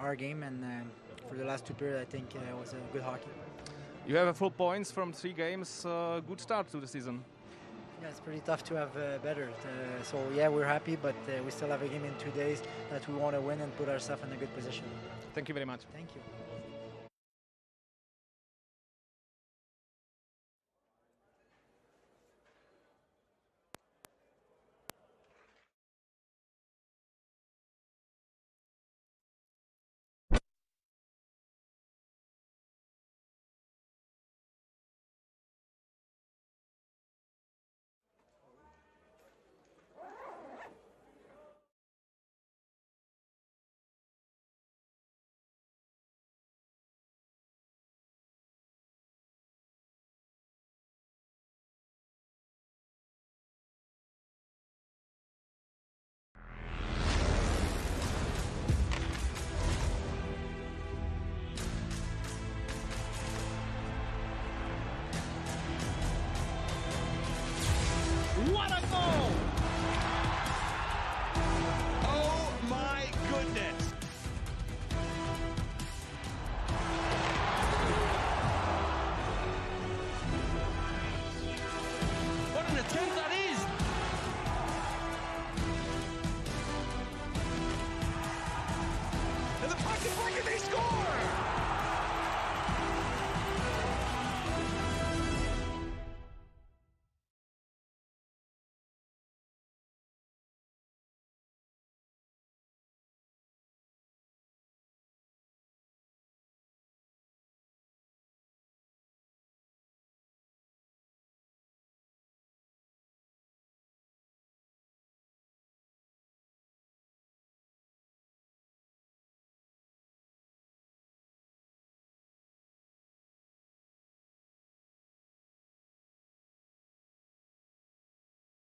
our game, and for the last 2 periods, I think it was a good hockey. You have full points from 3 games. Good start to the season. Yeah, it's pretty tough to have better. So yeah, we're happy, but we still have a game in 2 days that we want to win and put ourselves in a good position. Thank you very much. Thank you. What a goal! Oh my goodness! What an attempt that is! And the pocket break, and they score!